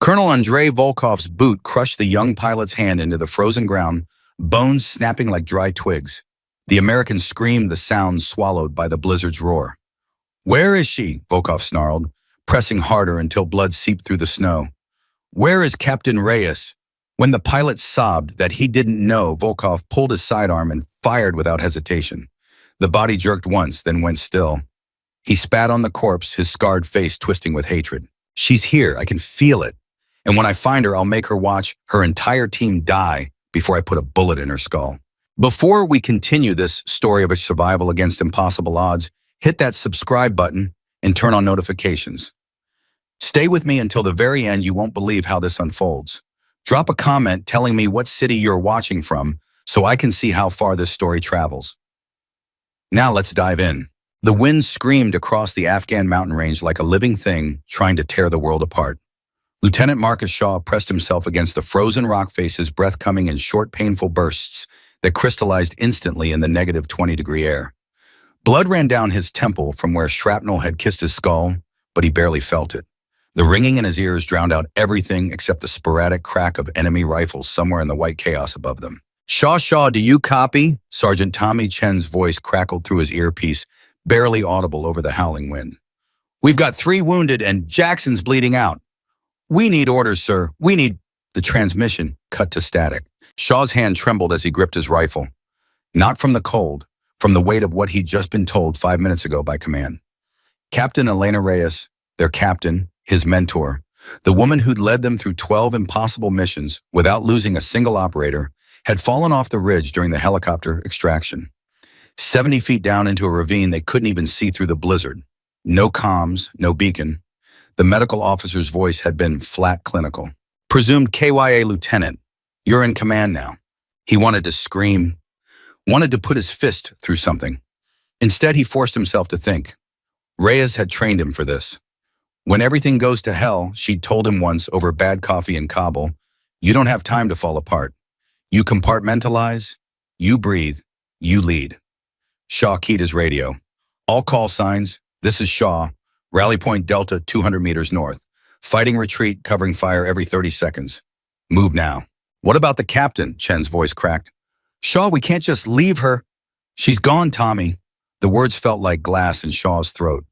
Colonel Andrei Volkov's boot crushed the young pilot's hand into the frozen ground, bones snapping like dry twigs. The American screamed, the sound swallowed by the blizzard's roar. "Where is she?" Volkov snarled, pressing harder until blood seeped through the snow. "Where is Captain Reyes?" When the pilot sobbed that he didn't know, Volkov pulled his sidearm and fired without hesitation. The body jerked once, then went still. He spat on the corpse, his scarred face twisting with hatred. "She's here, I can feel it. And when I find her, I'll make her watch her entire team die before I put a bullet in her skull." Before we continue this story of a survival against impossible odds, hit that subscribe button and turn on notifications. Stay with me until the very end. You won't believe how this unfolds. Drop a comment telling me what city you're watching from so I can see how far this story travels. Now let's dive in. The wind screamed across the Afghan mountain range like a living thing trying to tear the world apart. Lieutenant Marcus Shaw pressed himself against the frozen rock face, his breath coming in short, painful bursts that crystallized instantly in the negative 20-degree air. Blood ran down his temple from where shrapnel had kissed his skull, but he barely felt it. The ringing in his ears drowned out everything except the sporadic crack of enemy rifles somewhere in the white chaos above them. Shaw, do you copy?" Sergeant Tommy Chen's voice crackled through his earpiece, barely audible over the howling wind. "We've got 3 wounded and Jackson's bleeding out." "We need orders, sir. We need—" The transmission cut to static. Shaw's hand trembled as he gripped his rifle. Not from the cold, from the weight of what he'd just been told 5 minutes ago by command. Captain Elena Reyes, their captain, his mentor, the woman who'd led them through 12 impossible missions without losing a single operator, had fallen off the ridge during the helicopter extraction. 70 feet down into a ravine they couldn't even see through the blizzard. No comms, no beacon. The medical officer's voice had been flat clinical. "Presumed KYA lieutenant, you're in command now." He wanted to scream, wanted to put his fist through something. Instead, he forced himself to think. Reyes had trained him for this. When everything goes to hell, she'd told him once over bad coffee in Kabul, you don't have time to fall apart. You compartmentalize, you breathe, you lead. Shaw keyed his radio. "All call signs, this is Shaw, rally point Delta 200 meters north. Fighting retreat, covering fire every 30 seconds. Move now." "What about the captain?" Chen's voice cracked. "Shaw, we can't just leave her." "She's gone, Tommy." The words felt like glass in Shaw's throat.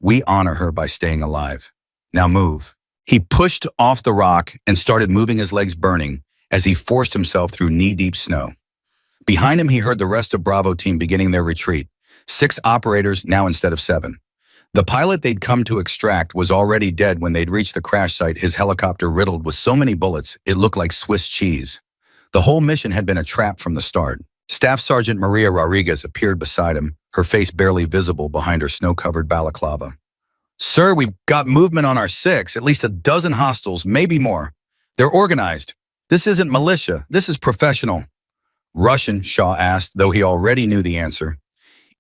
"We honor her by staying alive. Now move." He pushed off the rock and started moving, his legs burning as he forced himself through knee-deep snow. Behind him, he heard the rest of Bravo team beginning their retreat. 6 operators now instead of 7. The pilot they'd come to extract was already dead when they'd reached the crash site, his helicopter riddled with so many bullets it looked like Swiss cheese. The whole mission had been a trap from the start. Staff Sergeant Maria Rodriguez appeared beside him, her face barely visible behind her snow-covered balaclava. "Sir, we've got movement on our 6, at least a dozen hostiles, maybe more. They're organized. This isn't militia, this is professional." "Russian?" Shaw asked, though he already knew the answer.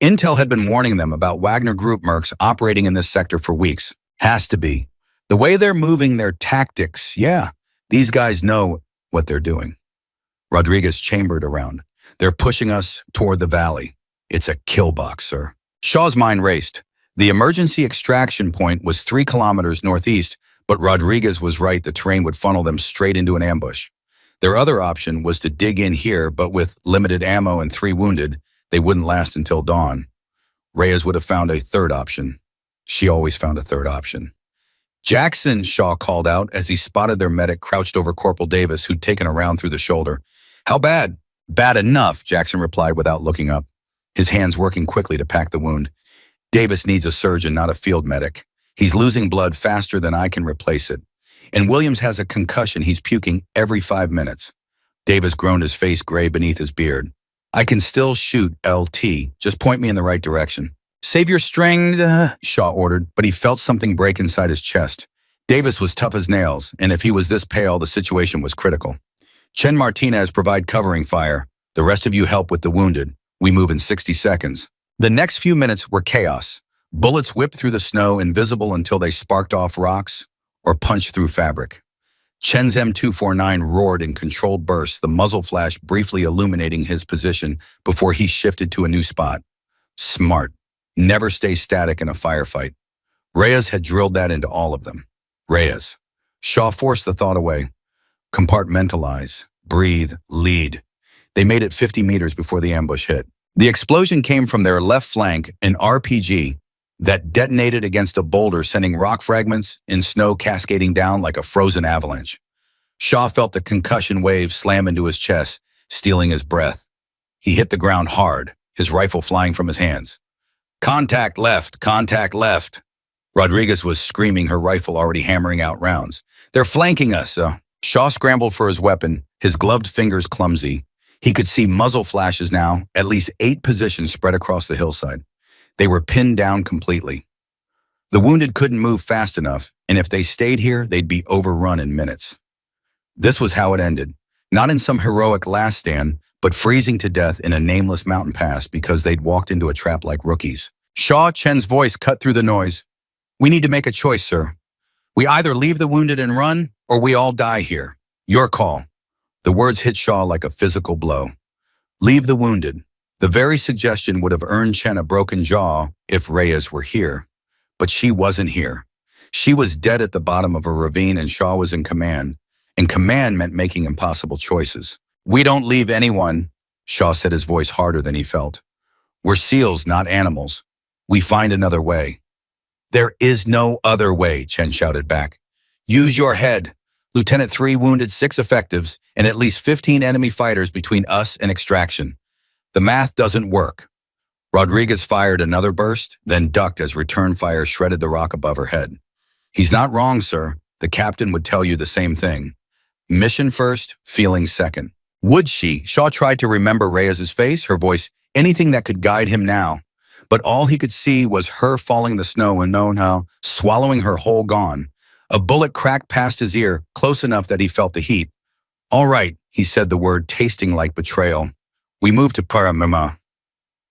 Intel had been warning them about Wagner Group mercs operating in this sector for weeks. "Has to be. The way they're moving, their tactics, yeah, these guys know what they're doing." Rodriguez chambered around. "They're pushing us toward the valley. It's a kill box, sir." Shaw's mind raced. The emergency extraction point was 3 kilometers northeast, but Rodriguez was right, the terrain would funnel them straight into an ambush. Their other option was to dig in here, but with limited ammo and 3 wounded, they wouldn't last until dawn. Reyes would have found a third option. She always found a third option. "Jackson," Shaw called out as he spotted their medic crouched over Corporal Davis, who'd taken a round through the shoulder. "How bad?" "Bad enough," Jackson replied without looking up, his hands working quickly to pack the wound. "Davis needs a surgeon, not a field medic. He's losing blood faster than I can replace it. And Williams has a concussion. He's puking every 5 minutes. Davis groaned, his face gray beneath his beard. "I can still shoot, LT. Just point me in the right direction." "Save your strength," Shaw ordered, but he felt something break inside his chest. Davis was tough as nails, and if he was this pale, the situation was critical. "Chen Martinez, provide covering fire. The rest of you help with the wounded. We move in 60 seconds. The next few minutes were chaos. Bullets whipped through the snow, invisible until they sparked off rocks or punched through fabric. Chen's M249 roared in controlled bursts, the muzzle flash briefly illuminating his position before he shifted to a new spot. Smart. Never stay static in a firefight. Reyes had drilled that into all of them. Reyes. Shaw forced the thought away. Compartmentalize, breathe, lead. They made it 50 meters before the ambush hit. The explosion came from their left flank, an RPG that detonated against a boulder, sending rock fragments and snow cascading down like a frozen avalanche. Shaw felt the concussion wave slam into his chest, stealing his breath. He hit the ground hard, his rifle flying from his hands. Contact left, contact left. Rodriguez was screaming, her rifle already hammering out rounds. They're flanking us. Shaw scrambled for his weapon, his gloved fingers clumsy. He could see muzzle flashes now, at least 8 positions spread across the hillside. They were pinned down completely. The wounded couldn't move fast enough, and if they stayed here, they'd be overrun in minutes. This was how it ended, not in some heroic last stand, but freezing to death in a nameless mountain pass because they'd walked into a trap like rookies. Shaw Chen's voice cut through the noise. We need to make a choice, sir. We either leave the wounded and run, or we all die here. Your call. The words hit Shaw like a physical blow. Leave the wounded. The very suggestion would have earned Chen a broken jaw if Reyes were here. But she wasn't here. She was dead at the bottom of a ravine and Shaw was in command. And command meant making impossible choices. We don't leave anyone, Shaw said, his voice harder than he felt. We're SEALs, not animals. We find another way. There is no other way, Chen shouted back. Use your head. Lieutenant 3 wounded 6 effectives and at least 15 enemy fighters between us and extraction. The math doesn't work. Rodriguez fired another burst, then ducked as return fire shredded the rock above her head. He's not wrong, sir. The captain would tell you the same thing. Mission first, feeling second. Would she? Shaw tried to remember Reyes's face, her voice, anything that could guide him now. But all he could see was her falling the snow and now swallowing her whole gone. A bullet cracked past his ear, close enough that he felt the heat. All right, he said, the word tasting like betrayal. We moved to Paramima.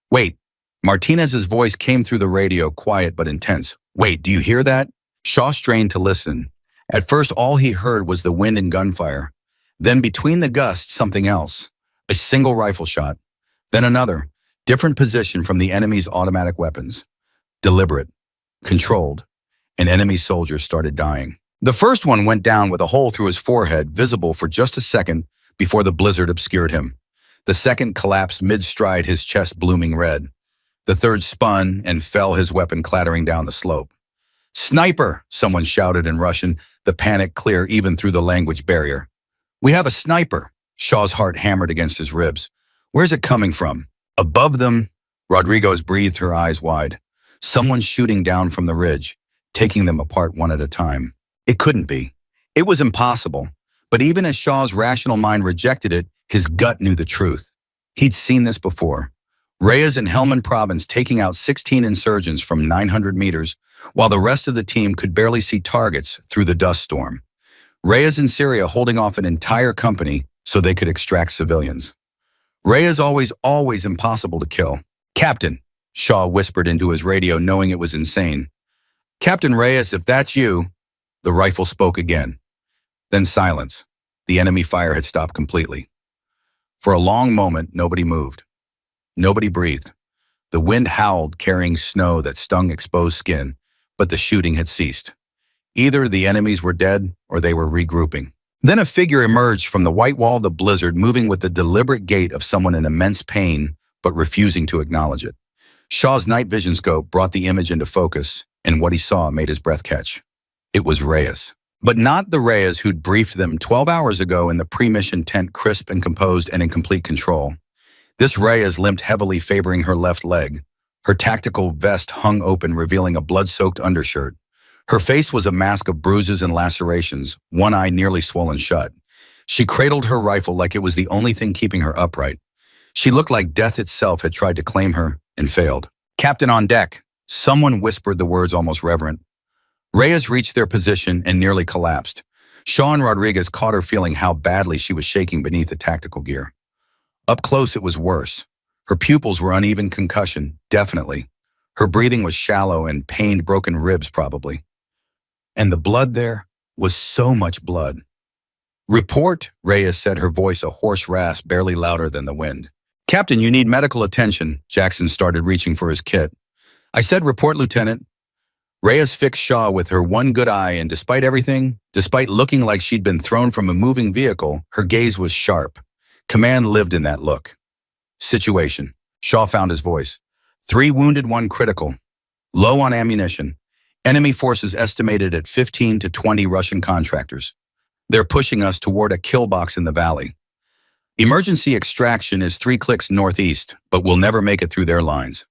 Wait, Martinez's voice came through the radio, quiet but intense. Wait, do you hear that? Shaw strained to listen. At first, all he heard was the wind and gunfire. Then between the gusts, something else. A single rifle shot. Then another, different position from the enemy's automatic weapons. Deliberate, controlled. An enemy soldier started dying. The first one went down with a hole through his forehead, visible for just a second before the blizzard obscured him. The second collapsed mid-stride, his chest blooming red. The third spun and fell, his weapon clattering down the slope. Sniper, someone shouted in Russian, the panic clear even through the language barrier. We have a sniper. Shaw's heart hammered against his ribs. Where's it coming from? Above them, Rodriguez breathed, her eyes wide. Someone's shooting down from the ridge, taking them apart one at a time. It couldn't be. It was impossible. But even as Shaw's rational mind rejected it, his gut knew the truth. He'd seen this before. Reyes in Helmand province taking out 16 insurgents from 900 meters, while the rest of the team could barely see targets through the dust storm. Reyes in Syria holding off an entire company so they could extract civilians. Reyes always impossible to kill. Captain, Shaw whispered into his radio, knowing it was insane. Captain Reyes, if that's you, the rifle spoke again. Then silence. The enemy fire had stopped completely. For a long moment, nobody moved. Nobody breathed. The wind howled, carrying snow that stung exposed skin, but the shooting had ceased. Either the enemies were dead or they were regrouping. Then a figure emerged from the white wall of the blizzard, moving with the deliberate gait of someone in immense pain, but refusing to acknowledge it. Shaw's night vision scope brought the image into focus, and what he saw made his breath catch. It was Reyes. But not the Reyes who'd briefed them 12 hours ago in the pre-mission tent, crisp and composed and in complete control. This Reyes limped heavily, favoring her left leg. Her tactical vest hung open, revealing a blood-soaked undershirt. Her face was a mask of bruises and lacerations, one eye nearly swollen shut. She cradled her rifle like it was the only thing keeping her upright. She looked like death itself had tried to claim her and failed. Captain on deck. Someone whispered the words almost reverent. Reyes reached their position and nearly collapsed. Shaw and Rodriguez caught her feeling how badly she was shaking beneath the tactical gear. Up close, it was worse. Her pupils were uneven concussion, definitely. Her breathing was shallow and pained broken ribs, probably. And the blood there was so much blood. Report, Reyes said, her voice a hoarse rasp barely louder than the wind. Captain, you need medical attention. Jackson started reaching for his kit. I said report, Lieutenant. Reyes fixed Shaw with her one good eye, and despite everything, despite looking like she'd been thrown from a moving vehicle, her gaze was sharp. Command lived in that look. Situation. Shaw found his voice. 3 wounded, 1 critical. Low on ammunition. Enemy forces estimated at 15 to 20 Russian contractors. They're pushing us toward a kill box in the valley. Emergency extraction is 3 clicks northeast, but we'll never make it through their lines.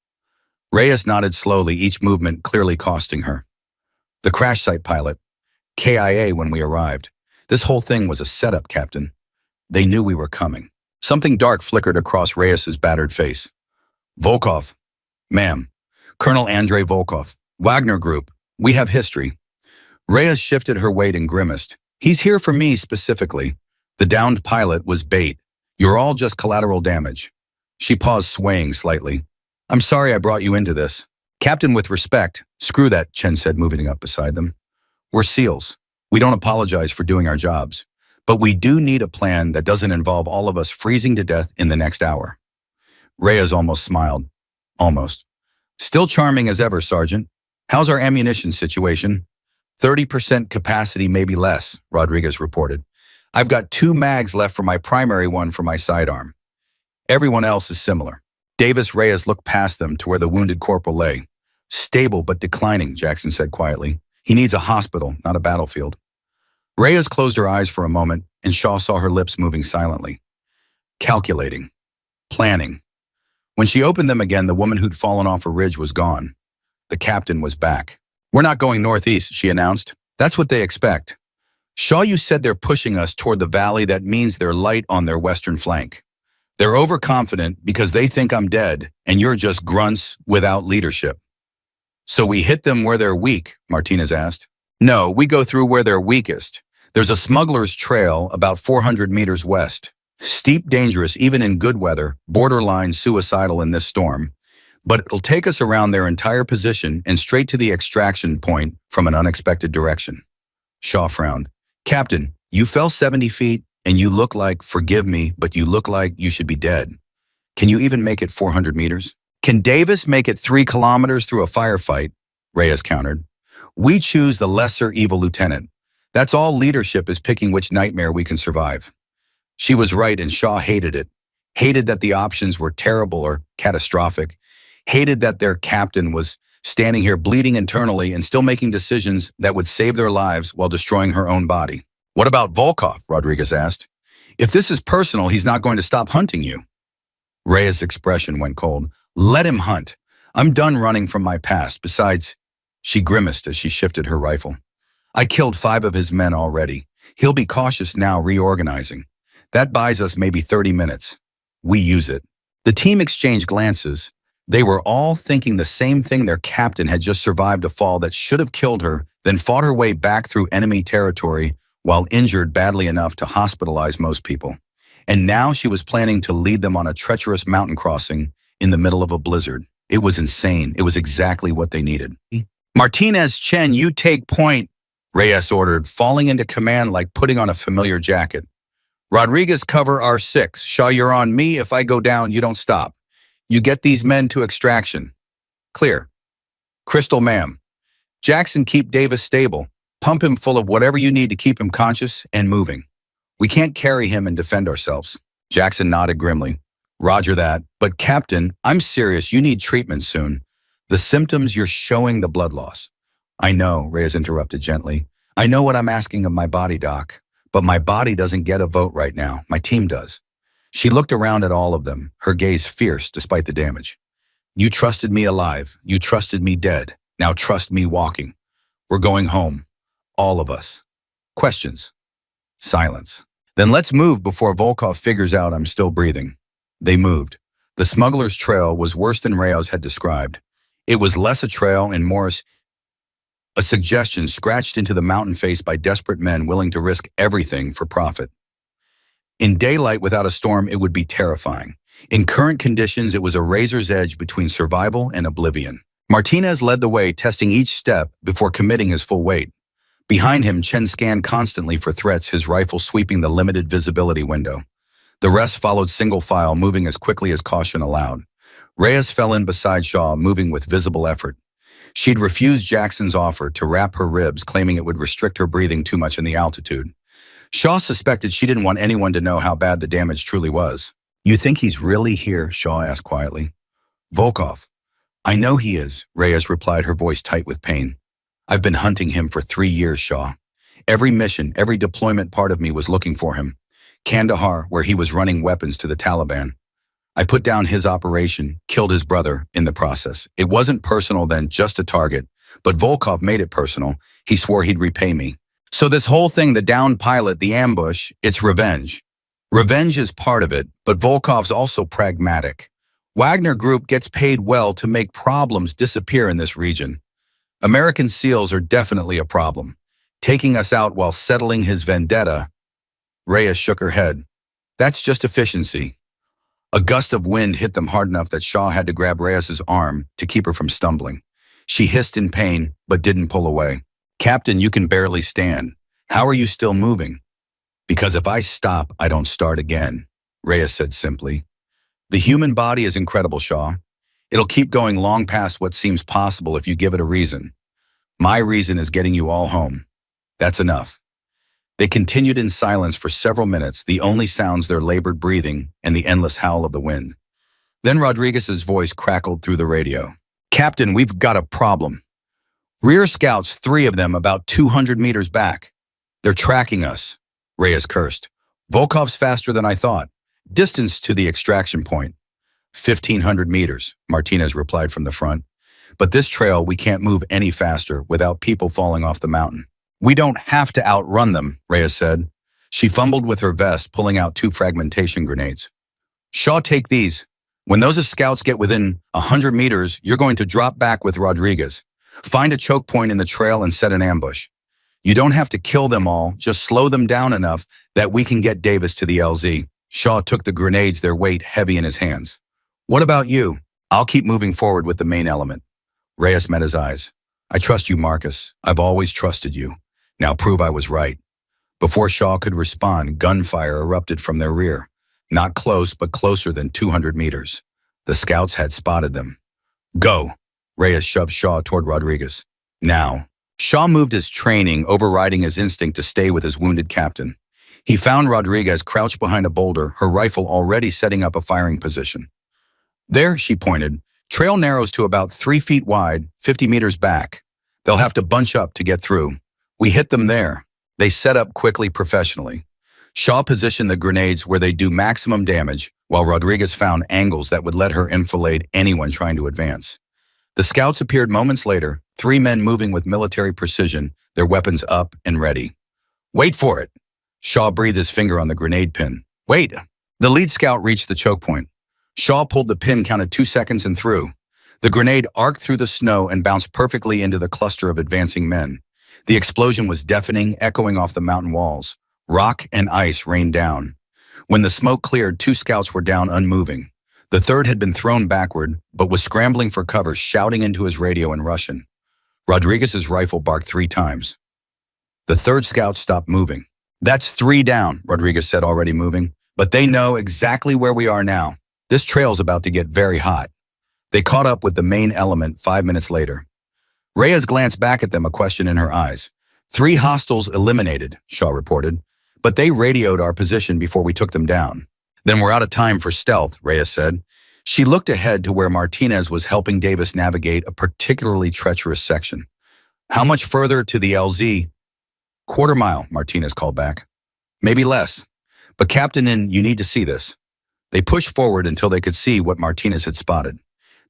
Reyes nodded slowly, each movement clearly costing her. The crash site pilot. KIA when we arrived. This whole thing was a setup, Captain. They knew we were coming. Something dark flickered across Reyes's battered face. Volkov. Ma'am. Colonel Andrei Volkov. Wagner Group. We have history. Reyes shifted her weight and grimaced. He's here for me specifically. The downed pilot was bait. You're all just collateral damage. She paused, swaying slightly. I'm sorry I brought you into this. Captain, with respect. Screw that, Chen said, moving up beside them. We're SEALs. We don't apologize for doing our jobs. But we do need a plan that doesn't involve all of us freezing to death in the next hour. Reyes almost smiled. Almost. Still charming as ever, Sergeant. How's our ammunition situation? 30% capacity, maybe less, Rodriguez reported. I've got 2 mags left for my primary one for my sidearm. Everyone else is similar. Davis Reyes looked past them to where the wounded corporal lay. Stable but declining, Jackson said quietly. He needs a hospital, not a battlefield. Reyes closed her eyes for a moment, and Shaw saw her lips moving silently. Calculating. Planning. When she opened them again, the woman who'd fallen off a ridge was gone. The captain was back. We're not going northeast, she announced. That's what they expect. Shaw, you said they're pushing us toward the valley. That means they're light on their western flank. They're overconfident because they think I'm dead, and you're just grunts without leadership. So we hit them where they're weak, Martinez asked. No, we go through where they're weakest. There's a smuggler's trail about 400 meters west. Steep, dangerous, even in good weather, borderline suicidal in this storm. But it'll take us around their entire position and straight to the extraction point from an unexpected direction. Shaw frowned. Captain, you fell 70 feet and you look like, forgive me, but you look like you should be dead. Can you even make it 400 meters? Can Davis make it 3 kilometers through a firefight? Reyes countered. We choose the lesser evil lieutenant. That's all leadership is, picking which nightmare we can survive. She was right, and Shaw hated it. Hated that the options were terrible or catastrophic. Hated that their captain was standing here bleeding internally and still making decisions that would save their lives while destroying her own body. What about Volkov? Rodriguez asked. If this is personal, he's not going to stop hunting you. Reyes' expression went cold. Let him hunt. I'm done running from my past. Besides, she grimaced as she shifted her rifle. I killed 5 of his men already. He'll be cautious now, reorganizing. That buys us maybe 30 minutes. We use it. The team exchanged glances. They were all thinking the same thing. Their captain had just survived a fall that should have killed her, then fought her way back through enemy territory while injured badly enough to hospitalize most people. And now she was planning to lead them on a treacherous mountain crossing in the middle of a blizzard. It was insane. It was exactly what they needed. Martinez, Chen, you take point, Reyes ordered, falling into command like putting on a familiar jacket. Rodriguez, cover R6. Shaw, you're on me. If I go down, you don't stop. You get these men to extraction. Clear. Crystal, ma'am. Jackson, keep Davis stable. Pump him full of whatever you need to keep him conscious and moving. We can't carry him and defend ourselves. Jackson nodded grimly. Roger that. But Captain, I'm serious. You need treatment soon. The symptoms, you're showing the blood loss. I know, Reyes interrupted gently. I know what I'm asking of my body, Doc. But my body doesn't get a vote right now. My team does. She looked around at all of them, her gaze fierce despite the damage. You trusted me alive. You trusted me dead. Now trust me walking. We're going home. All of us. Questions? Silence. Then let's move before Volkov figures out I'm still breathing. They moved. The smuggler's trail was worse than Reyes had described. It was less a trail and more a suggestion scratched into the mountain face by desperate men willing to risk everything for profit. In daylight without a storm, it would be terrifying. In current conditions, it was a razor's edge between survival and oblivion. Martinez led the way, testing each step before committing his full weight. Behind him, Chen scanned constantly for threats, his rifle sweeping the limited visibility window. The rest followed single file, moving as quickly as caution allowed. Reyes fell in beside Shaw, moving with visible effort. She'd refused Jackson's offer to wrap her ribs, claiming it would restrict her breathing too much in the altitude. Shaw suspected she didn't want anyone to know how bad the damage truly was. "You think he's really here?" Shaw asked quietly. "Volkov, I know he is," Reyes replied, her voice tight with pain. "I've been hunting him for 3 years, Shaw. Every mission, every deployment part of me was looking for him. Kandahar, where he was running weapons to the Taliban. I put down his operation, killed his brother in the process. It wasn't personal then, just a target. But Volkov made it personal. He swore he'd repay me. So this whole thing, the downed pilot, the ambush, it's revenge. Revenge is part of it, but Volkov's also pragmatic. Wagner Group gets paid well to make problems disappear in this region. American SEALs are definitely a problem. Taking us out while settling his vendetta." Reyes shook her head. "That's just efficiency." A gust of wind hit them hard enough that Shaw had to grab Reyes's arm to keep her from stumbling. She hissed in pain, but didn't pull away. "Captain, you can barely stand. How are you still moving?" "Because if I stop, I don't start again," Reyes said simply. "The human body is incredible, Shaw. It'll keep going long past what seems possible if you give it a reason. My reason is getting you all home. That's enough." They continued in silence for several minutes, the only sounds their labored breathing and the endless howl of the wind. Then Rodriguez's voice crackled through the radio. "Captain, we've got a problem. Rear scouts, 3 of them, about 200 meters back. They're tracking us," Reyes cursed. "Volkov's faster than I thought. Distance to the extraction point. 1,500 meters, Martinez replied from the front. "But this trail, we can't move any faster without people falling off the mountain." "We don't have to outrun them," Reyes said. She fumbled with her vest, pulling out 2 fragmentation grenades. "Shaw, take these. When those scouts get within 100 meters, you're going to drop back with Rodriguez. Find a choke point in the trail and set an ambush. You don't have to kill them all, just slow them down enough that we can get Davis to the LZ." Shaw took the grenades, their weight heavy in his hands. "What about you?" "I'll keep moving forward with the main element." Reyes met his eyes. "I trust you, Marcus. I've always trusted you. Now prove I was right." Before Shaw could respond, gunfire erupted from their rear. Not close, but closer than 200 meters. The scouts had spotted them. "Go!" Reyes shoved Shaw toward Rodriguez. "Now." Shaw moved his training, overriding his instinct to stay with his wounded captain. He found Rodriguez crouched behind a boulder, her rifle already setting up a firing position. "There," she pointed. "Trail narrows to about 3 feet wide, 50 meters back. They'll have to bunch up to get through. We hit them there." They set up quickly, professionally. Shaw positioned the grenades where they do maximum damage, while Rodriguez found angles that would let her enfilade anyone trying to advance. The scouts appeared moments later, 3 men moving with military precision, their weapons up and ready. "Wait for it." Shaw breathed his finger on the grenade pin. "Wait." The lead scout reached the choke point. Shaw pulled the pin, counted 2 seconds, and threw. The grenade arced through the snow and bounced perfectly into the cluster of advancing men. The explosion was deafening, echoing off the mountain walls. Rock and ice rained down. When the smoke cleared, 2 scouts were down unmoving. The third had been thrown backward, but was scrambling for cover, shouting into his radio in Russian. Rodriguez's rifle barked 3 times. The third scout stopped moving. "That's 3 down," Rodriguez said, already moving. "But they know exactly where we are now. This trail's about to get very hot." They caught up with the main element 5 minutes later. Reyes glanced back at them, a question in her eyes. 3 hostiles eliminated, Shaw reported, but they radioed our position before we took them down. "Then we're out of time for stealth," Reyes said. She looked ahead to where Martinez was helping Davis navigate a particularly treacherous section. "How much further to the LZ?" "Quarter mile," Martinez called back. "Maybe less. But Captain, you need to see this." They pushed forward until they could see what Martinez had spotted.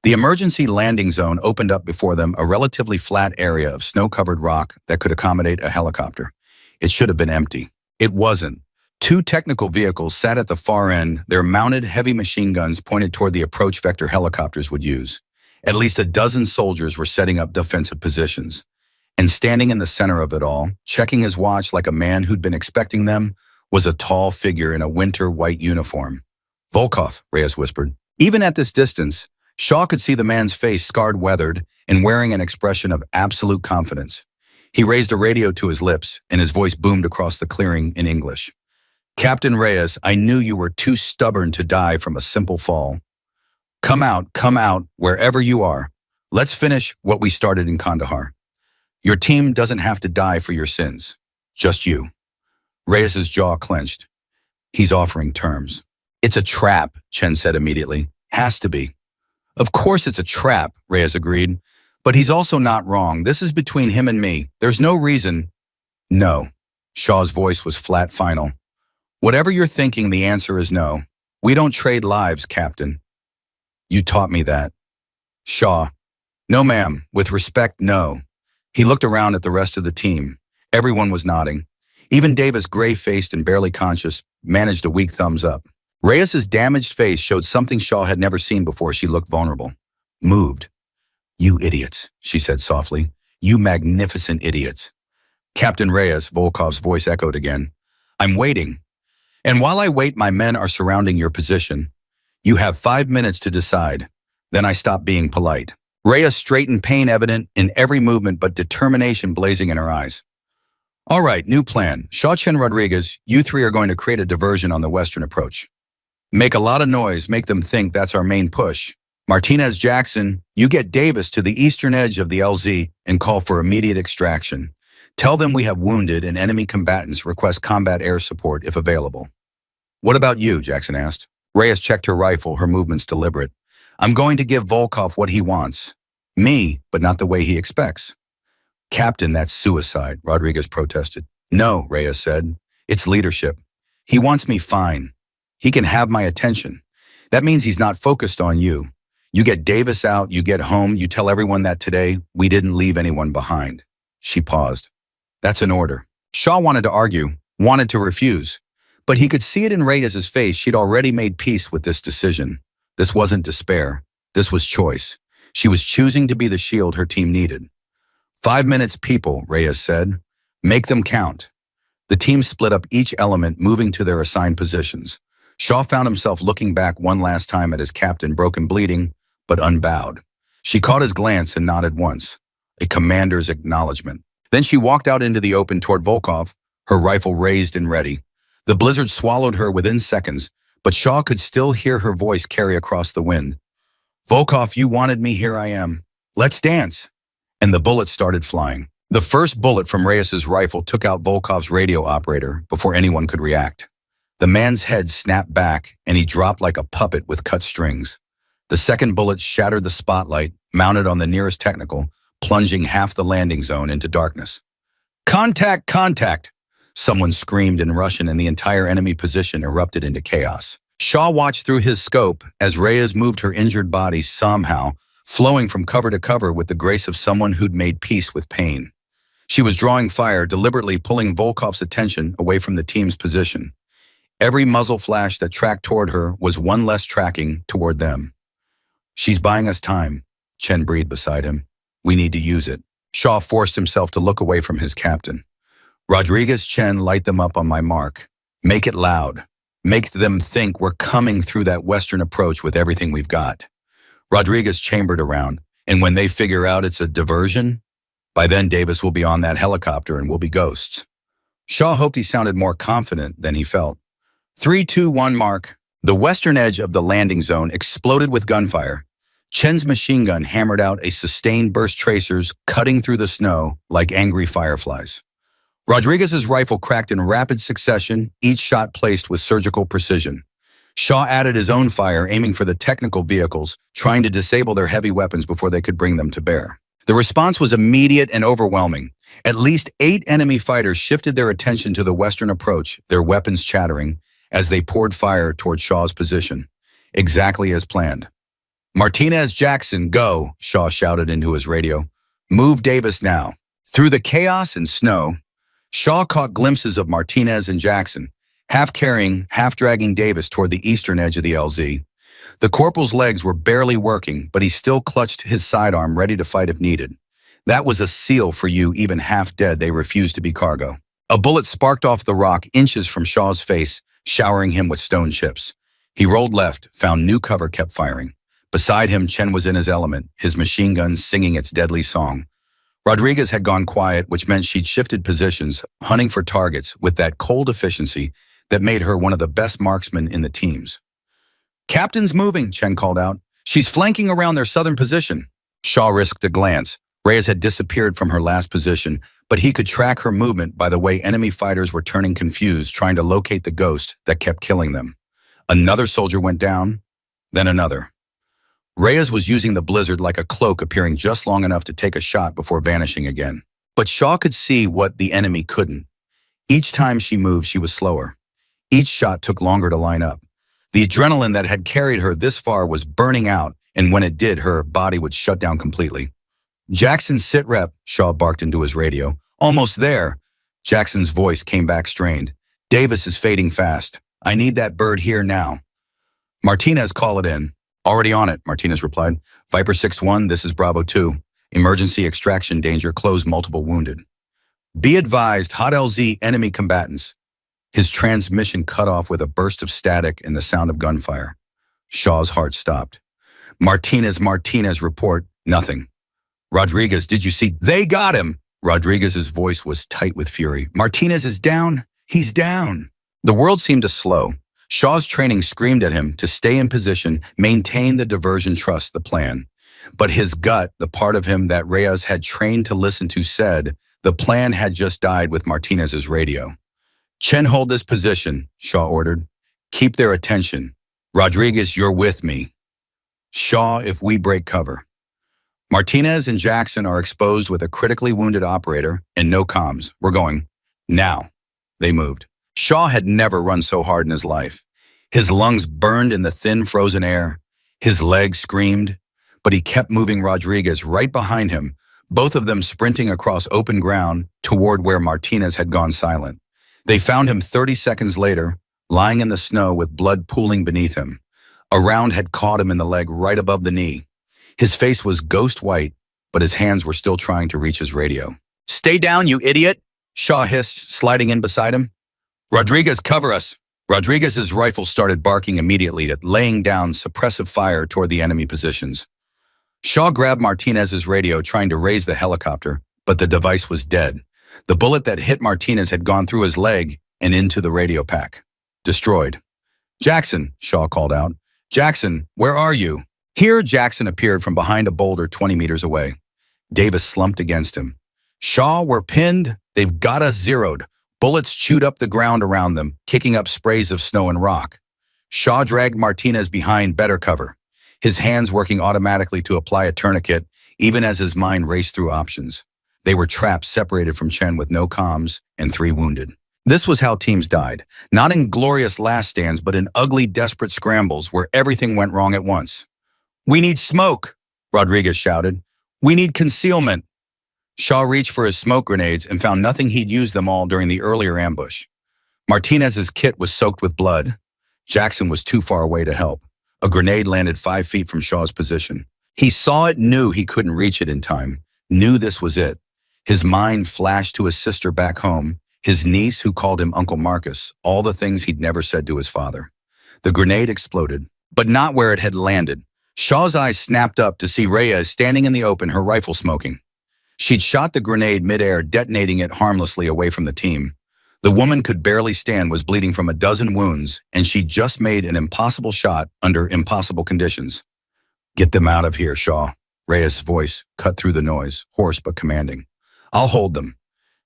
The emergency landing zone opened up before them, a relatively flat area of snow-covered rock that could accommodate a helicopter. It should have been empty. It wasn't. 2 technical vehicles sat at the far end, their mounted heavy machine guns pointed toward the approach vector helicopters would use. At least a dozen soldiers were setting up defensive positions. And standing in the center of it all, checking his watch like a man who'd been expecting them, was a tall figure in a winter white uniform. "Volkov," Reyes whispered. Even at this distance, Shaw could see the man's face scarred, weathered, and wearing an expression of absolute confidence. He raised a radio to his lips, and his voice boomed across the clearing in English. "Captain Reyes, I knew you were too stubborn to die from a simple fall. Come out, wherever you are. Let's finish what we started in Kandahar. Your team doesn't have to die for your sins. Just you. Reyes's jaw clenched. He's offering terms. It's a trap, Chen said immediately. Has to be. Of course it's a trap, Reyes agreed. But he's also not wrong. This is between him and me. There's no reason. No. Shaw's voice was flat final. Whatever you're thinking, the answer is no. We don't trade lives, Captain. You taught me that. Shaw. No, ma'am. With respect, no. He looked around at the rest of the team. Everyone was nodding. Even Davis, gray-faced and barely conscious, managed a weak thumbs up. Reyes's damaged face showed something Shaw had never seen before. She looked vulnerable. Moved. You idiots, she said softly. You magnificent idiots. Captain Reyes, Volkov's voice echoed again. I'm waiting. And while I wait, my men are surrounding your position. You have 5 minutes to decide. Then I stop being polite. Reyes straightened, pain evident in every movement but determination blazing in her eyes. All right, new plan. Shaw, Chen, Rodriguez, you three are going to create a diversion on the western approach. Make a lot of noise, make them think that's our main push. Martinez, Jackson, you get Davis to the eastern edge of the LZ and call for immediate extraction. Tell them we have wounded and enemy combatants, request combat air support if available. What about you? Jackson asked. Reyes checked her rifle, her movements deliberate. I'm going to give Volkov what he wants. Me, but not the way he expects. Captain, that's suicide, Rodriguez protested. No, Reyes said. It's leadership. He wants me fine. He can have my attention. That means he's not focused on you. You get Davis out, you get home, you tell everyone that today we didn't leave anyone behind. She paused. That's an order. Shaw wanted to argue, wanted to refuse. But he could see it in Reyes's face. She'd already made peace with this decision. This wasn't despair. This was choice. She was choosing to be the shield her team needed. 5 minutes, people, Reyes said. Make them count. The team split up each element, moving to their assigned positions. Shaw found himself looking back one last time at his captain, broken, bleeding, but unbowed. She caught his glance and nodded once, a commander's acknowledgement. Then she walked out into the open toward Volkov, her rifle raised and ready. The blizzard swallowed her within seconds, but Shaw could still hear her voice carry across the wind. Volkov, you wanted me, here I am. Let's dance. And the bullets started flying. The first bullet from Reyes's rifle took out Volkov's radio operator before anyone could react. The man's head snapped back, and he dropped like a puppet with cut strings. The second bullet shattered the spotlight, mounted on the nearest technical, plunging half the landing zone into darkness. Contact, contact! Someone screamed in Russian, and the entire enemy position erupted into chaos. Shaw watched through his scope as Reyes moved her injured body somehow, flowing from cover to cover with the grace of someone who'd made peace with pain. She was drawing fire, deliberately pulling Volkov's attention away from the team's position. Every muzzle flash that tracked toward her was one less tracking toward them. She's buying us time, Chen breathed beside him. We need to use it. Shaw forced himself to look away from his captain. Rodriguez, Chen, light them up on my mark. Make it loud. Make them think we're coming through that western approach with everything we've got. Rodriguez chambered around, and when they figure out it's a diversion, by then Davis will be on that helicopter and we'll be ghosts. Shaw hoped he sounded more confident than he felt. 3, 2, 1, mark. The western edge of the landing zone exploded with gunfire. Chen's machine gun hammered out a sustained burst, tracers cutting through the snow like angry fireflies. Rodriguez's rifle cracked in rapid succession, each shot placed with surgical precision. Shaw added his own fire, aiming for the technical vehicles, trying to disable their heavy weapons before they could bring them to bear. The response was immediate and overwhelming. At least 8 enemy fighters shifted their attention to the western approach, their weapons chattering, as they poured fire toward Shaw's position. Exactly as planned. Martinez, Jackson, go, Shaw shouted into his radio. Move Davis now. Through the chaos and snow, Shaw caught glimpses of Martinez and Jackson, half carrying, half dragging Davis toward the eastern edge of the LZ. The corporal's legs were barely working, but he still clutched his sidearm, ready to fight if needed. That was a seal for you, even half dead, they refused to be cargo. A bullet sparked off the rock inches from Shaw's face, showering him with stone chips. He rolled left, found new cover, kept firing. Beside him, Chen was in his element, his machine gun singing its deadly song. Rodriguez had gone quiet, which meant she'd shifted positions, hunting for targets with that cold efficiency that made her one of the best marksmen in the teams. Captain's moving, Chen called out. She's flanking around their southern position. Shaw risked a glance. Reyes had disappeared from her last position, but he could track her movement by the way enemy fighters were turning confused, trying to locate the ghost that kept killing them. Another soldier went down, then another. Reyes was using the blizzard like a cloak, appearing just long enough to take a shot before vanishing again. But Shaw could see what the enemy couldn't. Each time she moved, she was slower. Each shot took longer to line up. The adrenaline that had carried her this far was burning out, and when it did, her body would shut down completely. "Jackson, sit rep," Shaw barked into his radio. "Almost there." Jackson's voice came back strained. "Davis is fading fast. I need that bird here now." "Martinez, call it in." "Already on it," Martinez replied. "Viper 6-1, this is Bravo 2. Emergency extraction danger, close, multiple wounded. Be advised, hot LZ, enemy combatants." His transmission cut off with a burst of static and the sound of gunfire. Shaw's heart stopped. Martinez, report." "Nothing." "Rodriguez, did you see?" "They got him." Rodriguez's voice was tight with fury. "Martinez is down. He's down." The world seemed to slow. Shaw's training screamed at him to stay in position, maintain the diversion, trust the plan. But his gut, the part of him that Reyes had trained to listen to, said the plan had just died with Martinez's radio. "Chen, hold this position," Shaw ordered. "Keep their attention. Rodriguez, you're with me." "Shaw, if we break cover." "Martinez and Jackson are exposed with a critically wounded operator and no comms. We're going. Now." They moved. Shaw had never run so hard in his life. His lungs burned in the thin, frozen air. His legs screamed, but he kept moving. Rodriguez right behind him, both of them sprinting across open ground toward where Martinez had gone silent. They found him 30 seconds later, lying in the snow with blood pooling beneath him. A round had caught him in the leg right above the knee. His face was ghost white, but his hands were still trying to reach his radio. "Stay down, you idiot," Shaw hissed, sliding in beside him. "Rodriguez, cover us." Rodriguez's rifle started barking immediately at laying down suppressive fire toward the enemy positions. Shaw grabbed Martinez's radio, trying to raise the helicopter, but the device was dead. The bullet that hit Martinez had gone through his leg and into the radio pack. Destroyed. "Jackson," Shaw called out. "Jackson, where are you?" Here, Jackson appeared from behind a boulder 20 meters away. Davis slumped against him. "Shaw, we're pinned. They've got us zeroed." Bullets chewed up the ground around them, kicking up sprays of snow and rock. Shaw dragged Martinez behind better cover, his hands working automatically to apply a tourniquet, even as his mind raced through options. They were trapped, separated from Chen with no comms and 3 wounded. This was how teams died, not in glorious last stands, but in ugly, desperate scrambles where everything went wrong at once. "We need smoke," Rodriguez shouted. "We need concealment." Shaw reached for his smoke grenades and found nothing. He'd used them all during the earlier ambush. Martinez's kit was soaked with blood. Jackson was too far away to help. A grenade landed 5 feet from Shaw's position. He saw it, knew he couldn't reach it in time, knew this was it. His mind flashed to his sister back home, his niece who called him Uncle Marcus, all the things he'd never said to his father. The grenade exploded, but not where it had landed. Shaw's eyes snapped up to see Reyes standing in the open, her rifle smoking. She'd shot the grenade midair, detonating it harmlessly away from the team. The woman could barely stand, was bleeding from a dozen wounds, and she'd just made an impossible shot under impossible conditions. "Get them out of here, Shaw." Reyes' voice cut through the noise, hoarse but commanding. "I'll hold them."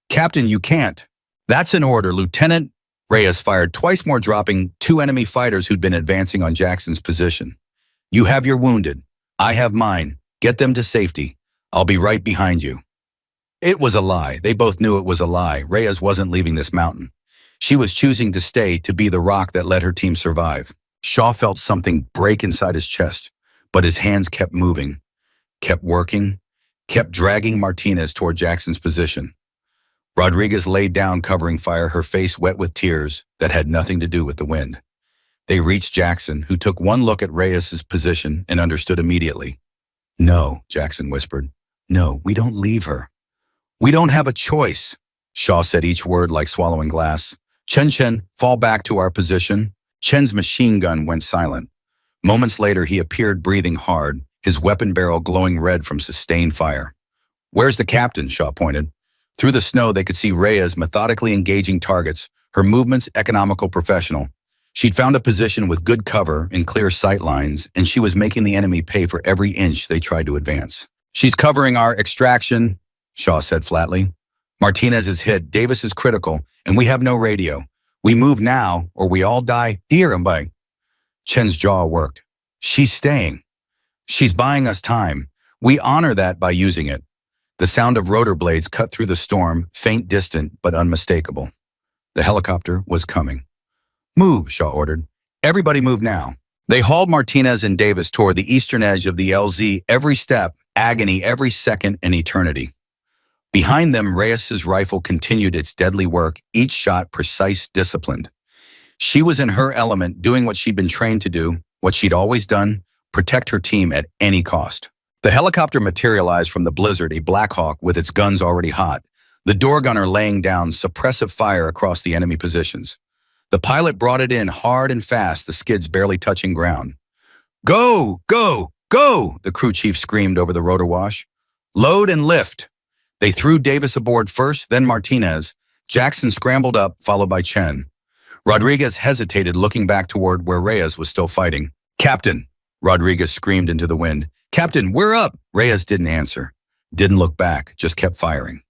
"Captain, you can't." "That's an order, Lieutenant." Reyes fired twice more, dropping 2 enemy fighters who'd been advancing on Jackson's position. "You have your wounded. I have mine. Get them to safety. I'll be right behind you." It was a lie. They both knew it was a lie. Reyes wasn't leaving this mountain. She was choosing to stay, to be the rock that let her team survive. Shaw felt something break inside his chest, but his hands kept moving, kept working, kept dragging Martinez toward Jackson's position. Rodriguez laid down, covering fire, her face wet with tears that had nothing to do with the wind. They reached Jackson, who took one look at Reyes' position and understood immediately. "No," Jackson whispered. "No, we don't leave her." "We don't have a choice." Shaw said each word like swallowing glass. Chen, fall back to our position." Chen's machine gun went silent. Moments later, he appeared breathing hard, his weapon barrel glowing red from sustained fire. "Where's the captain?" Shaw pointed. Through the snow, they could see Reyes methodically engaging targets, her movements economical, professional. She'd found a position with good cover and clear sight lines, and she was making the enemy pay for every inch they tried to advance. She's covering our extraction, Shaw said flatly. Martinez is hit, Davis is critical, and we have no radio. We move now, or we all die. By. Chen's jaw worked. She's staying. She's buying us time. We honor that by using it. The sound of rotor blades cut through the storm, faint, distant, but unmistakable. The helicopter was coming. Move, Shaw ordered. Everybody move now. They hauled Martinez and Davis toward the eastern edge of the LZ, every step, agony, every second, an eternity. Behind them, Reyes's rifle continued its deadly work, each shot precise, disciplined. She was in her element, doing what she'd been trained to do, what she'd always done, protect her team at any cost. The helicopter materialized from the blizzard, a Black Hawk with its guns already hot, the door gunner laying down suppressive fire across the enemy positions. The pilot brought it in hard and fast, the skids barely touching ground. Go, go, go, the crew chief screamed over the rotor wash. Load and lift. They threw Davis aboard first, then Martinez. Jackson scrambled up, followed by Chen. Rodriguez hesitated, looking back toward where Reyes was still fighting. Captain, Rodriguez screamed into the wind. Captain, we're up! Reyes didn't answer. Didn't look back, just kept firing.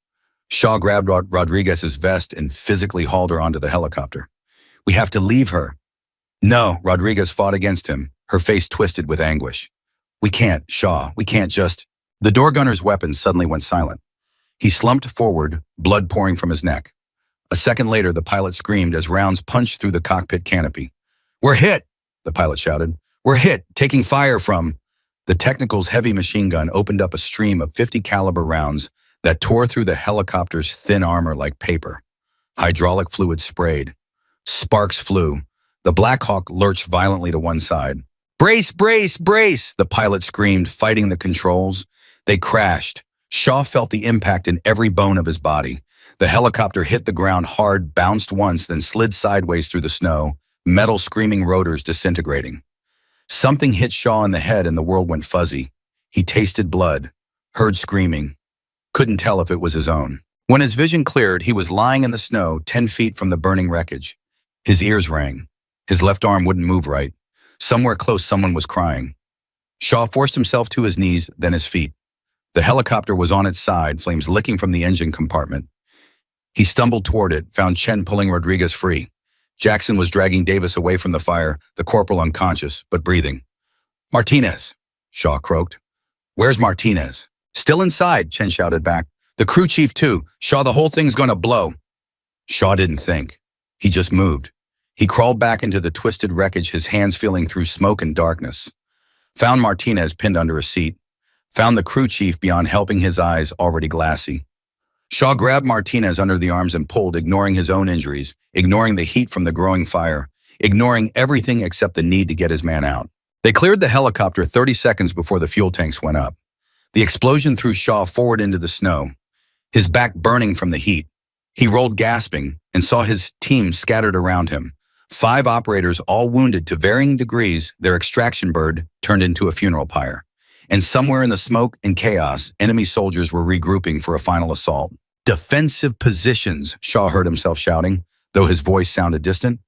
Shaw grabbed Rodriguez's vest and physically hauled her onto the helicopter. We have to leave her. No, Rodriguez fought against him, her face twisted with anguish. We can't, Shaw, we can't just... The door gunner's weapon suddenly went silent. He slumped forward, blood pouring from his neck. A second later, the pilot screamed as rounds punched through the cockpit canopy. We're hit, the pilot shouted. We're hit, taking fire from... The Technical's heavy machine gun opened up a stream of 50 caliber rounds that tore through the helicopter's thin armor like paper. Hydraulic fluid sprayed. Sparks flew. The Black Hawk lurched violently to one side. Brace, brace, brace, the pilot screamed, fighting the controls. They crashed. Shaw felt the impact in every bone of his body. The helicopter hit the ground hard, bounced once, then slid sideways through the snow, metal screaming rotors disintegrating. Something hit Shaw in the head and the world went fuzzy. He tasted blood, heard screaming, couldn't tell if it was his own. When his vision cleared, he was lying in the snow 10 feet from the burning wreckage. His ears rang. His left arm wouldn't move right. Somewhere close, someone was crying. Shaw forced himself to his knees, then his feet. The helicopter was on its side, flames licking from the engine compartment. He stumbled toward it, found Chen pulling Rodriguez free. Jackson was dragging Davis away from the fire, the corporal unconscious, but breathing. Martinez, Shaw croaked. Where's Martinez? Still inside, Chen shouted back. The crew chief too. Shaw, the whole thing's gonna blow. Shaw didn't think. He just moved. He crawled back into the twisted wreckage, his hands feeling through smoke and darkness. Found Martinez pinned under a seat. Found the crew chief beyond helping, his eyes already glassy. Shaw grabbed Martinez under the arms and pulled, ignoring his own injuries, ignoring the heat from the growing fire, ignoring everything except the need to get his man out. They cleared the helicopter 30 seconds before the fuel tanks went up. The explosion threw Shaw forward into the snow, his back burning from the heat. He rolled gasping and saw his team scattered around him. 5 operators, all wounded to varying degrees, their extraction bird turned into a funeral pyre. And somewhere in the smoke and chaos, enemy soldiers were regrouping for a final assault. Defensive positions, Shaw heard himself shouting, though his voice sounded distant.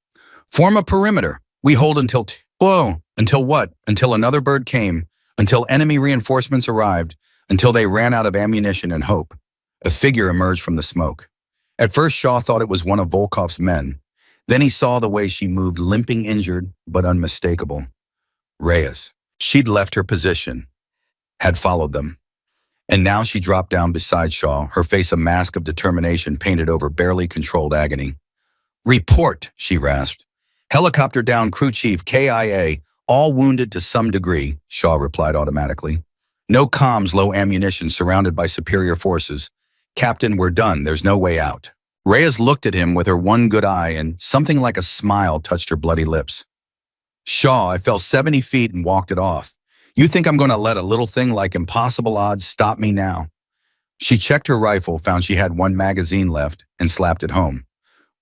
Form a perimeter. We hold until... Whoa! Until what? Until another bird came, until enemy reinforcements arrived, until they ran out of ammunition and hope. A figure emerged from the smoke. At first, Shaw thought it was one of Volkov's men. Then he saw the way she moved, limping, injured, but unmistakable. Reyes. She'd left her position, had followed them. And now she dropped down beside Shaw, her face a mask of determination painted over barely controlled agony. Report, she rasped. Helicopter down, crew chief, KIA, all wounded to some degree, Shaw replied automatically. No comms, low ammunition, surrounded by superior forces. Captain, we're done, there's no way out. Reyes looked at him with her one good eye, and something like a smile touched her bloody lips. Shaw, I fell 70 feet and walked it off. You think I'm going to let a little thing like impossible odds stop me now? She checked her rifle, found she had 1 magazine left, and slapped it home.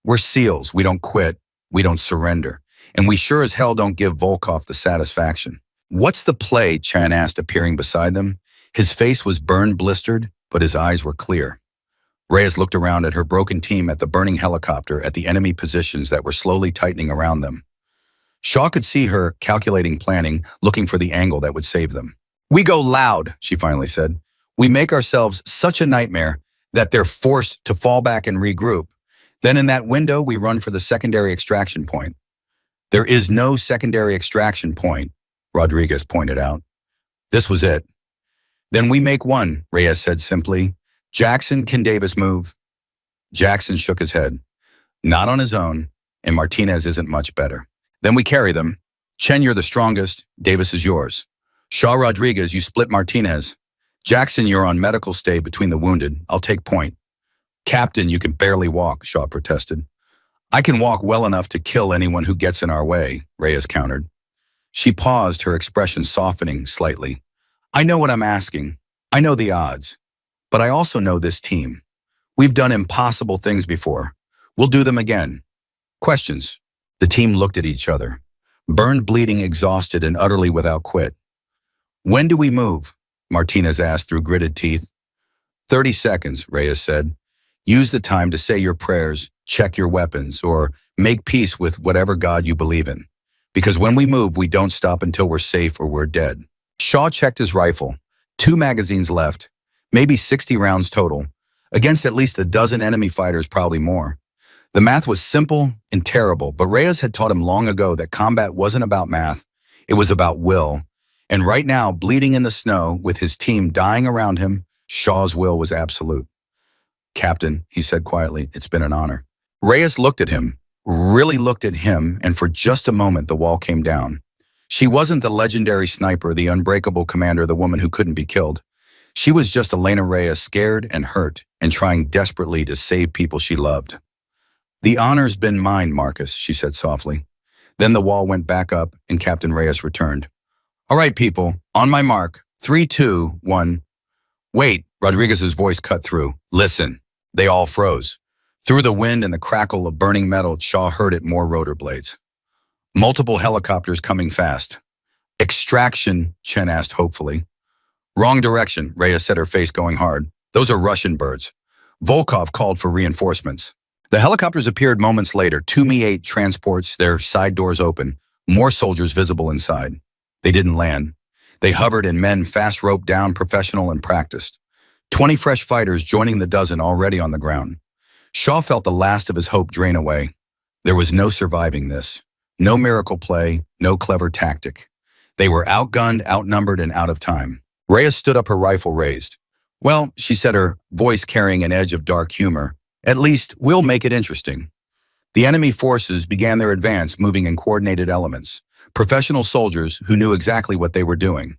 We're SEALs. We don't quit. We don't surrender. And we sure as hell don't give Volkov the satisfaction. What's the play? Chan asked, appearing beside them. His face was burned, blistered, but his eyes were clear. Reyes looked around at her broken team, at the burning helicopter, at the enemy positions that were slowly tightening around them. Shaw could see her calculating, planning, looking for the angle that would save them. We go loud, she finally said. We make ourselves such a nightmare that they're forced to fall back and regroup. Then in that window, we run for the secondary extraction point. There is no secondary extraction point, Rodriguez pointed out. This was it. Then we make one, Reyes said simply. Jackson, can Davis move? Jackson shook his head. Not on his own, and Martinez isn't much better. Then we carry them. Chen, you're the strongest. Davis is yours. Shaw, Rodriguez, you split Martinez. Jackson, you're on medical stay between the wounded. I'll take point. Captain, you can barely walk, Shaw protested. I can walk well enough to kill anyone who gets in our way, Reyes countered. She paused, her expression softening slightly. I know what I'm asking. I know the odds. But I also know this team. We've done impossible things before. We'll do them again. Questions? The team looked at each other, burned, bleeding, exhausted, and utterly without quit. When do we move? Martinez asked through gritted teeth. 30 seconds, Reyes said. Use the time to say your prayers, check your weapons, or make peace with whatever God you believe in. Because when we move, we don't stop until we're safe or we're dead. Shaw checked his rifle. 2 magazines left, maybe 60 rounds total, against at least a dozen enemy fighters, probably more. The math was simple and terrible, but Reyes had taught him long ago that combat wasn't about math, it was about will. And right now, bleeding in the snow, with his team dying around him, Shaw's will was absolute. Captain, he said quietly, it's been an honor. Reyes looked at him, really looked at him, and for just a moment the wall came down. She wasn't the legendary sniper, the unbreakable commander, the woman who couldn't be killed. She was just Elena Reyes, scared and hurt, and trying desperately to save people she loved. The honor's been mine, Marcus, she said softly. Then the wall went back up, and Captain Reyes returned. All right, people, on my mark. 3, 2, 1. Wait, Rodriguez's voice cut through. Listen. They all froze. Through the wind and the crackle of burning metal, Shaw heard it, more rotor blades. Multiple helicopters coming fast. Extraction, Chen asked hopefully. Wrong direction, Reyes said, her face going hard. Those are Russian birds. Volkov called for reinforcements. The helicopters appeared moments later, 2 Mi-8 transports, their side doors open, more soldiers visible inside. They didn't land. They hovered in men fast roped down, professional and practiced. 20 fresh fighters joining the dozen already on the ground. Shaw felt the last of his hope drain away. There was no surviving this. No miracle play, no clever tactic. They were outgunned, outnumbered, and out of time. Reyes stood up, her rifle raised. Well, she said, her voice carrying an edge of dark humor, at least we'll make it interesting. The enemy forces began their advance, moving in coordinated elements. Professional soldiers who knew exactly what they were doing.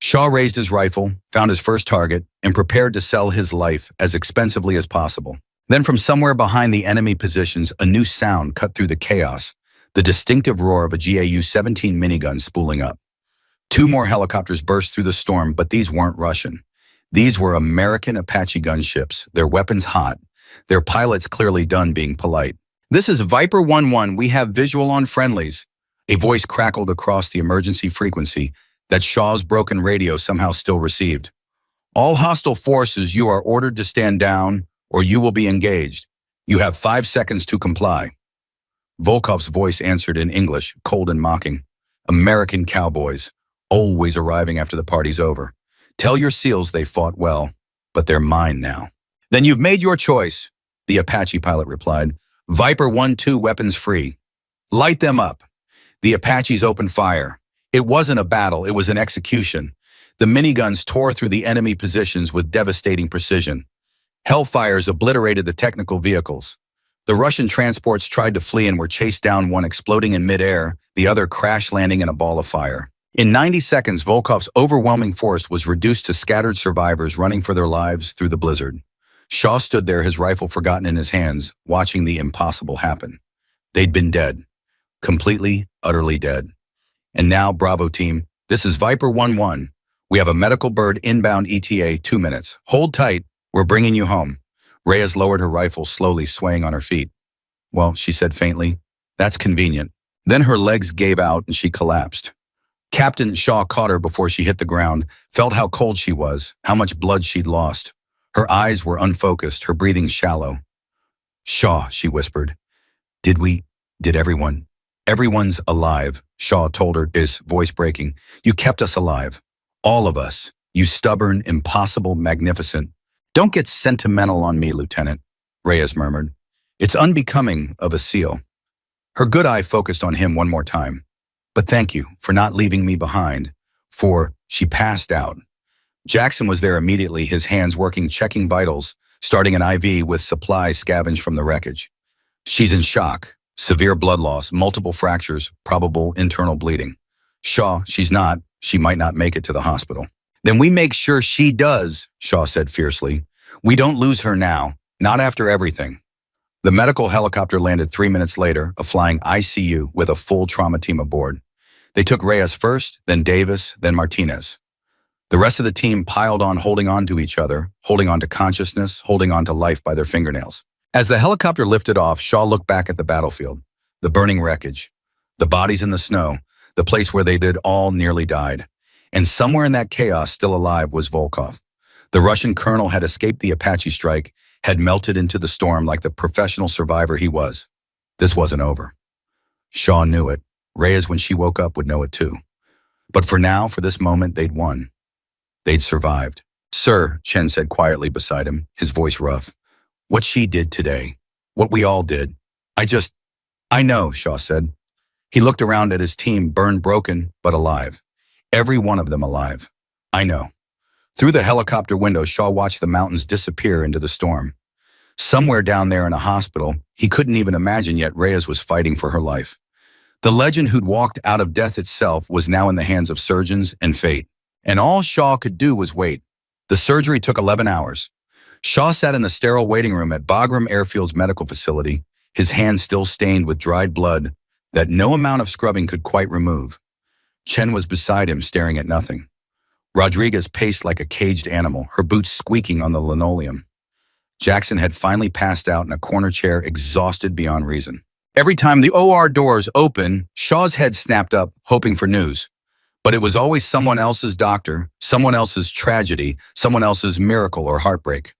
Shaw raised his rifle, found his first target, and prepared to sell his life as expensively as possible. Then from somewhere behind the enemy positions, a new sound cut through the chaos, the distinctive roar of a GAU-17 minigun spooling up. 2 more helicopters burst through the storm, but these weren't Russian. These were American Apache gunships, their weapons hot, their pilots clearly done being polite. This is Viper 1-1, we have visual on friendlies. A voice crackled across the emergency frequency that Shaw's broken radio somehow still received. All hostile forces, you are ordered to stand down or you will be engaged. You have 5 seconds to comply. Volkov's voice answered in English, cold and mocking. American cowboys, always arriving after the party's over. Tell your SEALs they fought well, but they're mine now. Then you've made your choice, the Apache pilot replied. Viper 1-2 weapons free. Light them up. The Apaches opened fire. It wasn't a battle, it was an execution. The miniguns tore through the enemy positions with devastating precision. Hellfires obliterated the technical vehicles. The Russian transports tried to flee and were chased down, one exploding in midair, the other crash landing in a ball of fire. In 90 seconds, Volkov's overwhelming force was reduced to scattered survivors running for their lives through the blizzard. Shaw stood there, his rifle forgotten in his hands, watching the impossible happen. They'd been dead. Completely, utterly dead. And now, Bravo team, this is Viper 1-1. We have a medical bird inbound ETA 2 minutes. Hold tight, we're bringing you home. Reyes lowered her rifle, slowly swaying on her feet. Well, she said faintly, that's convenient. Then her legs gave out and she collapsed. Captain Shaw caught her before she hit the ground, felt how cold she was, how much blood she'd lost. Her eyes were unfocused, her breathing shallow. Shaw, she whispered. Did everyone? Everyone's alive, Shaw told her, his voice breaking. You kept us alive. All of us. You stubborn, impossible, magnificent. Don't get sentimental on me, Lieutenant, Reyes murmured. It's unbecoming of a SEAL. Her good eye focused on him one more time. But thank you for not leaving me behind, for she passed out. Jackson was there immediately, his hands working, checking vitals, starting an IV with supplies scavenged from the wreckage. She's in shock, severe blood loss, multiple fractures, probable internal bleeding. Shaw, she's not. She might not make it to the hospital. Then we make sure she does, Shaw said fiercely. We don't lose her now, not after everything. The medical helicopter landed 3 minutes later, a flying ICU with a full trauma team aboard. They took Reyes first, then Davis, then Martinez. The rest of the team piled on, holding on to each other, holding on to consciousness, holding on to life by their fingernails. As the helicopter lifted off, Shaw looked back at the battlefield, the burning wreckage, the bodies in the snow, the place where they did all nearly died. And somewhere in that chaos, still alive, was Volkov. The Russian colonel had escaped the Apache strike, had melted into the storm like the professional survivor he was. This wasn't over. Shaw knew it. Reyes, when she woke up, would know it too. But for now, for this moment, they'd won. They'd survived. Sir, Chen said quietly beside him, his voice rough. What she did today, what we all did. I know, Shaw said. He looked around at his team, burned, broken, but alive. Every one of them alive. I know. Through the helicopter window, Shaw watched the mountains disappear into the storm. Somewhere down there in a hospital, he couldn't even imagine yet, Reyes was fighting for her life. The legend who'd walked out of death itself was now in the hands of surgeons and fate. And all Shaw could do was wait. The surgery took 11 hours. Shaw sat in the sterile waiting room at Bagram Airfield's medical facility, his hands still stained with dried blood that no amount of scrubbing could quite remove. Chen was beside him, staring at nothing. Rodriguez paced like a caged animal, her boots squeaking on the linoleum. Jackson had finally passed out in a corner chair, exhausted beyond reason. Every time the OR doors opened, Shaw's head snapped up, hoping for news. But it was always someone else's doctor, someone else's tragedy, someone else's miracle or heartbreak.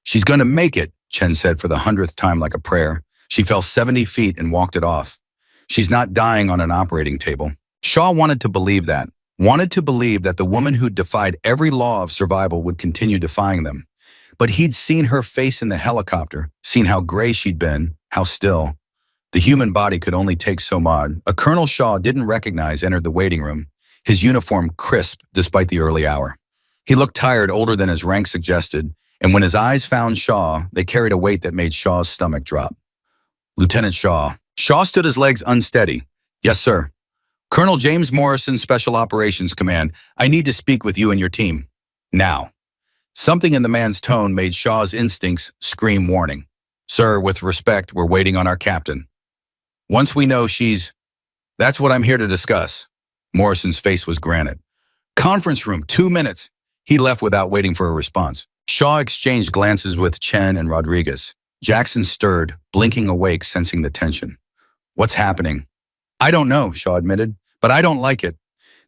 She's going to make it, Chen said for the 100th time like a prayer. She fell 70 feet and walked it off. She's not dying on an operating table. Shaw wanted to believe that. Wanted to believe that the woman who'd defied every law of survival would continue defying them. But he'd seen her face in the helicopter, seen how gray she'd been, how still. The human body could only take so much. A Colonel Shaw didn't recognize entered the waiting room, his uniform crisp despite the early hour. He looked tired, older than his rank suggested, and when his eyes found Shaw, they carried a weight that made Shaw's stomach drop. Lieutenant Shaw. Shaw stood his legs unsteady. Yes, sir. Colonel James Morrison, Special Operations Command. I need to speak with you and your team. Now. Something in the man's tone made Shaw's instincts scream warning. Sir, with respect, we're waiting on our captain. Once we know that's what I'm here to discuss. Morrison's face was granite. Conference room, 2 minutes. He left without waiting for a response. Shaw exchanged glances with Chen and Rodriguez. Jackson stirred, blinking awake, sensing the tension. What's happening? I don't know, Shaw admitted, but I don't like it.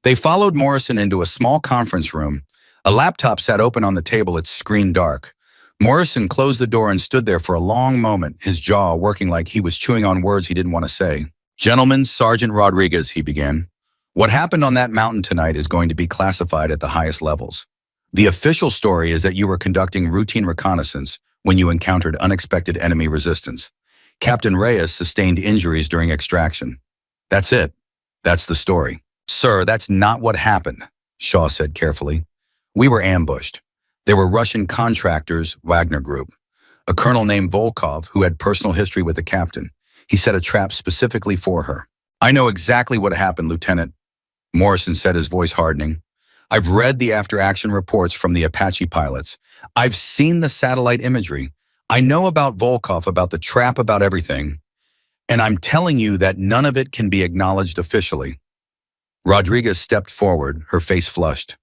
They followed Morrison into a small conference room. A laptop sat open on the table, its screen dark. Morrison closed the door and stood there for a long moment, his jaw working like he was chewing on words he didn't want to say. Gentlemen, Sergeant Rodriguez, he began. What happened on that mountain tonight is going to be classified at the highest levels. The official story is that you were conducting routine reconnaissance when you encountered unexpected enemy resistance. Captain Reyes sustained injuries during extraction. That's it. That's the story. Sir, that's not what happened, Shaw said carefully. We were ambushed. There were Russian contractors, Wagner Group. A colonel named Volkov who had personal history with the captain. He set a trap specifically for her. I know exactly what happened, Lieutenant, Morrison said, his voice hardening. I've read the after-action reports from the Apache pilots. I've seen the satellite imagery. I know about Volkov, about the trap, about everything. And I'm telling you that none of it can be acknowledged officially. Rodriguez stepped forward, her face flushed.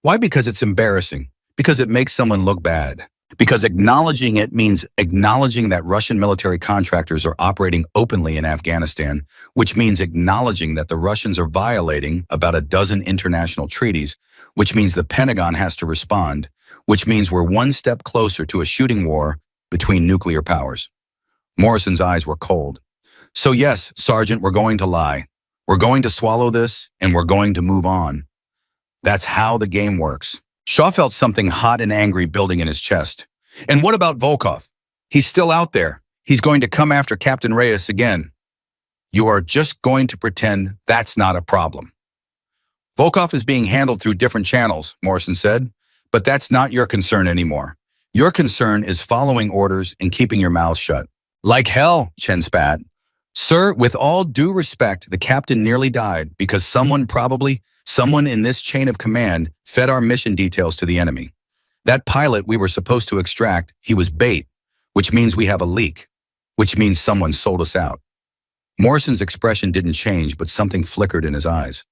Why? Because it's embarrassing. Because it makes someone look bad. Because acknowledging it means acknowledging that Russian military contractors are operating openly in Afghanistan, which means acknowledging that the Russians are violating about a dozen international treaties, which means the Pentagon has to respond, which means we're one step closer to a shooting war between nuclear powers. Morrison's eyes were cold. So yes, Sergeant, we're going to lie. We're going to swallow this, and we're going to move on. That's how the game works. Shaw felt something hot and angry building in his chest. And what about Volkov? He's still out there. He's going to come after Captain Reyes again. You are just going to pretend that's not a problem. Volkov is being handled through different channels, Morrison said, but that's not your concern anymore. Your concern is following orders and keeping your mouth shut. Like hell, Chen spat. Sir, with all due respect, the captain nearly died because someone in this chain of command fed our mission details to the enemy. That pilot we were supposed to extract, he was bait, which means we have a leak, which means someone sold us out. Morrison's expression didn't change, but something flickered in his eyes.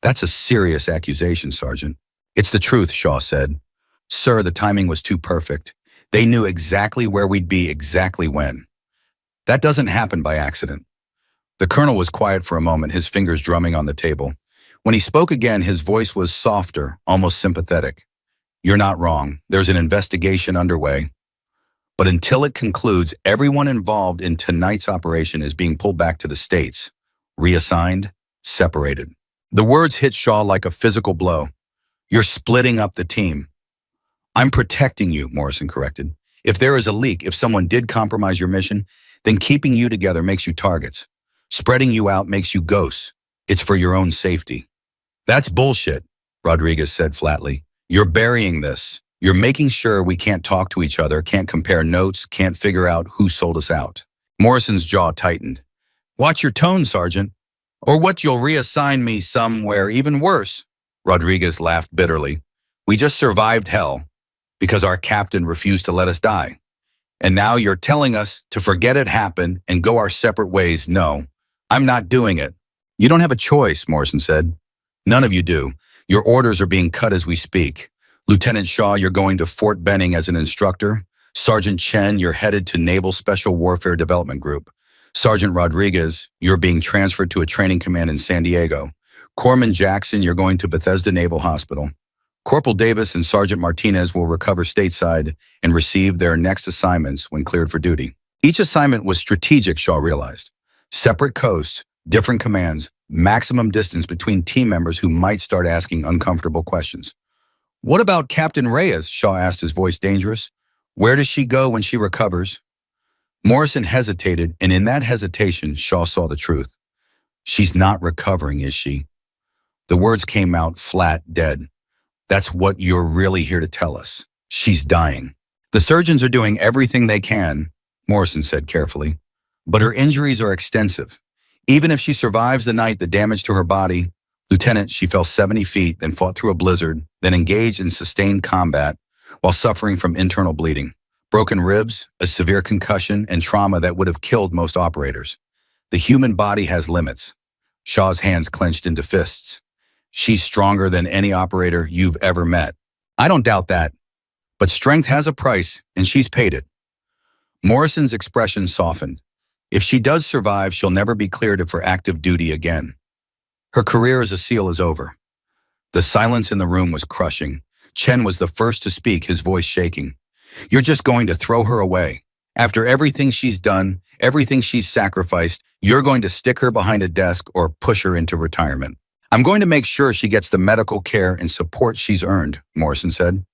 That's a serious accusation, Sergeant. It's the truth, Shaw said. Sir, the timing was too perfect. They knew exactly where we'd be exactly when. That doesn't happen by accident. The colonel was quiet for a moment, his fingers drumming on the table. When he spoke again, his voice was softer, almost sympathetic. You're not wrong. There's an investigation underway. But until it concludes, everyone involved in tonight's operation is being pulled back to the States, reassigned, separated. The words hit Shaw like a physical blow. You're splitting up the team. I'm protecting you, Morrison corrected. If there is a leak, if someone did compromise your mission, then keeping you together makes you targets. Spreading you out makes you ghosts. It's for your own safety. That's bullshit, Rodriguez said flatly. You're burying this. You're making sure we can't talk to each other, can't compare notes, can't figure out who sold us out. Morrison's jaw tightened. Watch your tone, Sergeant. Or what, you'll reassign me somewhere even worse. Rodriguez laughed bitterly. We just survived hell because our captain refused to let us die. And now you're telling us to forget it happened and go our separate ways. No, I'm not doing it. You don't have a choice, Morrison said. None of you do. Your orders are being cut as we speak. Lieutenant Shaw, you're going to Fort Benning as an instructor. Sergeant Chen, you're headed to Naval Special Warfare Development Group. Sergeant Rodriguez, you're being transferred to a training command in San Diego. Corpsman Jackson, you're going to Bethesda Naval Hospital. Corporal Davis and Sergeant Martinez will recover stateside and receive their next assignments when cleared for duty. Each assignment was strategic, Shaw realized. Separate coasts, different commands, maximum distance between team members who might start asking uncomfortable questions. What about Captain Reyes? Shaw asked, his voice dangerous. Where does she go when she recovers? Morrison hesitated, and in that hesitation, Shaw saw the truth. She's not recovering, is she? The words came out flat, dead. That's what you're really here to tell us. She's dying. The surgeons are doing everything they can, Morrison said carefully, but her injuries are extensive. Even if she survives the night, the damage to her body, Lieutenant, she fell 70 feet, then fought through a blizzard, then engaged in sustained combat while suffering from internal bleeding, broken ribs, a severe concussion, and trauma that would have killed most operators. The human body has limits. Shaw's hands clenched into fists. She's stronger than any operator you've ever met. I don't doubt that. But strength has a price, and she's paid it. Morrison's expression softened. If she does survive, she'll never be cleared for active duty again. Her career as a SEAL is over. The silence in the room was crushing. Chen was the first to speak, his voice shaking. You're just going to throw her away. After everything she's done, everything she's sacrificed, you're going to stick her behind a desk or push her into retirement. I'm going to make sure she gets the medical care and support she's earned, Morrison said.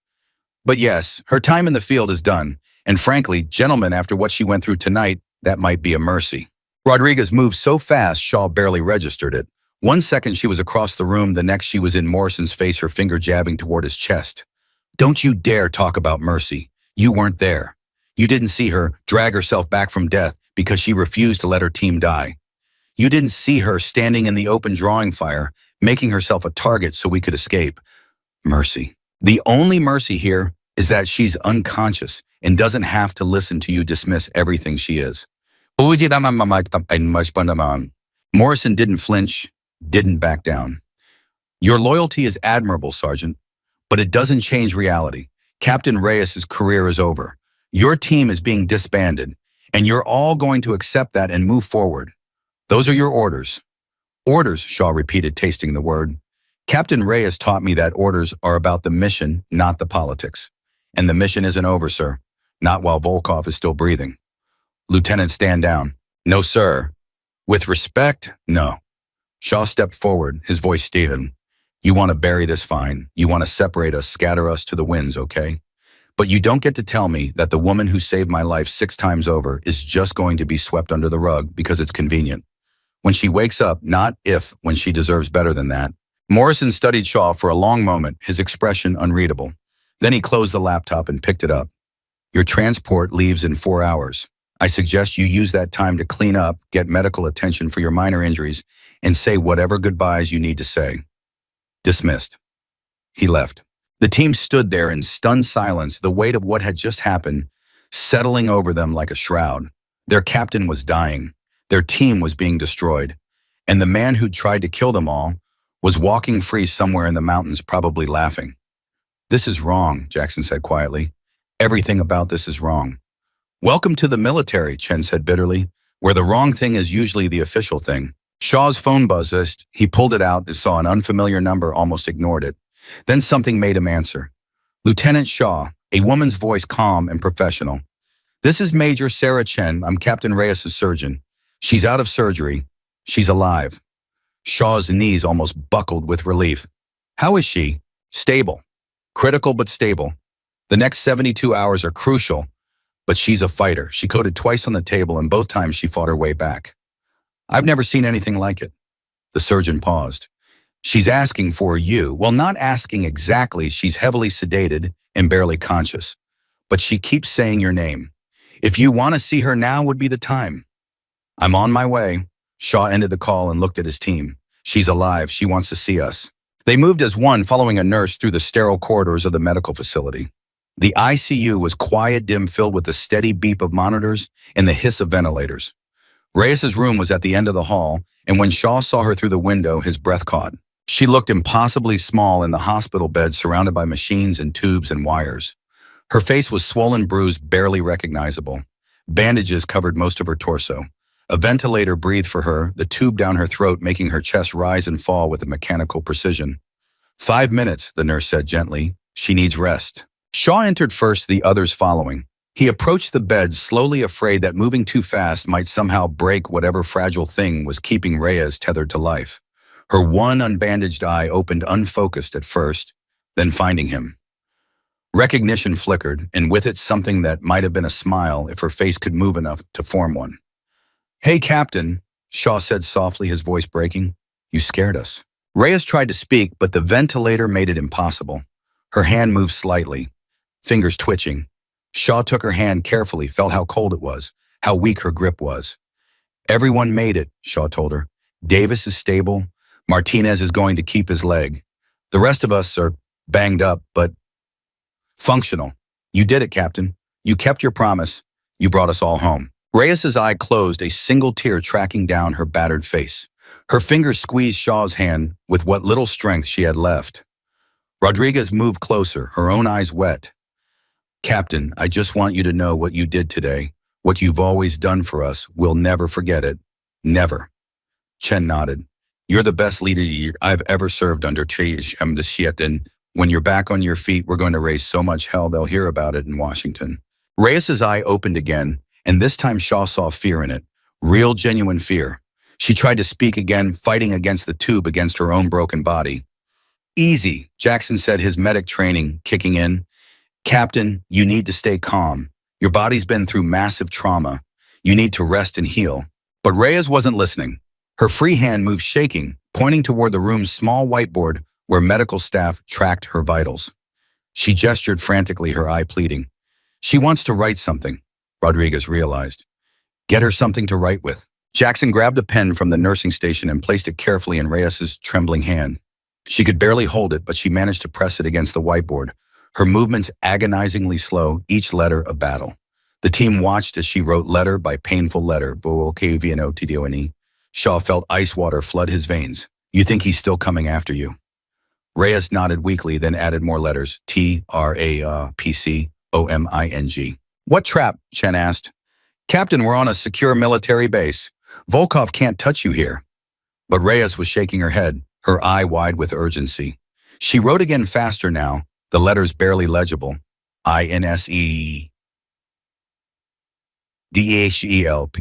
But yes, her time in the field is done. And frankly, gentlemen, after what she went through tonight, that might be a mercy. Rodriguez moved so fast, Shaw barely registered it. 1 second she was across the room, the next she was in Morrison's face, her finger jabbing toward his chest. Don't you dare talk about mercy. You weren't there. You didn't see her drag herself back from death because she refused to let her team die. You didn't see her standing in the open drawing fire, making herself a target so we could escape. Mercy. The only mercy here is that she's unconscious and doesn't have to listen to you dismiss everything she is. Morrison didn't flinch, didn't back down. Your loyalty is admirable, Sergeant, but it doesn't change reality. Captain Reyes' career is over. Your team is being disbanded, and you're all going to accept that and move forward. Those are your orders. Orders, Shaw repeated, tasting the word. Captain Reyes taught me that orders are about the mission, not the politics. And the mission isn't over, sir. Not while Volkov is still breathing. Lieutenant, stand down. No, sir. With respect, no. Shaw stepped forward, his voice steeled. You want to bury this fine. You want to separate us, scatter us to the winds, okay? But you don't get to tell me that the woman who saved my life 6 times over is just going to be swept under the rug because it's convenient. When she wakes up, not if, when she deserves better than that. Morrison studied Shaw for a long moment, his expression unreadable. Then he closed the laptop and picked it up. Your transport leaves in 4 hours. I suggest you use that time to clean up, get medical attention for your minor injuries, and say whatever goodbyes you need to say. Dismissed. He left. The team stood there in stunned silence, the weight of what had just happened settling over them like a shroud. Their captain was dying. Their team was being destroyed. And the man who'd tried to kill them all was walking free somewhere in the mountains, probably laughing. This is wrong, Jackson said quietly. Everything about this is wrong. Welcome to the military, Chen said bitterly, where the wrong thing is usually the official thing. Shaw's phone buzzed. He pulled it out and saw an unfamiliar number, almost ignored it. Then something made him answer. Lieutenant Shaw, a woman's voice calm and professional. This is Major Sarah Chen. I'm Captain Reyes' surgeon. She's out of surgery. She's alive. Shaw's knees almost buckled with relief. How is she? Stable. Critical but stable. The next 72 hours are crucial, but she's a fighter. She coded twice on the table, and both times she fought her way back. I've never seen anything like it. The surgeon paused. She's asking for you. Well, not asking exactly. She's heavily sedated and barely conscious. But she keeps saying your name. If you want to see her, now would be the time. I'm on my way. Shaw ended the call and looked at his team. She's alive. She wants to see us. They moved as one, following a nurse through the sterile corridors of the medical facility. The ICU was quiet, dim, filled with the steady beep of monitors and the hiss of ventilators. Reyes' room was at the end of the hall, and when Shaw saw her through the window, his breath caught. She looked impossibly small in the hospital bed, surrounded by machines and tubes and wires. Her face was swollen, bruised, barely recognizable. Bandages covered most of her torso. A ventilator breathed for her, the tube down her throat making her chest rise and fall with a mechanical precision. 5 minutes, the nurse said gently. She needs rest. Shaw entered first, the others following. He approached the bed, slowly, afraid that moving too fast might somehow break whatever fragile thing was keeping Reyes tethered to life. Her one unbandaged eye opened unfocused at first, then finding him. Recognition flickered, and with it something that might have been a smile if her face could move enough to form one. Hey, Captain, Shaw said softly, his voice breaking. You scared us. Reyes tried to speak, but the ventilator made it impossible. Her hand moved slightly, fingers twitching. Shaw took her hand carefully, felt how cold it was, how weak her grip was. Everyone made it, Shaw told her. Davis is stable. Martinez is going to keep his leg. The rest of us are banged up, but functional. You did it, Captain. You kept your promise. You brought us all home. Reyes' eye closed, a single tear tracking down her battered face. Her fingers squeezed Shaw's hand with what little strength she had left. Rodriguez moved closer, her own eyes wet. Captain, I just want you to know what you did today, what you've always done for us. We'll never forget it. Never. Chen nodded. You're the best leader I've ever served under. And when you're back on your feet, we're going to raise so much hell they'll hear about it in Washington. Reyes' eye opened again, and this time Shaw saw fear in it. Real, genuine fear. She tried to speak again, fighting against the tube, against her own broken body. Easy, Jackson said, his medic training kicking in. Captain, you need to stay calm. Your body's been through massive trauma. You need to rest and heal. But Reyes wasn't listening. Her free hand moved shaking, pointing toward the room's small whiteboard where medical staff tracked her vitals. She gestured frantically, her eye pleading. She wants to write something, Rodriguez realized. Get her something to write with. Jackson grabbed a pen from the nursing station and placed it carefully in Reyes' trembling hand. She could barely hold it, but she managed to press it against the whiteboard, her movements agonizingly slow, each letter a battle. The team watched as she wrote letter by painful letter, VOLKVNOTDONE. Shaw felt ice water flood his veins. You think he's still coming after you? Reyes nodded weakly, then added more letters, TRAPCOMING. What trap? Chen asked. Captain, we're on a secure military base. Volkov can't touch you here. But Reyes was shaking her head, her eye wide with urgency. She wrote again, faster now, the letters barely legible. INSEDHEL.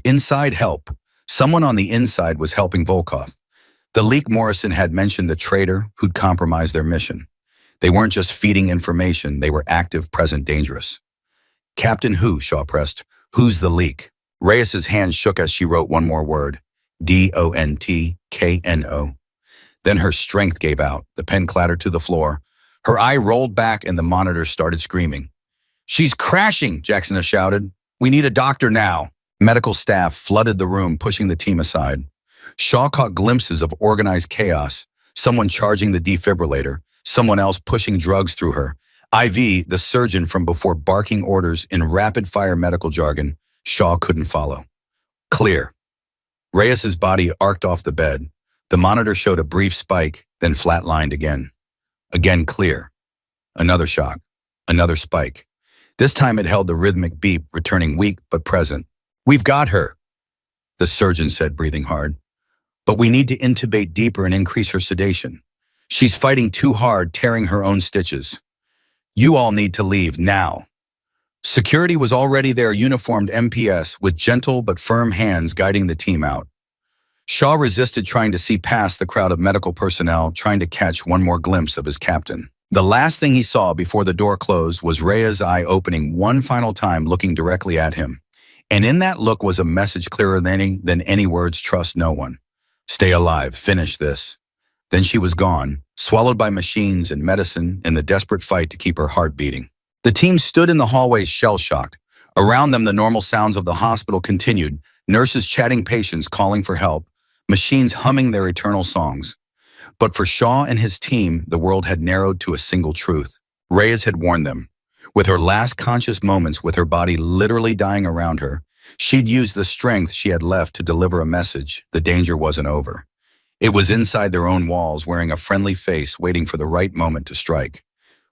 Inside help. Someone on the inside was helping Volkov. The leak Morrison had mentioned the traitor who'd compromised their mission. They weren't just feeding information, they were active, present, dangerous. Captain who? Shaw pressed. Who's the leak? Reyes's hand shook as she wrote one more word. DONTKNO. Then her strength gave out. The pen clattered to the floor. Her eye rolled back and the monitor started screaming. She's crashing, Jackson shouted. We need a doctor now. Medical staff flooded the room, pushing the team aside. Shaw caught glimpses of organized chaos, someone charging the defibrillator, someone else pushing drugs through her. IV, the surgeon from before barking orders in rapid-fire medical jargon, Shaw couldn't follow. Clear. Reyes's body arced off the bed. The monitor showed a brief spike, then flatlined again. Again clear. Another shock. Another spike. This time it held the rhythmic beep, returning weak but present. We've got her, the surgeon said, breathing hard. But we need to intubate deeper and increase her sedation. She's fighting too hard, tearing her own stitches. You all need to leave now. Security was already there, uniformed MPS, with gentle but firm hands guiding the team out. Shaw resisted, trying to see past the crowd of medical personnel, trying to catch one more glimpse of his captain. The last thing he saw before the door closed was Rhea's eye opening one final time, looking directly at him. And in that look was a message clearer than any words: trust no one. Stay alive, finish this. Then she was gone, swallowed by machines and medicine in the desperate fight to keep her heart beating. The team stood in the hallway, shell-shocked. Around them, the normal sounds of the hospital continued, nurses chatting, patients calling for help, machines humming their eternal songs. But for Shaw and his team, the world had narrowed to a single truth. Reyes had warned them. With her last conscious moments, with her body literally dying around her, she'd used the strength she had left to deliver a message. The danger wasn't over. It was inside their own walls, wearing a friendly face, waiting for the right moment to strike.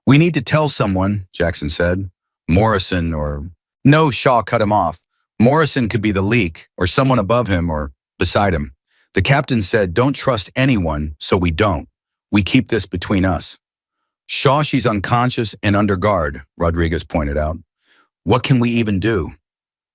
We need to tell someone, Jackson said. Morrison or... No, Shaw cut him off. Morrison could be the leak, or someone above him or beside him. The captain said, don't trust anyone, so we don't. We keep this between us. Shaw, she's unconscious and under guard, Rodriguez pointed out. What can we even do?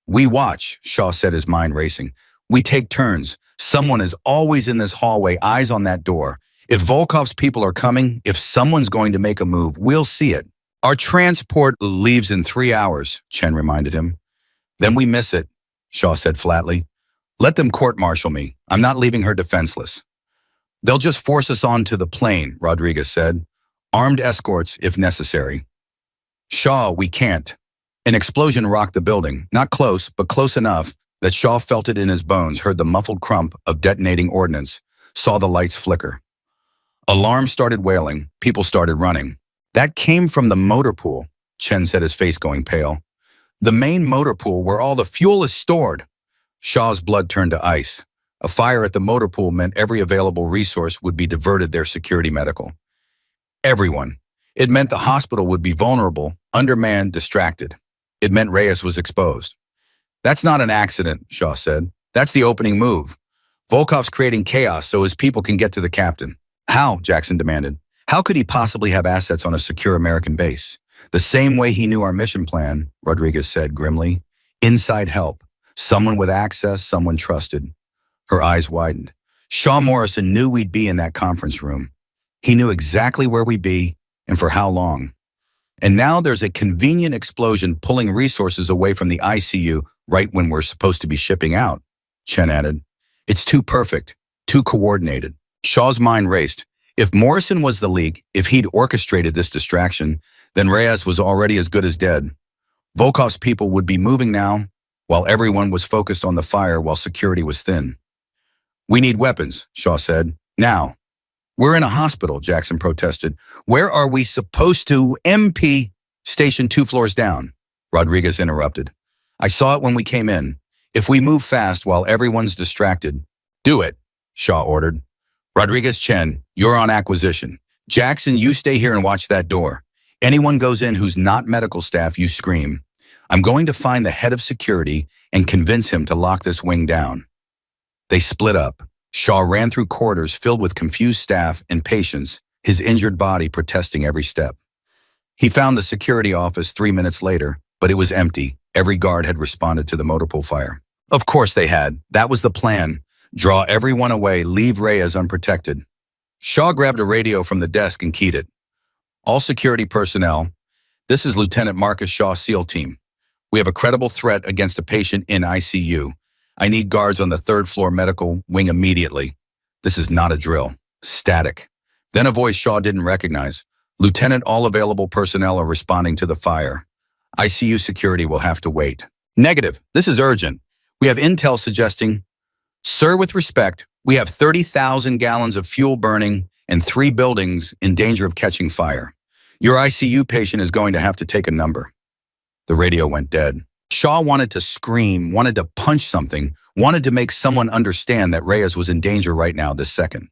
We watch, Shaw said, his mind racing. We take turns. Someone is always in this hallway, eyes on that door. If Volkov's people are coming, if someone's going to make a move, we'll see it. Our transport leaves in 3 hours, Chen reminded him. Then we miss it, Shaw said flatly. Let them court-martial me. I'm not leaving her defenseless. They'll just force us onto the plane, Rodriguez said. Armed escorts if necessary. Shaw, we can't. An explosion rocked the building, not close, but close enough that Shaw felt it in his bones, heard the muffled crump of detonating ordnance, saw the lights flicker. Alarms started wailing. People started running. That came from the motor pool, Chen said, his face going pale. The main motor pool where all the fuel is stored. Shaw's blood turned to ice. A fire at the motor pool meant every available resource would be diverted there, security, medical. Everyone. It meant the hospital would be vulnerable, undermanned, distracted. It meant Reyes was exposed. That's not an accident, Shaw said. That's the opening move. Volkov's creating chaos so his people can get to the captain. How? Jackson demanded. How could he possibly have assets on a secure American base? The same way he knew our mission plan, Rodriguez said grimly. Inside help. Someone with access, someone trusted. Her eyes widened. Shaw Morrison knew we'd be in that conference room. He knew exactly where we'd be and for how long. And now there's a convenient explosion pulling resources away from the ICU right when we're supposed to be shipping out, Chen added. It's too perfect, too coordinated. Shaw's mind raced. If Morrison was the leak, if he'd orchestrated this distraction, then Reyes was already as good as dead. Volkov's people would be moving now, while everyone was focused on the fire while security was thin. We need weapons, Shaw said. Now. We're in a hospital, Jackson protested. Where are we supposed to? MP, station 2 floors down, Rodriguez interrupted. I saw it when we came in. If we move fast while everyone's distracted, do it, Shaw ordered. Rodriguez, Chen, you're on acquisition. Jackson, you stay here and watch that door. Anyone goes in who's not medical staff, you scream. I'm going to find the head of security and convince him to lock this wing down. They split up. Shaw ran through corridors filled with confused staff and patients, his injured body protesting every step. He found the security office 3 minutes later, but it was empty. Every guard had responded to the motor pool fire. Of course they had. That was the plan. Draw everyone away, leave Reyes unprotected. Shaw grabbed a radio from the desk and keyed it. All security personnel, this is Lieutenant Marcus Shaw SEAL Team. We have a credible threat against a patient in ICU. I need guards on the third floor medical wing immediately. This is not a drill. Static. Then a voice Shaw didn't recognize. Lieutenant, all available personnel are responding to the fire. ICU security will have to wait. Negative. This is urgent. We have intel suggesting, sir, with respect, we have 30,000 gallons of fuel burning and 3 buildings in danger of catching fire. Your ICU patient is going to have to take a number. The radio went dead. Shaw wanted to scream, wanted to punch something, wanted to make someone understand that Reyes was in danger right now this second.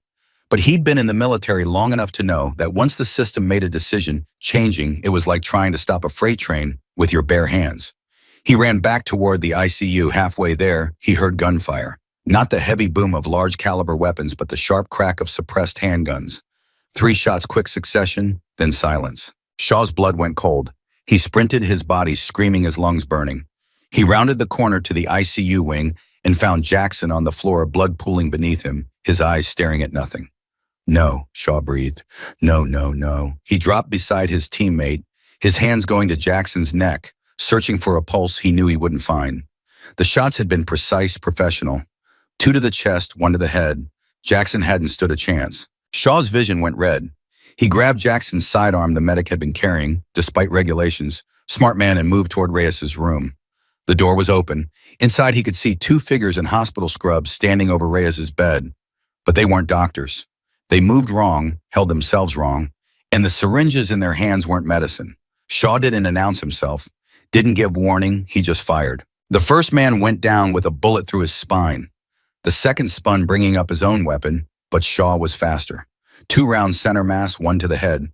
But he'd been in the military long enough to know that once the system made a decision, changing, it was like trying to stop a freight train with your bare hands. He ran back toward the ICU. Halfway there, he heard gunfire. Not the heavy boom of large caliber weapons, but the sharp crack of suppressed handguns. 3 shots, quick succession, then silence. Shaw's blood went cold. He sprinted, his body screaming, his lungs burning. He rounded the corner to the ICU wing and found Jackson on the floor, blood pooling beneath him, his eyes staring at nothing. No, Shaw breathed. No, no, no. He dropped beside his teammate, his hands going to Jackson's neck, searching for a pulse he knew he wouldn't find. The shots had been precise, professional. 2 to the chest, 1 to the head. Jackson hadn't stood a chance. Shaw's vision went red. He grabbed Jackson's sidearm the medic had been carrying, despite regulations, smart man, and moved toward Reyes's room. The door was open. Inside he could see 2 figures in hospital scrubs standing over Reyes's bed. But they weren't doctors. They moved wrong, held themselves wrong, and the syringes in their hands weren't medicine. Shaw didn't announce himself, didn't give warning, he just fired. The first man went down with a bullet through his spine. The second spun, bringing up his own weapon, but Shaw was faster. 2 rounds center mass, 1 to the head.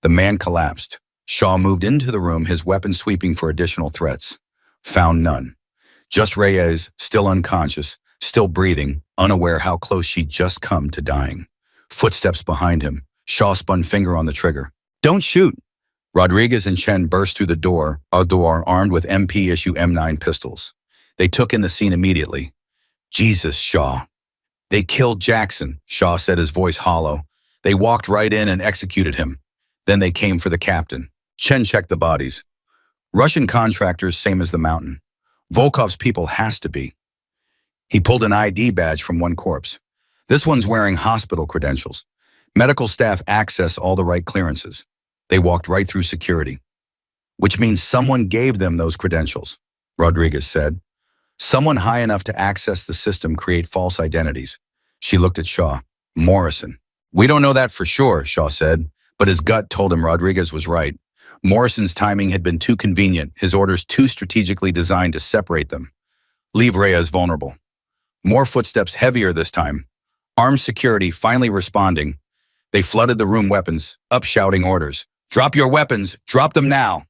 The man collapsed. Shaw moved into the room, his weapon sweeping for additional threats. Found none. Just Reyes, still unconscious, still breathing, unaware how close she'd just come to dying. Footsteps behind him. Shaw spun, finger on the trigger. Don't shoot! Rodriguez and Chen burst through the door armed with MP-issue M9 pistols. They took in the scene immediately. Jesus, Shaw. They killed Jackson, Shaw said, his voice hollow. They walked right in and executed him. Then they came for the captain. Chen checked the bodies. Russian contractors, same as the mountain. Volkov's people has to be. He pulled an ID badge from one corpse. This one's wearing hospital credentials. Medical staff access all the right clearances. They walked right through security. Which means someone gave them those credentials, Rodriguez said. Someone high enough to access the system, create false identities. She looked at Shaw. Morrison. We don't know that for sure, Shaw said, but his gut told him Rodriguez was right. Morrison's timing had been too convenient, his orders too strategically designed to separate them. Leave Reyes vulnerable. More footsteps, heavier this time. Armed security finally responding. They flooded the room, weapons, up, shouting orders. Drop your weapons, drop them now.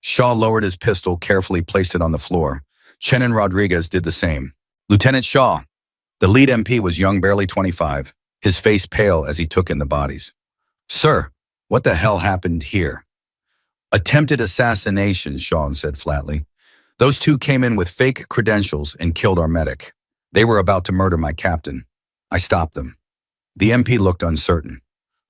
Shaw lowered his pistol, carefully placed it on the floor. Chen and Rodriguez did the same. Lieutenant Shaw. The lead MP was young, barely 25, his face pale as he took in the bodies. Sir, what the hell happened here? Attempted assassination, Shaw said flatly. Those 2 came in with fake credentials and killed our medic. They were about to murder my captain. I stopped them. The MP looked uncertain.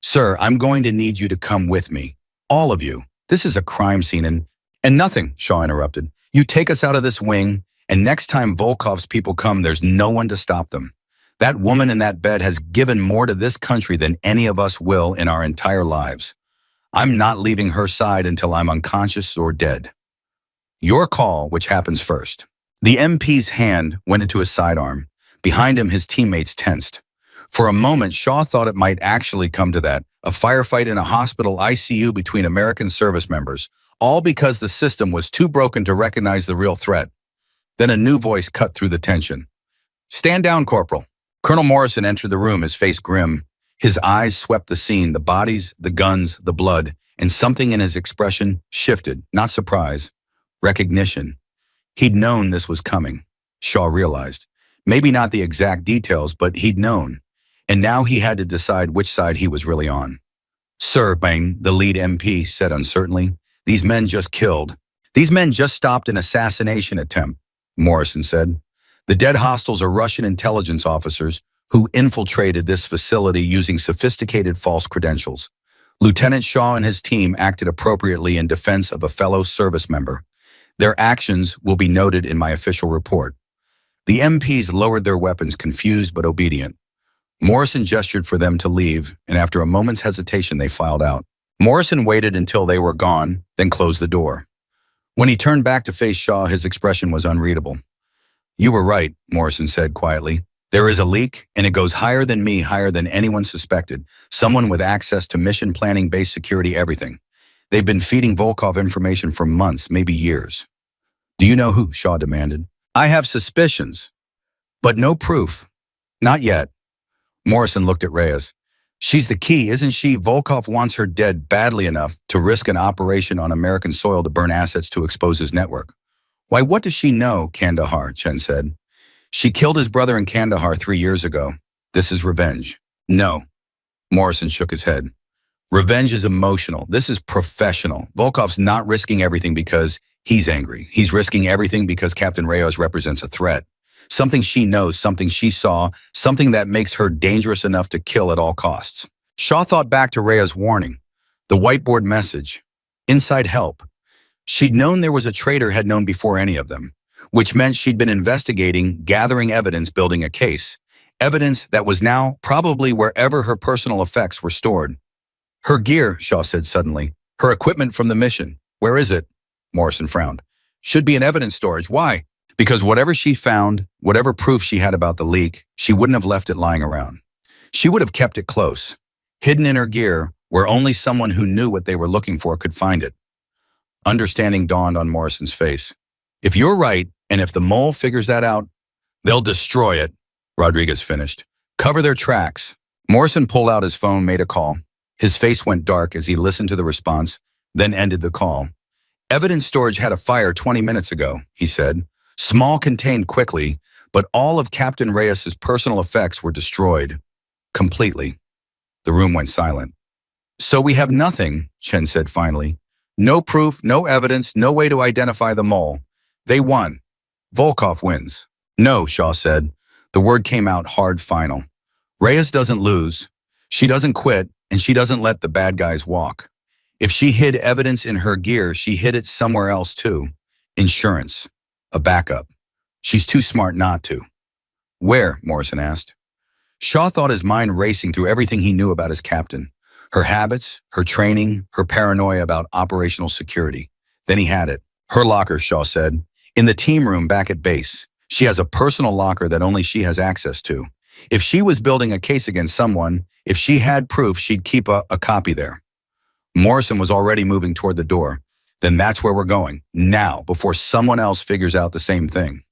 Sir, I'm going to need you to come with me. All of you. This is a crime scene and nothing, Shaw interrupted. You take us out of this wing, and next time Volkov's people come, there's no one to stop them. That woman in that bed has given more to this country than any of us will in our entire lives. I'm not leaving her side until I'm unconscious or dead. Your call, which happens first. The MP's hand went into his sidearm. Behind him, his teammates tensed. For a moment, Shaw thought it might actually come to that, a firefight in a hospital ICU between American service members, all because the system was too broken to recognize the real threat. Then a new voice cut through the tension. Stand down, Corporal. Colonel Morrison entered the room, his face grim. His eyes swept the scene, the bodies, the guns, the blood, and something in his expression shifted, not surprise, recognition. He'd known this was coming, Shaw realized. Maybe not the exact details, but he'd known. And now he had to decide which side he was really on. Sir, Bang, the lead MP said uncertainly, these men just stopped an assassination attempt, Morrison said. The dead hostiles are Russian intelligence officers who infiltrated this facility using sophisticated false credentials. Lieutenant Shaw and his team acted appropriately in defense of a fellow service member. Their actions will be noted in my official report. The MPs lowered their weapons, confused but obedient. Morrison gestured for them to leave, and after a moment's hesitation, they filed out. Morrison waited until they were gone, then closed the door. When he turned back to face Shaw, his expression was unreadable. "You were right," Morrison said quietly. "There is a leak, and it goes higher than me, higher than anyone suspected. Someone with access to mission planning, base security, everything. They've been feeding Volkov information for months, maybe years." "Do you know who?" Shaw demanded. "I have suspicions, but no proof. Not yet." Morrison looked at Reyes. "She's the key, isn't she? Volkov wants her dead badly enough to risk an operation on American soil to burn assets to expose his network." "Why, what does she know?" Kandahar, Chen said. "She killed his brother in Kandahar 3 years ago. This is revenge." "No." Morrison shook his head. "Revenge is emotional. This is professional. Volkov's not risking everything because he's angry. He's risking everything because Captain Reyes represents a threat. Something she knows, something she saw, something that makes her dangerous enough to kill at all costs." Shaw thought back to Reyes' warning, the whiteboard message, "Inside help." She'd known there was a traitor, had known before any of them, which meant she'd been investigating, gathering evidence, building a case. Evidence that was now probably wherever her personal effects were stored. "Her gear," Shaw said suddenly. "Her equipment from the mission. Where is it?" Morrison frowned. "Should be in evidence storage. Why?" "Because whatever she found, whatever proof she had about the leak, she wouldn't have left it lying around. She would have kept it close, hidden in her gear, where only someone who knew what they were looking for could find it." Understanding dawned on Morrison's face. "If you're right, and if the mole figures that out, they'll destroy it," Rodriguez finished. "Cover their tracks." Morrison pulled out his phone, made a call. His face went dark as he listened to the response, then ended the call. "Evidence storage had a fire 20 minutes ago," he said. "Small, contained quickly, but all of Captain Reyes's personal effects were destroyed. Completely." The room went silent. "So we have nothing," Chen said finally. "No proof, no evidence, no way to identify the mole. They won. Volkov wins." "No," Shaw said. The word came out hard, final. "Reyes doesn't lose. She doesn't quit, and she doesn't let the bad guys walk. If she hid evidence in her gear, she hid it somewhere else too. Insurance. A backup. She's too smart not to." "Where?" Morrison asked. Shaw thought, his mind racing through everything he knew about his captain. Her habits, her training, her paranoia about operational security. Then he had it. "Her locker," Shaw said. "In the team room back at base. She has a personal locker that only she has access to. If she was building a case against someone, if she had proof, she'd keep a copy there." Morrison was already moving toward the door. "Then that's where we're going. Now, before someone else figures out the same thing."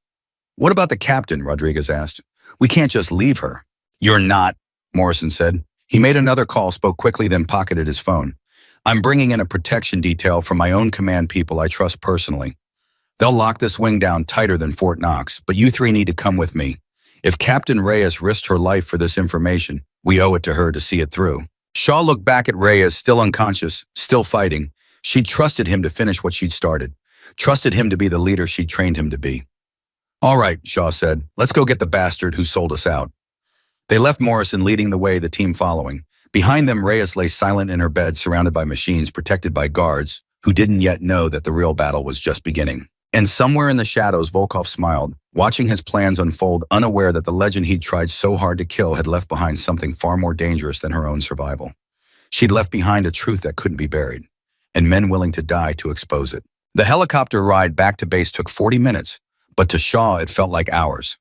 "What about the captain?" Rodriguez asked. "We can't just leave her." "You're not," Morrison said. He made another call, spoke quickly, then pocketed his phone. "I'm bringing in a protection detail from my own command people I trust personally. They'll lock this wing down tighter than Fort Knox, but you 3 need to come with me. If Captain Reyes risked her life for this information, we owe it to her to see it through." Shaw looked back at Reyes, still unconscious, still fighting. She'd trusted him to finish what she'd started, trusted him to be the leader she'd trained him to be. "All right," Shaw said. "Let's go get the bastard who sold us out." They left Morrison leading the way, the team following. Behind them, Reyes lay silent in her bed, surrounded by machines, protected by guards who didn't yet know that the real battle was just beginning. And somewhere in the shadows, Volkov smiled, watching his plans unfold, unaware that the legend he'd tried so hard to kill had left behind something far more dangerous than her own survival. She'd left behind a truth that couldn't be buried, and men willing to die to expose it. The helicopter ride back to base took 40 minutes, but to Shaw it felt like hours.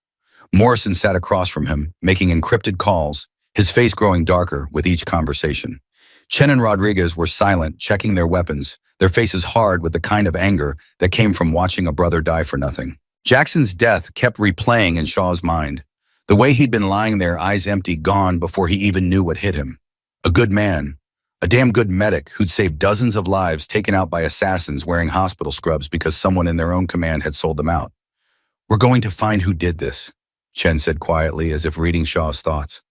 Morrison sat across from him, making encrypted calls, his face growing darker with each conversation. Chen and Rodriguez were silent, checking their weapons, their faces hard with the kind of anger that came from watching a brother die for nothing. Jackson's death kept replaying in Shaw's mind. The way he'd been lying there, eyes empty, gone before he even knew what hit him. A good man. A damn good medic who'd saved dozens of lives taken out by assassins wearing hospital scrubs because someone in their own command had sold them out. "We're going to find who did this," Chen said quietly, as if reading Shaw's thoughts.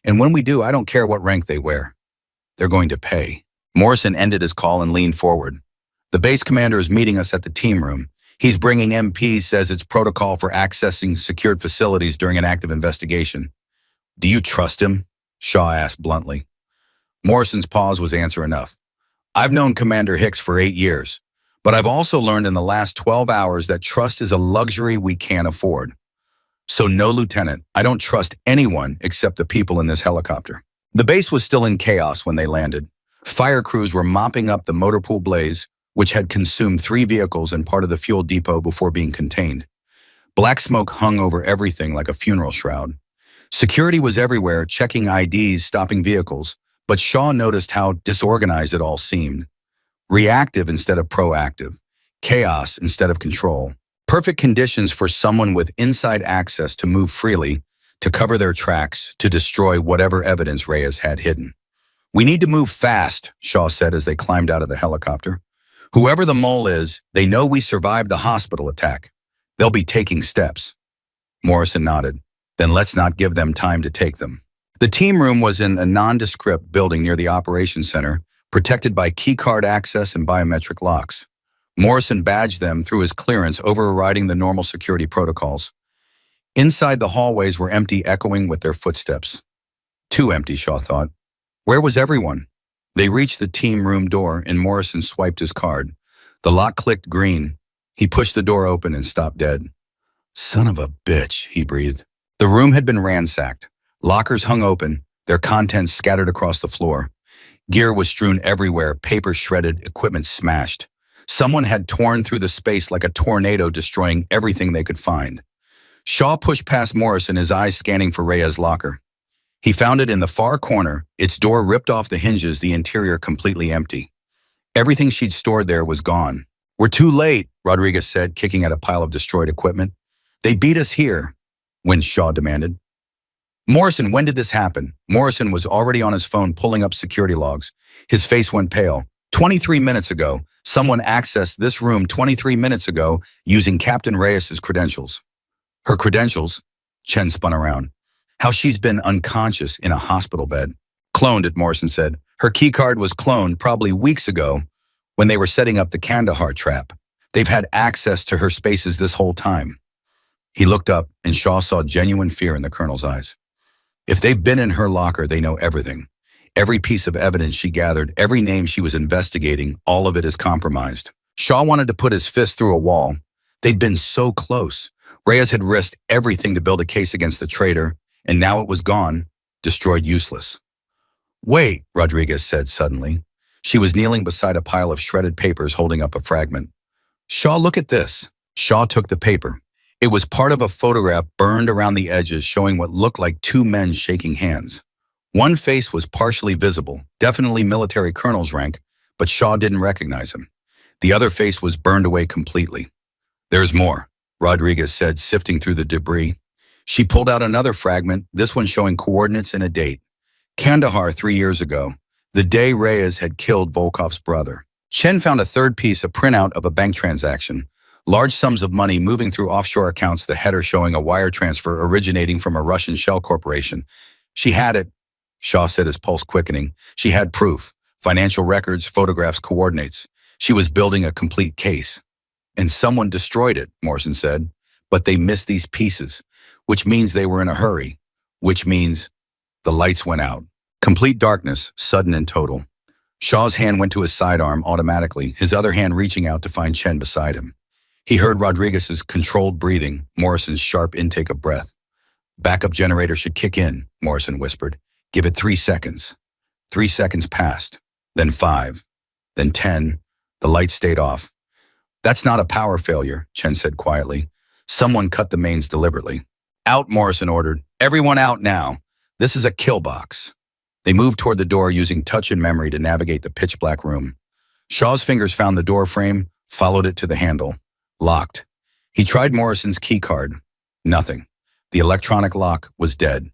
"And when we do, I don't care what rank they wear. They're going to pay." Morrison ended his call and leaned forward. "The base commander is meeting us at the team room. He's bringing MPs, says it's protocol for accessing secured facilities during an active investigation. Do you trust him? Shaw asked bluntly. Morrison's pause was answer enough. I've known Commander Hicks for 8 years, but I've also learned in the last 12 hours that trust is a luxury we can't afford. So no, Lieutenant, I don't trust anyone except the people in this helicopter. The base was still in chaos when they landed. Fire crews were mopping up the motor pool blaze, which had consumed 3 vehicles and part of the fuel depot before being contained. Black smoke hung over everything like a funeral shroud. Security was everywhere, checking IDs, stopping vehicles, but Shaw noticed how disorganized it all seemed. Reactive instead of proactive. Chaos instead of control. Perfect conditions for someone with inside access to move freely, to cover their tracks, to destroy whatever evidence Reyes had hidden. We need to move fast, Shaw said as they climbed out of the helicopter. Whoever the mole is, they know we survived the hospital attack. They'll be taking steps. Morrison nodded. Then let's not give them time to take them. The team room was in a nondescript building near the operations center, protected by keycard access and biometric locks. Morrison badged them through his clearance, overriding the normal security protocols. Inside, the hallways were empty, echoing with their footsteps. Too empty, Shaw thought. Where was everyone? They reached the team room door, and Morrison swiped his card. The lock clicked green. He pushed the door open and stopped dead. Son of a bitch, he breathed. The room had been ransacked. Lockers hung open, their contents scattered across the floor. Gear was strewn everywhere, paper shredded, equipment smashed. Someone had torn through the space like a tornado, destroying everything they could find. Shaw pushed past Morrison, his eyes scanning for Reyes' locker. He found it in the far corner, its door ripped off the hinges, the interior completely empty. Everything she'd stored there was gone. We're too late, Rodriguez said, kicking at a pile of destroyed equipment. They beat us here, when Shaw demanded. Morrison, when did this happen? Morrison was already on his phone pulling up security logs. His face went pale. 23 minutes ago. Someone accessed this room 23 minutes ago using Captain Reyes's credentials. Her credentials? Chen spun around. How she's been unconscious in a hospital bed. Cloned, Morrison said. Her keycard was cloned probably weeks ago when they were setting up the Kandahar trap. They've had access to her spaces this whole time. He looked up, and Shaw saw genuine fear in the colonel's eyes. If they've been in her locker, they know everything. Every piece of evidence she gathered, every name she was investigating, all of it is compromised. Shaw wanted to put his fist through a wall. They'd been so close. Reyes had risked everything to build a case against the traitor, and now it was gone, destroyed, useless. Wait, Rodriguez said suddenly. She was kneeling beside a pile of shredded papers, holding up a fragment. Shaw, look at this. Shaw took the paper. It was part of a photograph burned around the edges, showing what looked like 2 men shaking hands. One face was partially visible, definitely military colonel's rank, but Shaw didn't recognize him. The other face was burned away completely. There's more, Rodriguez said, sifting through the debris. She pulled out another fragment, this one showing coordinates and a date. Kandahar 3 years ago, the day Reyes had killed Volkov's brother. Chen found a third piece, a printout of a bank transaction. Large sums of money moving through offshore accounts, the header showing a wire transfer originating from a Russian shell corporation. She had it, Shaw said, his pulse quickening. She had proof, financial records, photographs, coordinates. She was building a complete case. And someone destroyed it, Morrison said. But they missed these pieces, which means they were in a hurry, which means the lights went out. Complete darkness, sudden and total. Shaw's hand went to his sidearm automatically, his other hand reaching out to find Chen beside him. He heard Rodriguez's controlled breathing, Morrison's sharp intake of breath. Backup generator should kick in, Morrison whispered. Give it 3 seconds. 3 seconds passed, then 5, then 10. The lights stayed off. That's not a power failure, Chen said quietly. Someone cut the mains deliberately. Out, Morrison ordered. Everyone out now. This is a kill box. They moved toward the door, using touch and memory to navigate the pitch-black room. Shaw's fingers found the door frame, followed it to the handle. Locked. He tried Morrison's keycard. Nothing. The electronic lock was dead.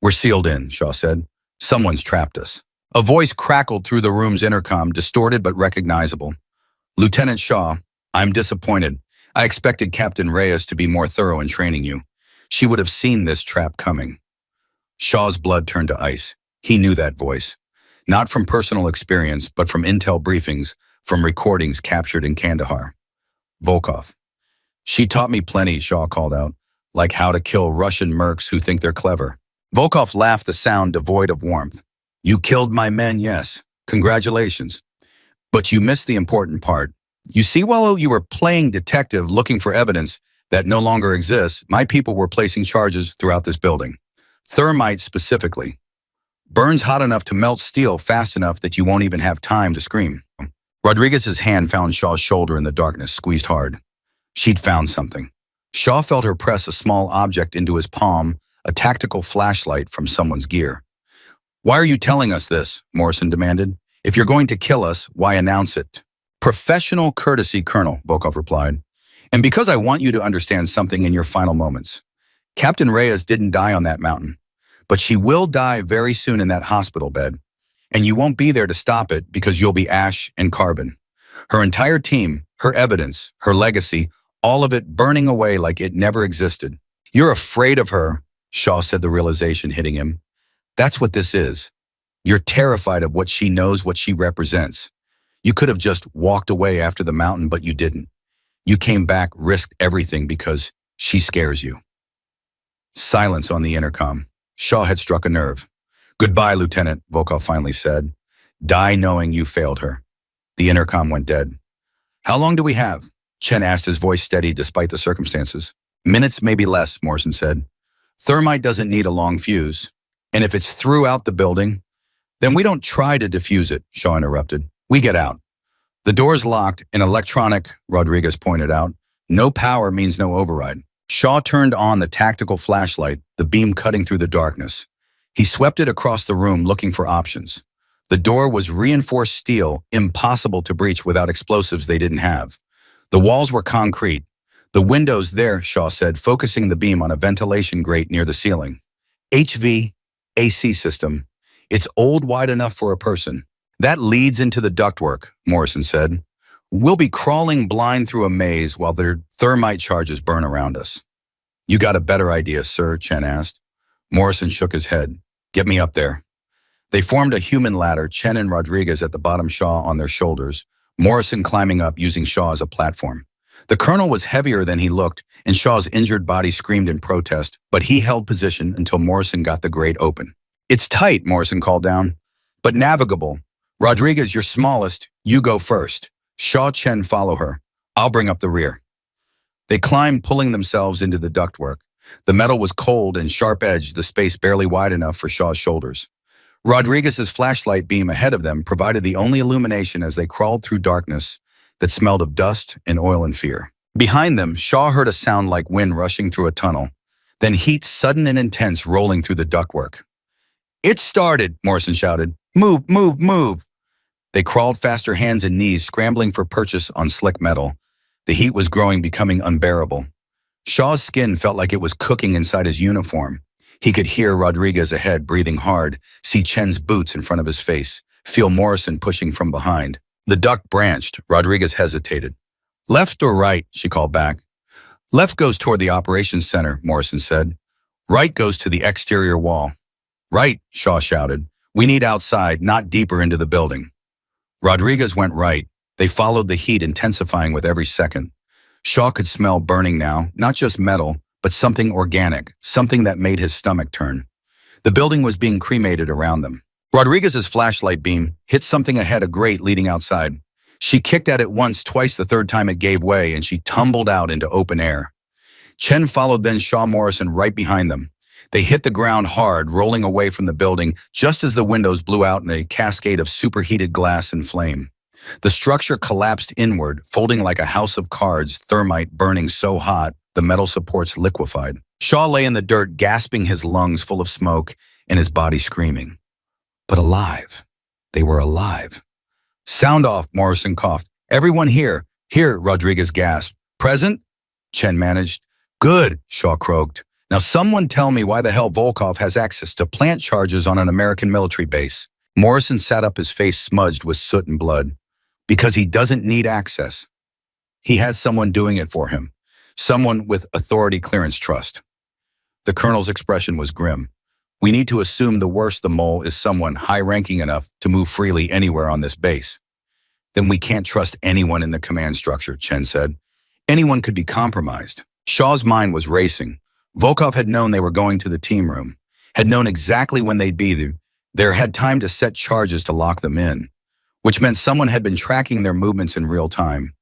We're sealed in, Shaw said. Someone's trapped us. A voice crackled through the room's intercom, distorted but recognizable. Lieutenant Shaw, I'm disappointed. I expected Captain Reyes to be more thorough in training you. She would have seen this trap coming. Shaw's blood turned to ice. He knew that voice. Not from personal experience, but from intel briefings, from recordings captured in Kandahar. Volkov. She taught me plenty, Shaw called out, like how to kill Russian mercs who think they're clever. Volkov laughed, the sound devoid of warmth. You killed my men, yes. Congratulations. But you missed the important part. You see, while you were playing detective looking for evidence that no longer exists, my people were placing charges throughout this building. Thermite specifically. Burns hot enough to melt steel fast enough that you won't even have time to scream. Rodriguez's hand found Shaw's shoulder in the darkness, squeezed hard. She'd found something. Shaw felt her press a small object into his palm, a tactical flashlight from someone's gear. Why are you telling us this? Morrison demanded. If you're going to kill us, why announce it? Professional courtesy, Colonel, Volkov replied. And because I want you to understand something in your final moments. Captain Reyes didn't die on that mountain, but she will die very soon in that hospital bed. And you won't be there to stop it because you'll be ash and carbon. Her entire team, her evidence, her legacy, all of it burning away like it never existed. You're afraid of her, Shaw said, the realization hitting him. That's what this is. You're terrified of what she knows, what she represents. You could have just walked away after the mountain, but you didn't. You came back, risked everything because she scares you. Silence on the intercom. Shaw had struck a nerve. Goodbye, Lieutenant, Volkov finally said. Die knowing you failed her. The intercom went dead. How long do we have? Chen asked, his voice steady despite the circumstances. Minutes, maybe less, Morrison said. Thermite doesn't need a long fuse. And if it's throughout the building, then we don't try to defuse it, Shaw interrupted. We get out. The door's locked and electronic, Rodriguez pointed out. No power means no override. Shaw turned on the tactical flashlight, the beam cutting through the darkness. He swept it across the room looking for options. The door was reinforced steel, impossible to breach without explosives they didn't have. The walls were concrete. The windows there, Shaw said, focusing the beam on a ventilation grate near the ceiling. HV, AC system. It's old, wide enough for a person. That leads into the ductwork, Morrison said. We'll be crawling blind through a maze while their thermite charges burn around us. You got a better idea, sir, Chen asked. Morrison shook his head. Get me up there. They formed a human ladder, Chen and Rodriguez at the bottom, Shaw on their shoulders, Morrison climbing up using Shaw as a platform. The colonel was heavier than he looked, and Shaw's injured body screamed in protest, but he held position until Morrison got the grate open. It's tight, Morrison called down, but navigable. Rodriguez, you're smallest. You go first. Shaw, Chen follow her. I'll bring up the rear. They climbed, pulling themselves into the ductwork. The metal was cold and sharp-edged, the space barely wide enough for Shaw's shoulders. Rodriguez's flashlight beam ahead of them provided the only illumination as they crawled through darkness that smelled of dust and oil and fear. Behind them, Shaw heard a sound like wind rushing through a tunnel, then heat sudden and intense rolling through the ductwork. It started, Morrison shouted. Move, move, move. They crawled faster, hands and knees, scrambling for purchase on slick metal. The heat was growing, becoming unbearable. Shaw's skin felt like it was cooking inside his uniform. He could hear Rodriguez ahead, breathing hard, see Chen's boots in front of his face, feel Morrison pushing from behind. The duct branched. Rodriguez hesitated. Left or right, she called back. Left goes toward the operations center, Morrison said. Right goes to the exterior wall. Right, Shaw shouted. We need outside, not deeper into the building. Rodriguez went right. They followed the heat intensifying with every second. Shaw could smell burning now, not just metal, but something organic, something that made his stomach turn. The building was being cremated around them. Rodriguez's flashlight beam hit something ahead, a grate leading outside. She kicked at it once, twice, the third time it gave way, and she tumbled out into open air. Chen followed, then Shaw, Morrison right behind them. They hit the ground hard, rolling away from the building just as the windows blew out in a cascade of superheated glass and flame. The structure collapsed inward, folding like a house of cards, thermite burning so hot the metal supports liquefied. Shaw lay in the dirt, gasping, his lungs full of smoke and his body screaming. But alive. They were alive. Sound off, Morrison coughed. Everyone here. Here, Rodriguez gasped. Present? Chen managed. Good, Shaw croaked. Now someone tell me why the hell Volkov has access to plant charges on an American military base. Morrison sat up, his face smudged with soot and blood. Because he doesn't need access. He has someone doing it for him. Someone with authority clearance trust. The colonel's expression was grim. We need to assume the worst, the mole is someone high-ranking enough to move freely anywhere on this base. Then we can't trust anyone in the command structure, Chen said. Anyone could be compromised. Shaw's mind was racing. Volkov had known they were going to the team room, had known exactly when they'd be there, had time to set charges to lock them in, which meant someone had been tracking their movements in real time.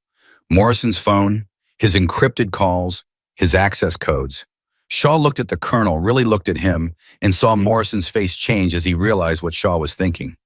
Morrison's phone, his encrypted calls, his access codes. Shaw looked at the colonel, really looked at him, and saw Morrison's face change as he realized what Shaw was thinking.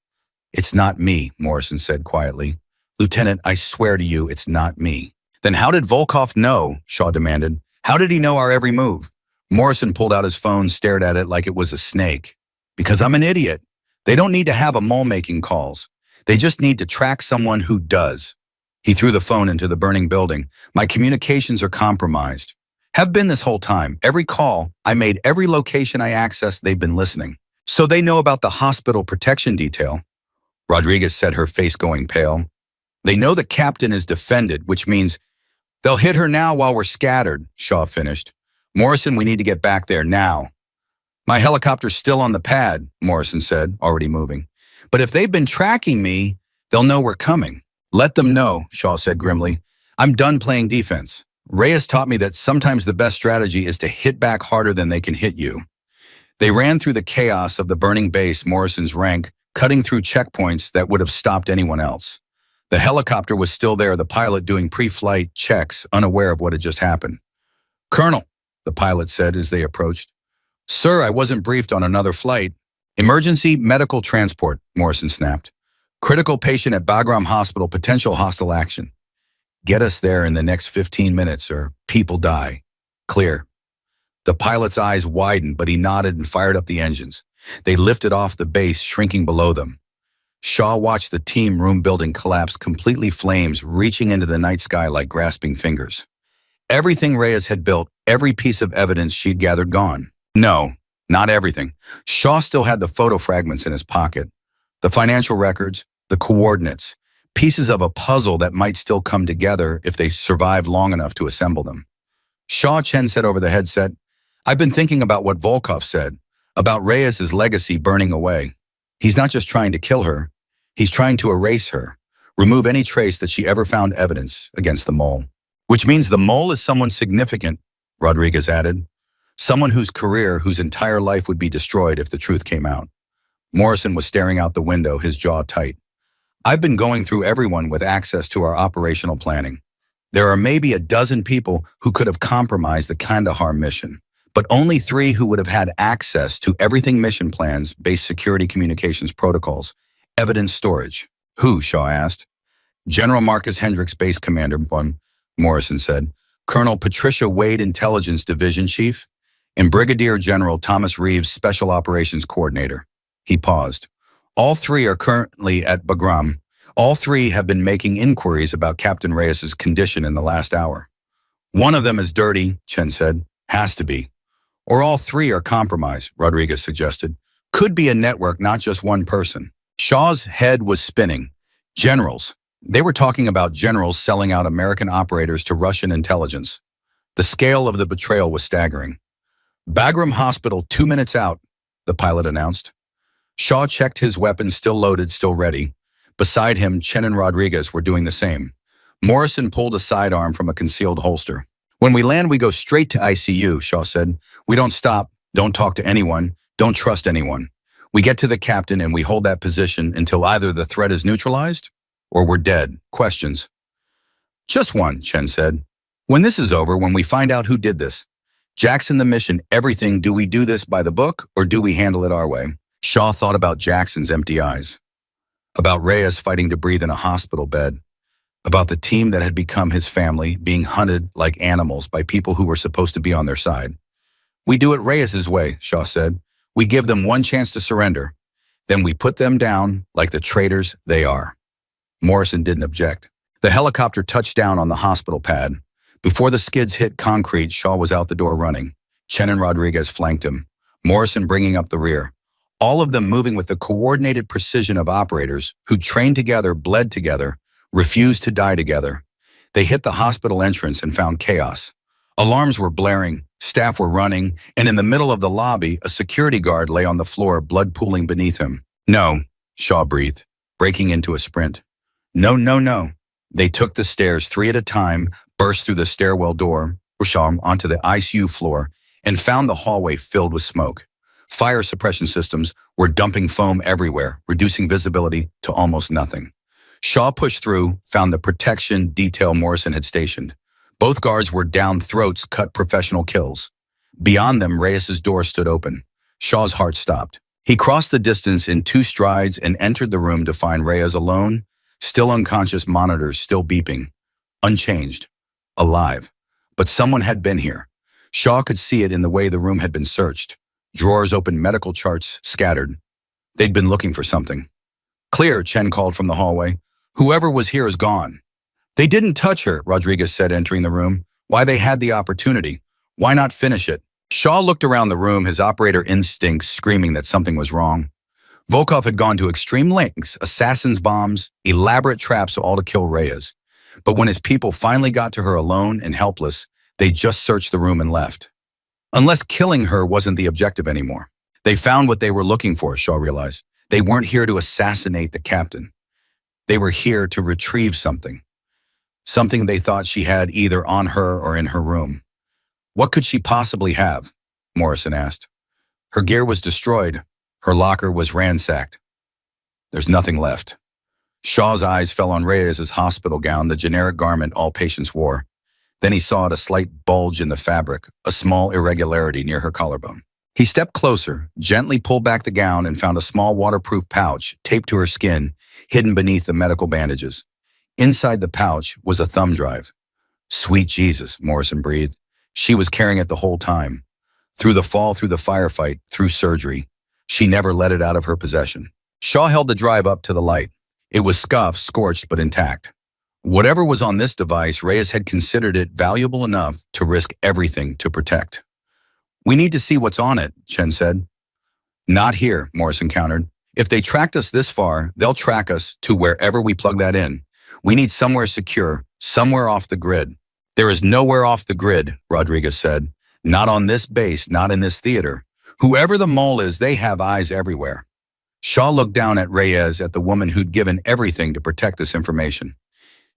"It's not me," Morrison said quietly. "Lieutenant, I swear to you, it's not me." "Then how did Volkov know?" Shaw demanded. "How did he know our every move?" Morrison pulled out his phone, stared at it like it was a snake. "Because I'm an idiot. They don't need to have a mole making calls. They just need to track someone who does." He threw the phone into the burning building. "My communications are compromised. Have been this whole time. Every call I made, every location I accessed, they've been listening. So they know about the hospital protection detail." Rodriguez said, her face going pale. "They know the captain is defended, which means they'll hit her now while we're scattered," Shaw finished. "Morrison, we need to get back there now." "My helicopter's still on the pad," Morrison said, already moving. "But if they've been tracking me, they'll know we're coming." "Let them know," Shaw said grimly. "I'm done playing defense. Reyes taught me that sometimes the best strategy is to hit back harder than they can hit you." They ran through the chaos of the burning base, Morrison's rank, cutting through checkpoints that would have stopped anyone else. The helicopter was still there, the pilot doing pre-flight checks, unaware of what had just happened. "Colonel," the pilot said as they approached. "Sir, I wasn't briefed on another flight." "Emergency medical transport," Morrison snapped. "Critical patient at Bagram Hospital, potential hostile action. Get us there in the next 15 minutes or people die. Clear." The pilot's eyes widened, but he nodded and fired up the engines. They lifted off the base, shrinking below them. Shaw watched the team room building collapse, completely flames reaching into the night sky like grasping fingers. Everything Reyes had built, every piece of evidence she'd gathered gone. No, not everything. Shaw still had the photo fragments in his pocket. The financial records, the coordinates, pieces of a puzzle that might still come together if they survived long enough to assemble them. "Shaw," Chen said over the headset, "I've been thinking about what Volkov said, about Reyes's legacy burning away. He's not just trying to kill her, he's trying to erase her, remove any trace that she ever found evidence against the mole." "Which means the mole is someone significant," Rodriguez added. "Someone whose career, whose entire life would be destroyed if the truth came out." Morrison was staring out the window, his jaw tight. "I've been going through everyone with access to our operational planning. There are maybe a dozen people who could have compromised the Kandahar mission, but only 3 who would have had access to everything: mission plans, base security communications protocols, evidence storage." "Who?" Shaw asked. "General Marcus Hendricks, base commander, one," Morrison said. "Colonel Patricia Wade, intelligence division chief, and Brigadier General Thomas Reeves, special operations coordinator." He paused. "All 3 are currently at Bagram. All 3 have been making inquiries about Captain Reyes's condition in the last hour." "One of them is dirty," Chen said. "Has to be. Or all 3 are compromised," Rodriguez suggested. "Could be a network, not just one person." Shaw's head was spinning. Generals. They were talking about generals selling out American operators to Russian intelligence. The scale of the betrayal was staggering. "Bagram Hospital, 2 minutes out," the pilot announced. Shaw checked his weapon, still loaded, still ready. Beside him, Chen and Rodriguez were doing the same. Morrison pulled a sidearm from a concealed holster. "When we land, we go straight to ICU," Shaw said. "We don't stop, don't talk to anyone, don't trust anyone. We get to the captain and we hold that position until either the threat is neutralized or we're dead." "Questions?" "Just one," Chen said. "When this is over, when we find out who did this, Jackson, the mission, everything, do we do this by the book or do we handle it our way?" Shaw thought about Jackson's empty eyes, about Reyes fighting to breathe in a hospital bed, about the team that had become his family being hunted like animals by people who were supposed to be on their side. "We do it Reyes's way," Shaw said. "We give them one chance to surrender. Then we put them down like the traitors they are." Morrison didn't object. The helicopter touched down on the hospital pad. Before the skids hit concrete, Shaw was out the door running. Chen and Rodriguez flanked him, Morrison bringing up the rear. All of them moving with the coordinated precision of operators who trained together, bled together, refused to die together. They hit the hospital entrance and found chaos. Alarms were blaring, staff were running, and in the middle of the lobby, a security guard lay on the floor, blood pooling beneath him. "No," Shaw breathed, breaking into a sprint. "No, no, no." They took the stairs 3 at a time, burst through the stairwell door, Shaw onto the ICU floor, and found the hallway filled with smoke. Fire suppression systems were dumping foam everywhere, reducing visibility to almost nothing. Shaw pushed through, found the protection detail Morrison had stationed. Both guards were down throats, cut professional kills. Beyond them, Reyes's door stood open. Shaw's heart stopped. He crossed the distance in 2 strides and entered the room to find Reyes alone, still unconscious, monitors still beeping, unchanged, alive. But someone had been here. Shaw could see it in the way the room had been searched. Drawers open, medical charts scattered. They'd been looking for something. "Clear," Chen called from the hallway. "Whoever was here is gone." "They didn't touch her," Rodriguez said, entering the room. "Why, they had the opportunity. Why not finish it?" Shaw looked around the room, his operator instincts screaming that something was wrong. Volkov had gone to extreme lengths, assassins' bombs, elaborate traps, all to kill Reyes. But when his people finally got to her alone and helpless, they just searched the room and left. Unless killing her wasn't the objective anymore. They found what they were looking for, Shaw realized. They weren't here to assassinate the captain. They were here to retrieve something. Something they thought she had either on her or in her room. "What could she possibly have?" Morrison asked. "Her gear was destroyed. Her locker was ransacked. There's nothing left." Shaw's eyes fell on Reyes's hospital gown, the generic garment all patients wore. Then he saw a slight bulge in the fabric, a small irregularity near her collarbone. He stepped closer, gently pulled back the gown, and found a small waterproof pouch taped to her skin, hidden beneath the medical bandages. Inside the pouch was a thumb drive. "Sweet Jesus," Morrison breathed. She was carrying it the whole time. Through the fall, through the firefight, through surgery. She never let it out of her possession. Shaw held the drive up to the light. It was scuffed, scorched, but intact. Whatever was on this device, Reyes had considered it valuable enough to risk everything to protect. "We need to see what's on it," Chen said. "Not here," Morrison countered. "If they tracked us this far, they'll track us to wherever we plug that in. We need somewhere secure, somewhere off the grid." "There is nowhere off the grid," Rodriguez said. "Not on this base, not in this theater. Whoever the mole is, they have eyes everywhere." Shaw looked down at Reyes, at the woman who'd given everything to protect this information.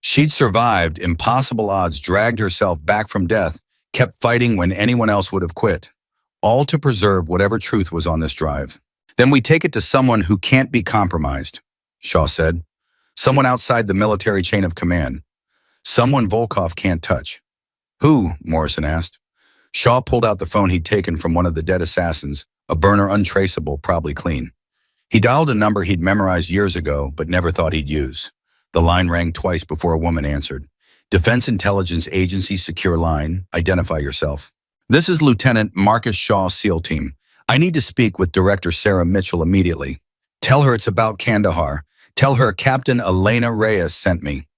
She'd survived impossible odds, dragged herself back from death, kept fighting when anyone else would have quit, all to preserve whatever truth was on this drive. "Then we take it to someone who can't be compromised," Shaw said. "Someone outside the military chain of command. Someone Volkov can't touch." "Who?" Morrison asked. Shaw pulled out the phone he'd taken from one of the dead assassins, a burner untraceable, probably clean. He dialed a number he'd memorized years ago, but never thought he'd use. The line rang twice before a woman answered. "Defense Intelligence Agency secure line. Identify yourself." "This is Lieutenant Marcus Shaw, SEAL Team. I need to speak with Director Sarah Mitchell immediately. Tell her it's about Kandahar. Tell her Captain Elena Reyes sent me."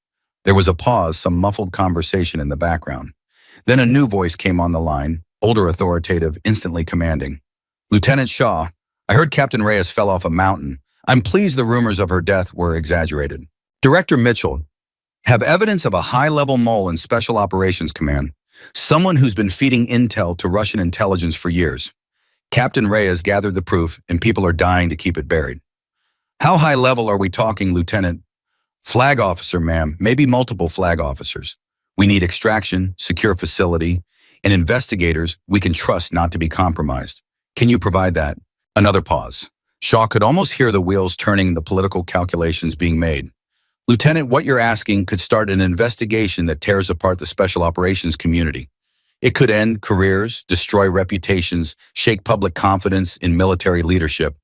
There was a pause, some muffled conversation in the background. Then a new voice came on the line, older, authoritative, instantly commanding. "Lieutenant Shaw, I heard Captain Reyes fell off a mountain. I'm pleased the rumors of her death were exaggerated. Director Mitchell, have evidence of a high-level mole in Special Operations Command, someone who's been feeding intel to Russian intelligence for years. Captain Reyes gathered the proof, and people are dying to keep it buried." "How high level are we talking, Lieutenant?" "Flag officer, ma'am, maybe multiple flag officers. We need extraction, secure facility, and investigators we can trust not to be compromised. Can you provide that?" Another pause. Shaw could almost hear the wheels turning, the political calculations being made. "Lieutenant, what you're asking could start an investigation that tears apart the Special Operations community. It could end careers, destroy reputations, shake public confidence in military leadership.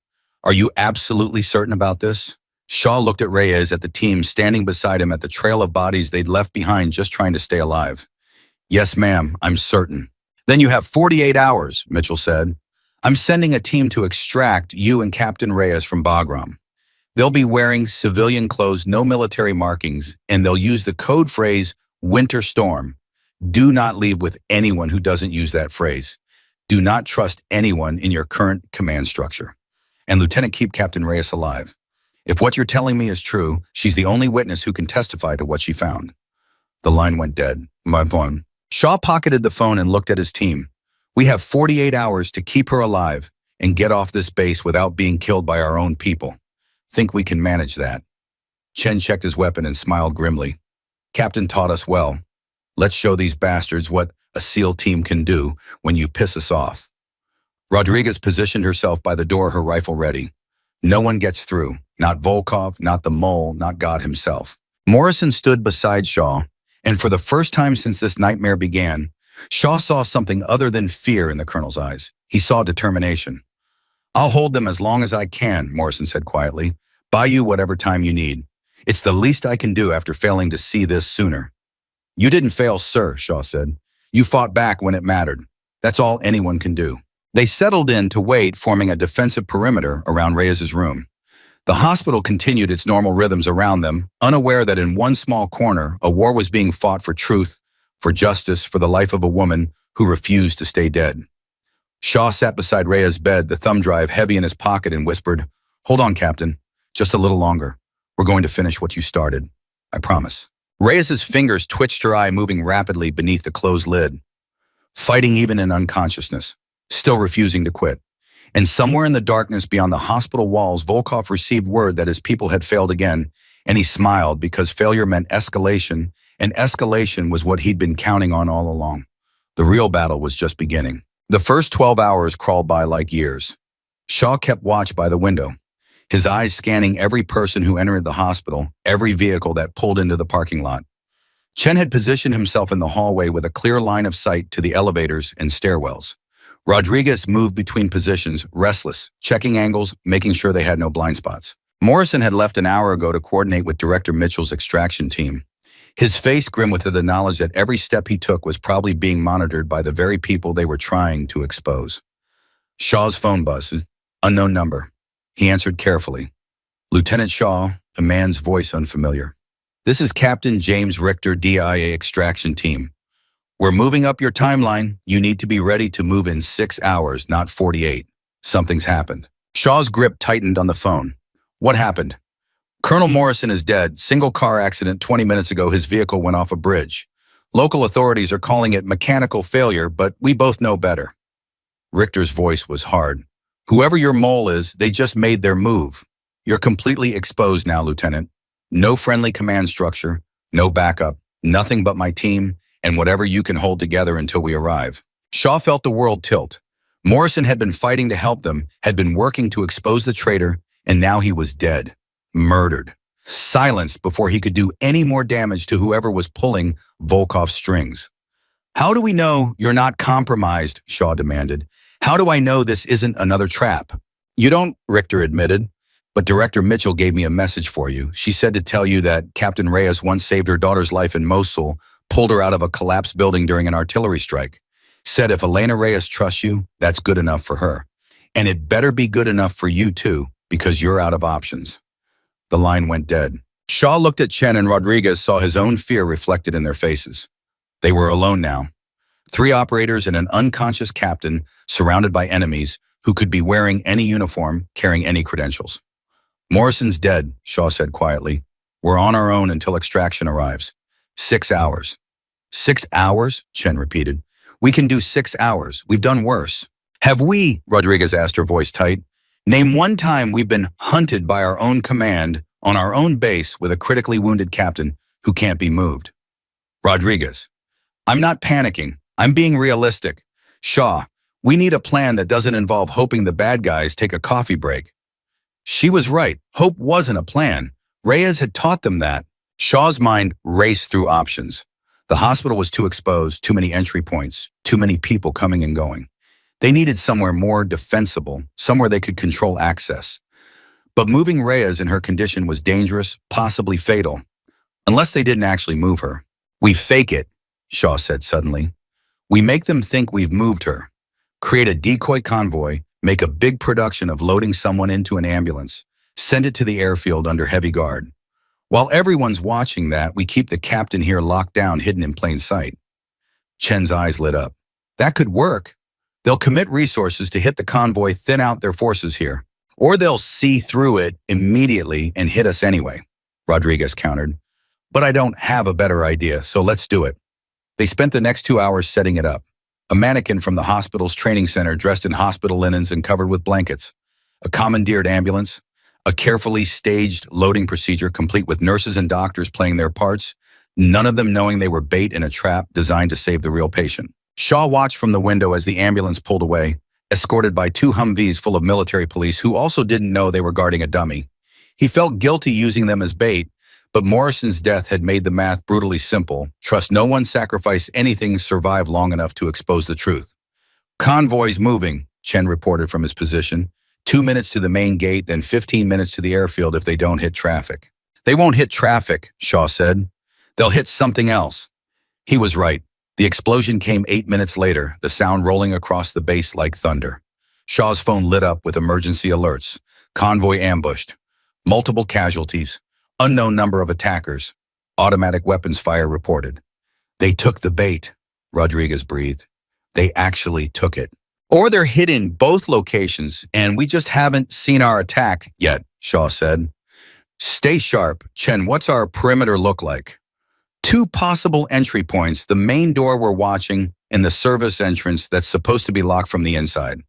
Are you absolutely certain about this?" Shaw looked at Reyes, at the team standing beside him, at the trail of bodies they'd left behind just trying to stay alive. "Yes, ma'am, I'm certain." "Then you have 48 hours, Mitchell said. "I'm sending a team to extract you and Captain Reyes from Bagram. They'll be wearing civilian clothes, no military markings, and they'll use the code phrase, Winter Storm. Do not leave with anyone who doesn't use that phrase. Do not trust anyone in your current command structure. And Lieutenant, keep Captain Reyes alive. If what you're telling me is true, she's the only witness who can testify to what she found." The line went dead. "My phone." Shaw pocketed the phone and looked at his team. "We have 48 hours to keep her alive and get off this base without being killed by our own people. Think we can manage that?" Chen checked his weapon and smiled grimly. "Captain taught us well. Let's show these bastards what a SEAL team can do when you piss us off. Rodriguez positioned herself by the door, her rifle ready. No one gets through. Not Volkov, not the mole, not God himself. Morrison stood beside Shaw, and for the first time since this nightmare began, Shaw saw something other than fear in the colonel's eyes. He saw determination. "I'll hold them as long as I can," Morrison said quietly. "Buy you whatever time you need. It's the least I can do after failing to see this sooner." "You didn't fail, sir," Shaw said. "You fought back when it mattered. That's all anyone can do." They settled in to wait, forming a defensive perimeter around Reyes's room. The hospital continued its normal rhythms around them, unaware that in one small corner, a war was being fought for truth, for justice, for the life of a woman who refused to stay dead. Shaw sat beside Reyes' bed, the thumb drive heavy in his pocket, and whispered, "Hold on, Captain. Just a little longer. We're going to finish what you started. I promise." Reyes's fingers twitched, her eye moving rapidly beneath the closed lid. Fighting even in unconsciousness, still refusing to quit. And somewhere in the darkness beyond the hospital walls, Volkov received word that his people had failed again, and he smiled because failure meant escalation, and escalation was what he'd been counting on all along. The real battle was just beginning. The first 12 hours crawled by like years. Shaw kept watch by the window, his eyes scanning every person who entered the hospital, every vehicle that pulled into the parking lot. Chen had positioned himself in the hallway with a clear line of sight to the elevators and stairwells. Rodriguez moved between positions, restless, checking angles, making sure they had no blind spots. Morrison had left an hour ago to coordinate with Director Mitchell's extraction team, his face grim with the knowledge that every step he took was probably being monitored by the very people they were trying to expose. Shaw's phone buzzed, unknown number. He answered carefully. "Lieutenant Shaw," a man's voice unfamiliar. "This is Captain James Richter, DIA extraction team. We're moving up your timeline. You need to be ready to move in 6 hours, not 48. Something's happened." Shaw's grip tightened on the phone. "What happened?" "Colonel Morrison is dead. Single car accident 20 minutes ago. His vehicle went off a bridge. Local authorities are calling it mechanical failure, but we both know better." Richter's voice was hard. "Whoever your mole is, they just made their move. You're completely exposed now, Lieutenant. No friendly command structure, no backup, nothing but my team, and whatever you can hold together until we arrive." Shaw felt the world tilt. Morrison had been fighting to help them, had been working to expose the traitor, and now he was dead, murdered, silenced before he could do any more damage to whoever was pulling Volkov's strings. "How do we know you're not compromised?" Shaw demanded. "How do I know this isn't another trap?" "You don't," Richter admitted, "but Director Mitchell gave me a message for you. She said to tell you that Captain Reyes once saved her daughter's life in Mosul, pulled her out of a collapsed building during an artillery strike. Said if Elena Reyes trusts you, that's good enough for her. And it better be good enough for you too, because you're out of options." The line went dead. Shaw looked at Chen, and Rodriguez saw his own fear reflected in their faces. They were alone now. 3 operators and an unconscious captain surrounded by enemies who could be wearing any uniform, carrying any credentials. "Morrison's dead," Shaw said quietly. "We're on our own until extraction arrives. 6 hours. 6 hours? Chen repeated. "We can do 6 hours. We've done worse." "Have we?" Rodriguez asked, her voice tight. "Name one time we've been hunted by our own command on our own base with a critically wounded captain who can't be moved." "Rodriguez, I'm not panicking. I'm being realistic. Shaw, we need a plan that doesn't involve hoping the bad guys take a coffee break." She was right. Hope wasn't a plan. Reyes had taught them that. Shaw's mind raced through options. The hospital was too exposed, too many entry points, too many people coming and going. They needed somewhere more defensible, somewhere they could control access. But moving Reyes in her condition was dangerous, possibly fatal, unless they didn't actually move her. "We fake it," Shaw said suddenly. "We make them think we've moved her. Create a decoy convoy, make a big production of loading someone into an ambulance, send it to the airfield under heavy guard. While everyone's watching that, we keep the captain here locked down, hidden in plain sight." Chen's eyes lit up. "That could work. They'll commit resources to hit the convoy, thin out their forces here. Or they'll see through it immediately and hit us anyway," Rodriguez countered. "But I don't have a better idea, so let's do it." They spent the next 2 hours setting it up. A mannequin from the hospital's training center dressed in hospital linens and covered with blankets. A commandeered ambulance. A carefully staged loading procedure complete with nurses and doctors playing their parts. none of them knowing they were bait in a trap designed to save the real patient. Shaw watched from the window as the ambulance pulled away, escorted by 2 Humvees full of military police who also didn't know they were guarding a dummy. He felt guilty using them as bait, but Morrison's death had made the math brutally simple. Trust no one, sacrifice anything, survive long enough to expose the truth. Convoy's moving, Chen reported from his position. 2 minutes to the main gate, then 15 minutes to the airfield if they don't hit traffic. They won't hit traffic, Shaw said. They'll hit something else. He was right. The explosion came 8 minutes later, the sound rolling across the base like thunder. Shaw's phone lit up with emergency alerts. Convoy ambushed. Multiple casualties. Unknown number of attackers. Automatic weapons fire reported. They took the bait, Rodriguez breathed. They actually took it. Or they're hid in both locations, and we just haven't seen our attack yet, Shaw said. Stay sharp. Chen, what's our perimeter look like? 2 possible entry points, the main door we're watching and the service entrance that's supposed to be locked from the inside.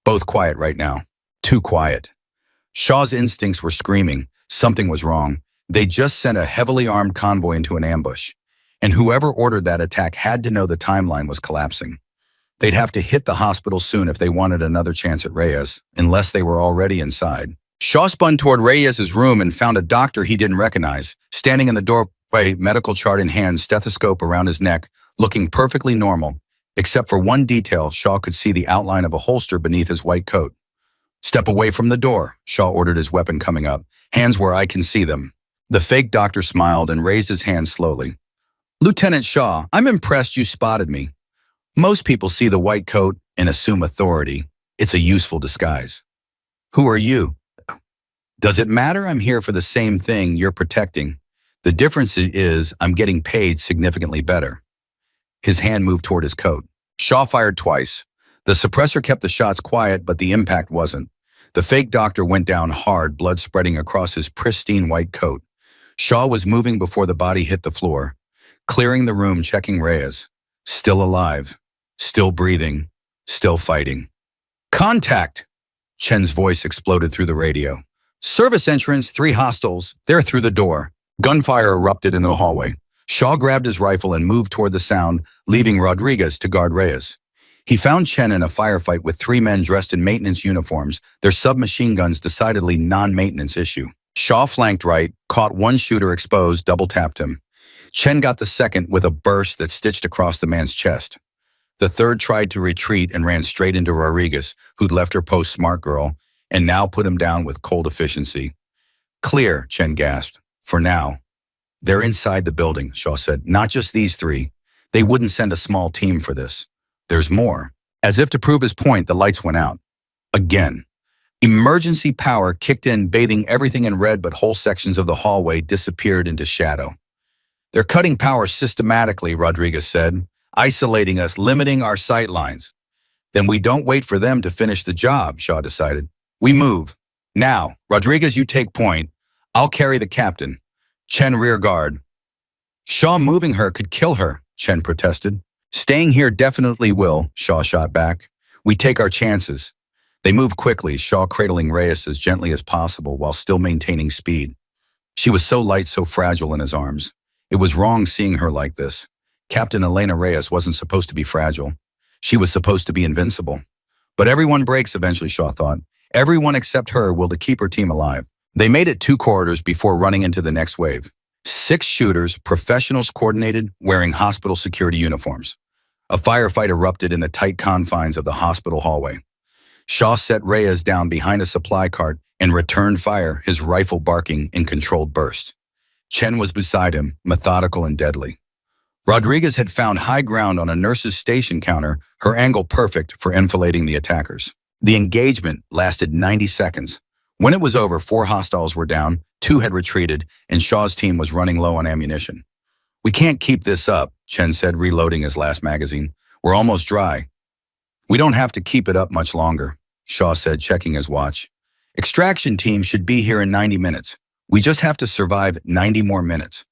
Both quiet right now. Too quiet. Shaw's instincts were screaming. Something was wrong. They just sent a heavily armed convoy into an ambush. And whoever ordered that attack had to know the timeline was collapsing. They'd have to hit the hospital soon if they wanted another chance at Reyes, unless they were already inside. Shaw spun toward Reyes's room and found a doctor he didn't recognize, standing in the doorway, medical chart in hand, stethoscope around his neck, looking perfectly normal, except for one detail. Shaw could see the outline of a holster beneath his white coat. Step away from the door, Shaw ordered, his weapon coming up. Hands where I can see them. The fake doctor smiled and raised his hand slowly. Lieutenant Shaw, I'm impressed you spotted me. Most people see the white coat and assume authority. It's a useful disguise. Who are you? Does it matter? I'm here for the same thing you're protecting. The difference is I'm getting paid significantly better. His hand moved toward his coat. Shaw fired twice. The suppressor kept the shots quiet, but the impact wasn't. The fake doctor went down hard, blood spreading across his pristine white coat. Shaw was moving before the body hit the floor, clearing the room, checking Reyes. Still alive. Still breathing, still fighting. Contact! Chen's voice exploded through the radio. Service entrance, 3 hostiles. They're through the door. Gunfire erupted in the hallway. Shaw grabbed his rifle and moved toward the sound, leaving Rodriguez to guard Reyes. He found Chen in a firefight with 3 men dressed in maintenance uniforms, their submachine guns decidedly non-maintenance issue. Shaw flanked right, caught one shooter exposed, double-tapped him. Chen got the second with a burst that stitched across the man's chest. The third tried to retreat and ran straight into Rodriguez, who'd left her post, smart girl, and now put him down with cold efficiency. Clear, Chen gasped. For now. They're inside the building, Shaw said. Not just these 3. They wouldn't send a small team for this. There's more. As if to prove his point, the lights went out. Again. Emergency power kicked in, bathing everything in red, but whole sections of the hallway disappeared into shadow. They're cutting power systematically, Rodriguez said. Isolating us, limiting our sight lines. Then we don't wait for them to finish the job, Shaw decided. We move. Now, Rodriguez, you take point. I'll carry the captain. Chen rear guard. Shaw moving her could kill her, Chen protested. Staying here definitely will, Shaw shot back. We take our chances. They moved quickly, Shaw cradling Reyes as gently as possible while still maintaining speed. She was so light, so fragile in his arms. It was wrong seeing her like this. Captain Elena Reyes wasn't supposed to be fragile. She was supposed to be invincible. But everyone breaks eventually, Shaw thought. Everyone except her will to keep her team alive. They made it 2 corridors before running into the next wave. 6 shooters, professionals coordinated, wearing hospital security uniforms. A firefight erupted in the tight confines of the hospital hallway. Shaw set Reyes down behind a supply cart and returned fire, his rifle barking in controlled bursts. Chen was beside him, methodical and deadly. Rodriguez had found high ground on a nurse's station counter, her angle perfect for enfilading the attackers. The engagement lasted 90 seconds. When it was over, 4 hostiles were down, 2 had retreated, and Shaw's team was running low on ammunition. We can't keep this up, Chen said, reloading his last magazine. We're almost dry. We don't have to keep it up much longer, Shaw said, checking his watch. Extraction team should be here in 90 minutes. We just have to survive 90 more minutes.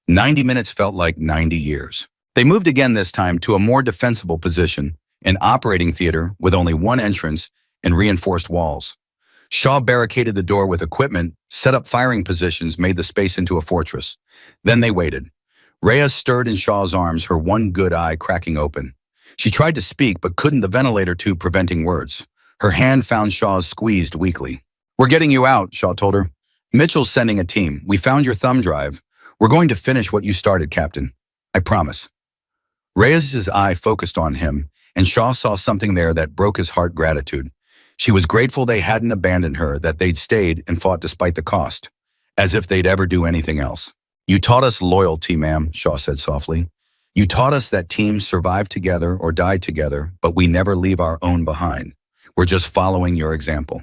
90 minutes felt like 90 years. They moved again this time to a more defensible position, an operating theater with only 1 entrance and reinforced walls. Shaw barricaded the door with equipment, set up firing positions, made the space into a fortress. Then they waited. Reyes stirred in Shaw's arms, her one good eye cracking open. She tried to speak, but couldn't, the ventilator tube preventing words. Her hand found Shaw's squeezed weakly. "We're getting you out," Shaw told her. "Mitchell's sending a team. We found your thumb drive. We're going to finish what you started, Captain. I promise." Reyes's eye focused on him, and Shaw saw something there that broke his heart: gratitude. She was grateful they hadn't abandoned her, that they'd stayed and fought despite the cost, as if they'd ever do anything else. "You taught us loyalty, ma'am," Shaw said softly. "You taught us that teams survive together or die together, but we never leave our own behind. We're just following your example."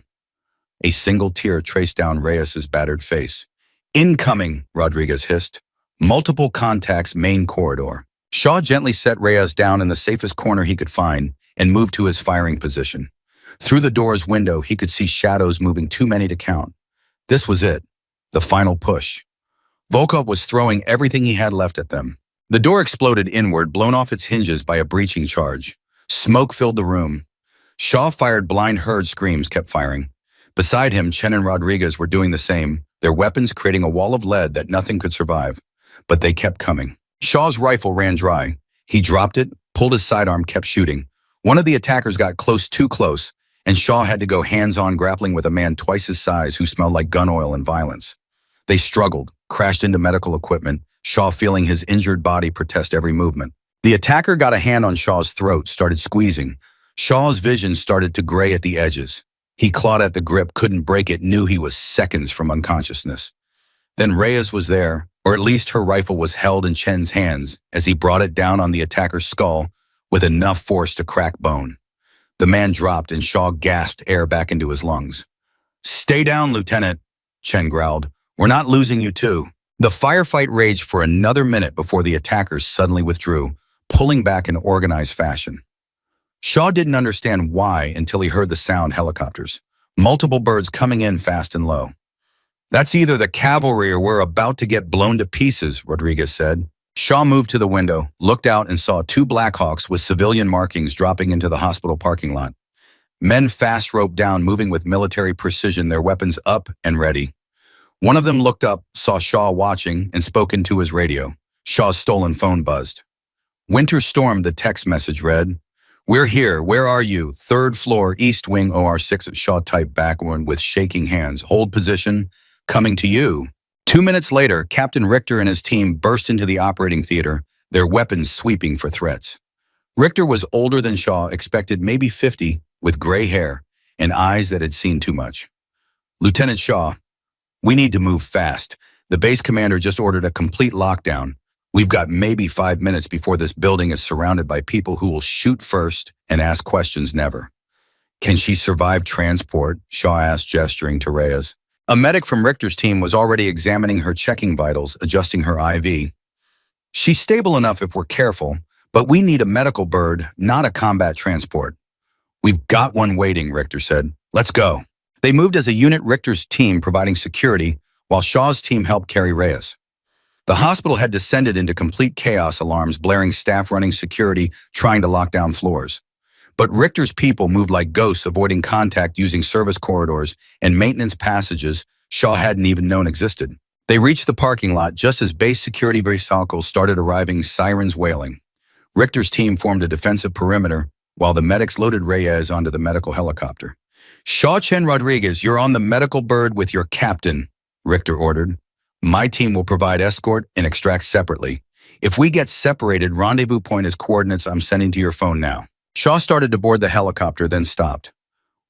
A single tear traced down Reyes's battered face. "Incoming," Rodriguez hissed. "Multiple contacts, main corridor." Shaw gently set Reyes down in the safest corner he could find and moved to his firing position. Through the door's window, he could see shadows moving, too many to count. This was it, the final push. Volkov was throwing everything he had left at them. The door exploded inward, blown off its hinges by a breaching charge. Smoke filled the room. Shaw fired blind, heard screams, kept firing. Beside him, Chen and Rodriguez were doing the same, their weapons creating a wall of lead that nothing could survive. But they kept coming. Shaw's rifle ran dry. He dropped it, pulled his sidearm, kept shooting. One of the attackers got close, too close, and Shaw had to go hands-on, grappling with a man twice his size who smelled like gun oil and violence. They struggled, crashed into medical equipment, Shaw feeling his injured body protest every movement. The attacker got a hand on Shaw's throat, started squeezing. Shaw's vision started to gray at the edges. He clawed at the grip, couldn't break it, knew he was seconds from unconsciousness. Then Reyes was there, or at least her rifle was held in Chen's hands as he brought it down on the attacker's skull with enough force to crack bone. The man dropped and Shaw gasped air back into his lungs. "Stay down, Lieutenant," Chen growled. "We're not losing you too." The firefight raged for another minute before the attackers suddenly withdrew, pulling back in organized fashion. Shaw didn't understand why until he heard the sound: helicopters. Multiple birds coming in fast and low. "That's either the cavalry or we're about to get blown to pieces," Rodriguez said. Shaw moved to the window, looked out and saw two Blackhawks with civilian markings dropping into the hospital parking lot. Men fast roped down, moving with military precision, their weapons up and ready. One of them looked up, saw Shaw watching, and spoke into his radio. Shaw's stolen phone buzzed. "Winter storm," the text message read. "We're here. Where are you? 3rd floor, East Wing, OR6. Shaw typed back with shaking hands. "Hold position. Coming to you." 2 minutes later, Captain Richter and his team burst into the operating theater, their weapons sweeping for threats. Richter was older than Shaw, expected maybe 50, with gray hair and eyes that had seen too much. "Lieutenant Shaw, we need to move fast. The base commander just ordered a complete lockdown. We've got maybe 5 minutes before this building is surrounded by people who will shoot first and ask questions never." "Can she survive transport?" Shaw asked, gesturing to Reyes. A medic from Richter's team was already examining her, checking vitals, adjusting her IV. "She's stable enough if we're careful, but we need a medical bird, not a combat transport." "We've got one waiting," Richter said. "Let's go." They moved as a unit, Richter's team providing security, while Shaw's team helped carry Reyes. The hospital had descended into complete chaos, alarms blaring, staff running security, trying to lock down floors. But Richter's people moved like ghosts, avoiding contact, using service corridors and maintenance passages Shaw hadn't even known existed. They reached the parking lot just as base security vehicles started arriving, sirens wailing. Richter's team formed a defensive perimeter, while the medics loaded Reyes onto the medical helicopter. "Shaw, Chen, Rodriguez, you're on the medical bird with your captain," Richter ordered. "My team will provide escort and extract separately. If we get separated, rendezvous point is coordinates I'm sending to your phone now." Shaw started to board the helicopter, then stopped.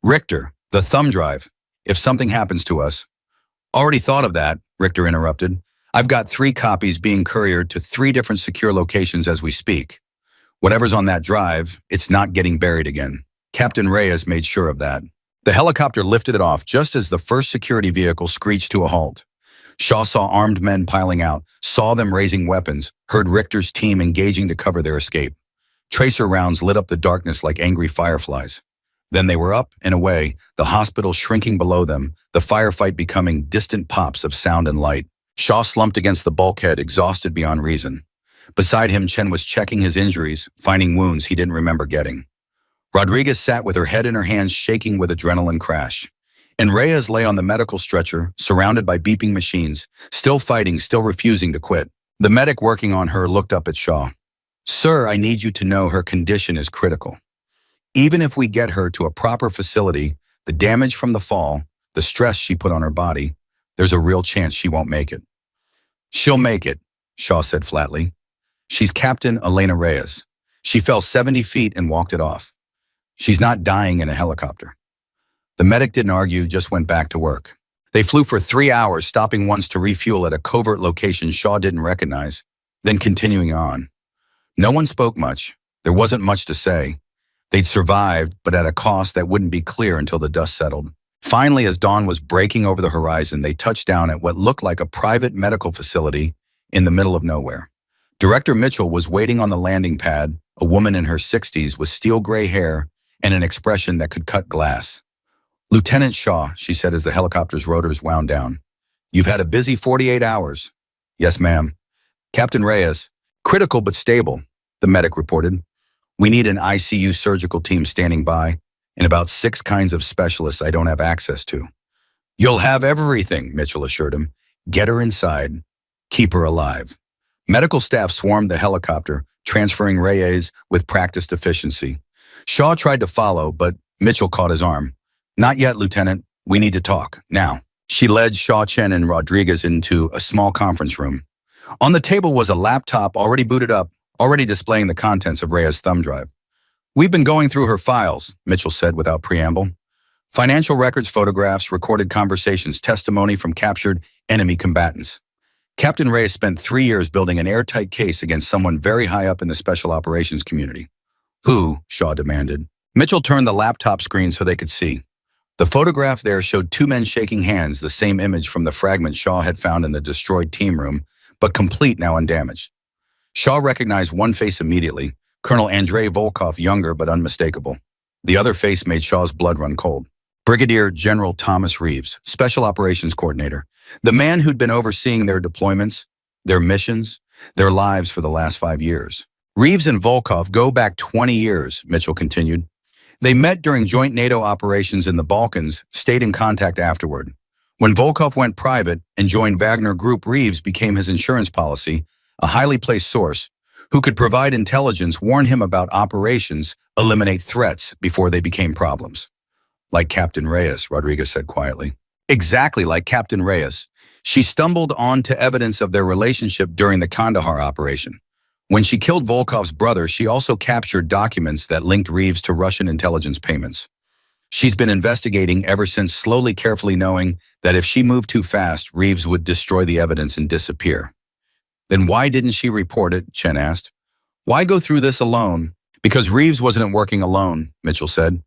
"Richter, the thumb drive. If something happens to us." "Already thought of that," Richter interrupted. "I've got 3 copies being couriered to 3 different secure locations as we speak. Whatever's on that drive, it's not getting buried again." Captain Reyes made sure of that. The helicopter lifted it off just as the first security vehicle screeched to a halt. Shaw saw armed men piling out, saw them raising weapons, heard Richter's team engaging to cover their escape. Tracer rounds lit up the darkness like angry fireflies. Then they were up and away, the hospital shrinking below them, the firefight becoming distant pops of sound and light. Shaw slumped against the bulkhead, exhausted beyond reason. Beside him, Chen was checking his injuries, finding wounds he didn't remember getting. Rodriguez sat with her head in her hands, shaking with adrenaline crash. And Reyes lay on the medical stretcher, surrounded by beeping machines, still fighting, still refusing to quit. The medic working on her looked up at Shaw. Sir, I need you to know her condition is critical. Even if we get her to a proper facility, the damage from the fall, the stress she put on her body, there's a real chance she won't make it. She'll make it, Shaw said flatly. She's Captain Elena Reyes. She fell 70 feet and walked it off. She's not dying in a helicopter. The medic didn't argue, just went back to work. They flew for 3 hours, stopping once to refuel at a covert location Shaw didn't recognize, then continuing on. No one spoke much. There wasn't much to say. They'd survived, but at a cost that wouldn't be clear until the dust settled. Finally, as dawn was breaking over the horizon, they touched down at what looked like a private medical facility in the middle of nowhere. Director Mitchell was waiting on the landing pad, a woman in her 60s with steel gray hair and an expression that could cut glass. Lieutenant Shaw, she said as the helicopter's rotors wound down. You've had a busy 48 hours. Yes, ma'am. Captain Reyes, critical but stable, the medic reported. We need an ICU surgical team standing by and about 6 kinds of specialists I don't have access to. You'll have everything, Mitchell assured him. Get her inside. Keep her alive. Medical staff swarmed the helicopter, transferring Reyes with practiced efficiency. Shaw tried to follow, but Mitchell caught his arm. Not yet, Lieutenant. We need to talk, now. She led Shaw, Chen, and Rodriguez into a small conference room. On the table was a laptop already booted up, already displaying the contents of Reyes' thumb drive. We've been going through her files, Mitchell said without preamble. Financial records, photographs, recorded conversations, testimony from captured enemy combatants. Captain Reyes spent 3 years building an airtight case against someone very high up in the special operations community. Who? Shaw demanded. Mitchell turned the laptop screen so they could see. The photograph there showed 2 men shaking hands, the same image from the fragment Shaw had found in the destroyed team room, but complete now undamaged. Shaw recognized one face immediately, Colonel Andrei Volkov, younger but unmistakable. The other face made Shaw's blood run cold. Brigadier General Thomas Reeves, Special Operations Coordinator, the man who'd been overseeing their deployments, their missions, their lives for the last 5 years. Reeves and Volkov go back 20 years, Mitchell continued. They met during joint NATO operations in the Balkans, stayed in contact afterward. When Volkov went private and joined Wagner Group, Reeves became his insurance policy, a highly placed source who could provide intelligence, warn him about operations, eliminate threats before they became problems. Like Captain Reyes, Rodriguez said quietly. Exactly like Captain Reyes. She stumbled onto evidence of their relationship during the Kandahar operation. When she killed Volkov's brother, she also captured documents that linked Reeves to Russian intelligence payments. She's been investigating ever since, slowly, carefully knowing that if she moved too fast, Reeves would destroy the evidence and disappear. Then why didn't she report it? Chen asked. Why go through this alone? Because Reeves wasn't working alone, Mitchell said.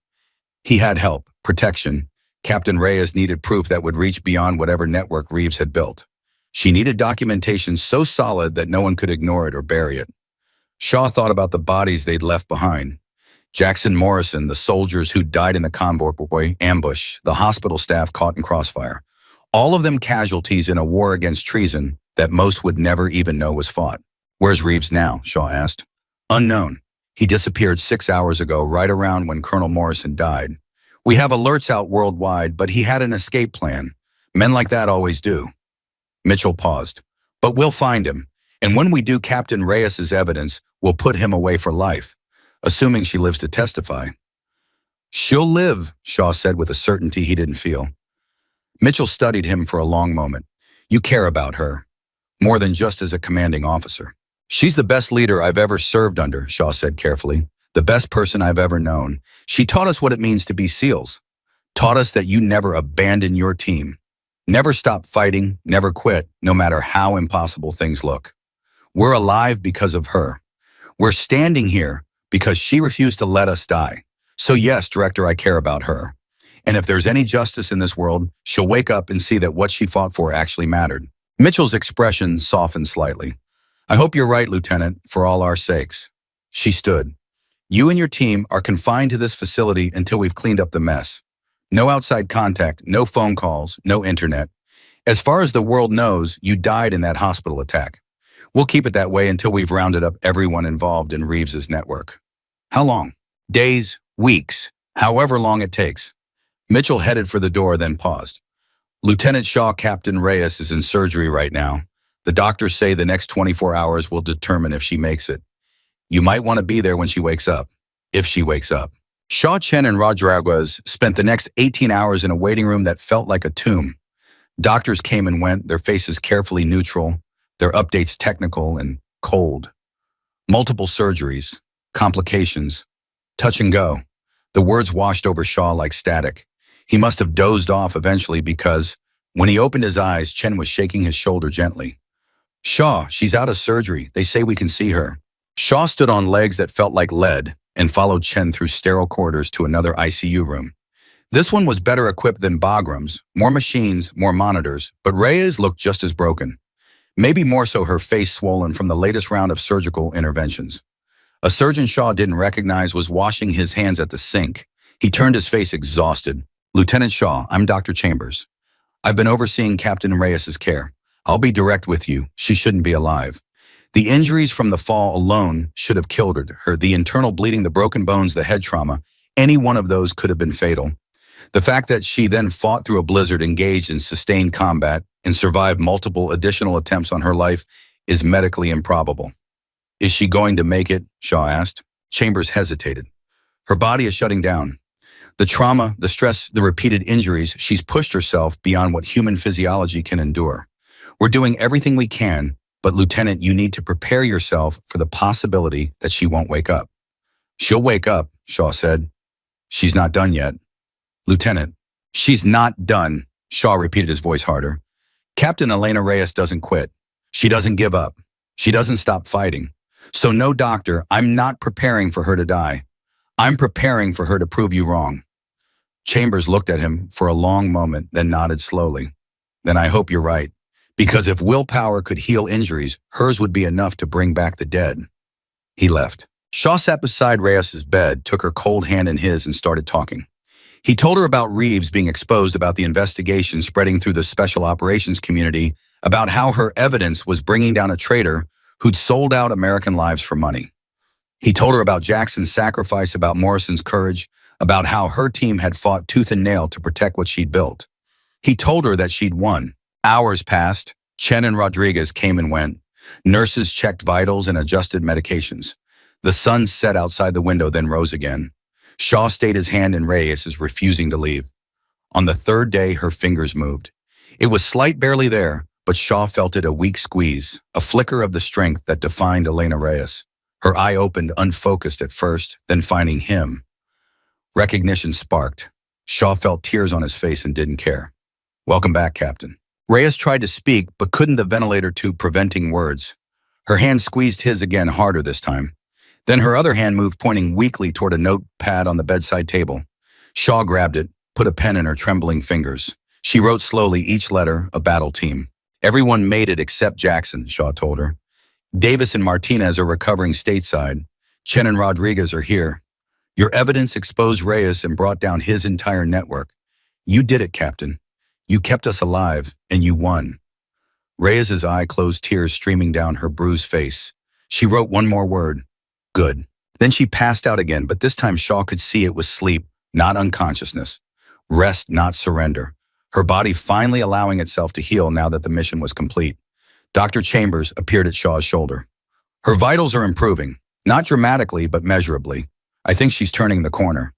He had help, protection. Captain Reyes needed proof that would reach beyond whatever network Reeves had built. She needed documentation so solid that no one could ignore it or bury it. Shaw thought about the bodies they'd left behind. Jackson Morrison, the soldiers who died in the convoy ambush, the hospital staff caught in crossfire. All of them casualties in a war against treason that most would never even know was fought. Where's Reeves now? Shaw asked. Unknown. He disappeared 6 hours ago, right around when Colonel Morrison died. We have alerts out worldwide, but he had an escape plan. Men like that always do. Mitchell paused. But we'll find him. And when we do, Captain Reyes's evidence will put him away for life, assuming she lives to testify. She'll live, Shaw said with a certainty he didn't feel. Mitchell studied him for a long moment. You care about her, more than just as a commanding officer. She's the best leader I've ever served under, Shaw said carefully. The best person I've ever known. She taught us what it means to be SEALs. Taught us that you never abandon your team. Never stop fighting, never quit, no matter how impossible things look. We're alive because of her. We're standing here because she refused to let us die. So yes, Director, I care about her. And if there's any justice in this world, she'll wake up and see that what she fought for actually mattered. Mitchell's expression softened slightly. I hope you're right, Lieutenant, for all our sakes. She stood. You and your team are confined to this facility until we've cleaned up the mess. No outside contact, no phone calls, no internet. As far as the world knows, you died in that hospital attack. We'll keep it that way until we've rounded up everyone involved in Reeves's network. How long? Days, weeks, however long it takes. Mitchell headed for the door, then paused. Lieutenant Shaw, Captain Reyes is in surgery right now. The doctors say the next 24 hours will determine if she makes it. You might want to be there when she wakes up, if she wakes up. Shaw, Chen, and Rodriguez spent the next 18 hours in a waiting room that felt like a tomb. Doctors came and went, their faces carefully neutral, their updates technical and cold. Multiple surgeries, complications, touch and go. The words washed over Shaw like static. He must have dozed off eventually because, when he opened his eyes, Chen was shaking his shoulder gently. Shaw, she's out of surgery. They say we can see her. Shaw stood on legs that felt like lead and followed Chen through sterile corridors to another ICU room. This one was better equipped than Bagram's, more machines, more monitors, but Reyes looked just as broken. Maybe more so, her face swollen from the latest round of surgical interventions. A surgeon Shaw didn't recognize was washing his hands at the sink. He turned his face exhausted. Lieutenant Shaw, I'm Dr. Chambers. I've been overseeing Captain Reyes's care. I'll be direct with you. She shouldn't be alive. The injuries from the fall alone should have killed her. The internal bleeding, the broken bones, the head trauma, any one of those could have been fatal. The fact that she then fought through a blizzard, engaged in sustained combat, and survived multiple additional attempts on her life is medically improbable. Is she going to make it? Shaw asked. Chambers hesitated. Her body is shutting down. The trauma, the stress, the repeated injuries, she's pushed herself beyond what human physiology can endure. We're doing everything we can, but Lieutenant, you need to prepare yourself for the possibility that she won't wake up. She'll wake up, Shaw said. She's not done yet. Lieutenant, she's not done, Shaw repeated, his voice harder. Captain Elena Reyes doesn't quit. She doesn't give up. She doesn't stop fighting. So no, doctor, I'm not preparing for her to die. I'm preparing for her to prove you wrong. Chambers looked at him for a long moment, then nodded slowly. Then I hope you're right. Because if willpower could heal injuries, hers would be enough to bring back the dead. He left. Shaw sat beside Reyes's bed, took her cold hand in his, and started talking. He told her about Reeves being exposed, about the investigation spreading through the special operations community, about how her evidence was bringing down a traitor who'd sold out American lives for money. He told her about Jackson's sacrifice, about Morrison's courage, about how her team had fought tooth and nail to protect what she'd built. He told her that she'd won. Hours passed. Chen and Rodriguez came and went. Nurses checked vitals and adjusted medications. The sun set outside the window, then rose again. Shaw stayed his hand in Reyes's, refusing to leave. On the third day, her fingers moved. It was slight, barely there, but Shaw felt it, a weak squeeze, a flicker of the strength that defined Elena Reyes. Her eye opened, unfocused at first, then finding him. Recognition sparked. Shaw felt tears on his face and didn't care. Welcome back, Captain. Reyes tried to speak, but couldn't, the ventilator tube preventing words. Her hand squeezed his again, harder this time. Then her other hand moved, pointing weakly toward a notepad on the bedside table. Shaw grabbed it, put a pen in her trembling fingers. She wrote slowly, each letter a battle team. Everyone made it except Jackson, Shaw told her. Davis and Martinez are recovering stateside. Chen and Rodriguez are here. Your evidence exposed Reyes and brought down his entire network. You did it, Captain. You kept us alive, and you won. Reyes's eye closed, tears streaming down her bruised face. She wrote one more word. Good. Then she passed out again, but this time Shaw could see it was sleep, not unconsciousness. Rest, not surrender. Her body finally allowing itself to heal now that the mission was complete. Dr. Chambers appeared at Shaw's shoulder. Her vitals are improving, not dramatically, but measurably. I think she's turning the corner.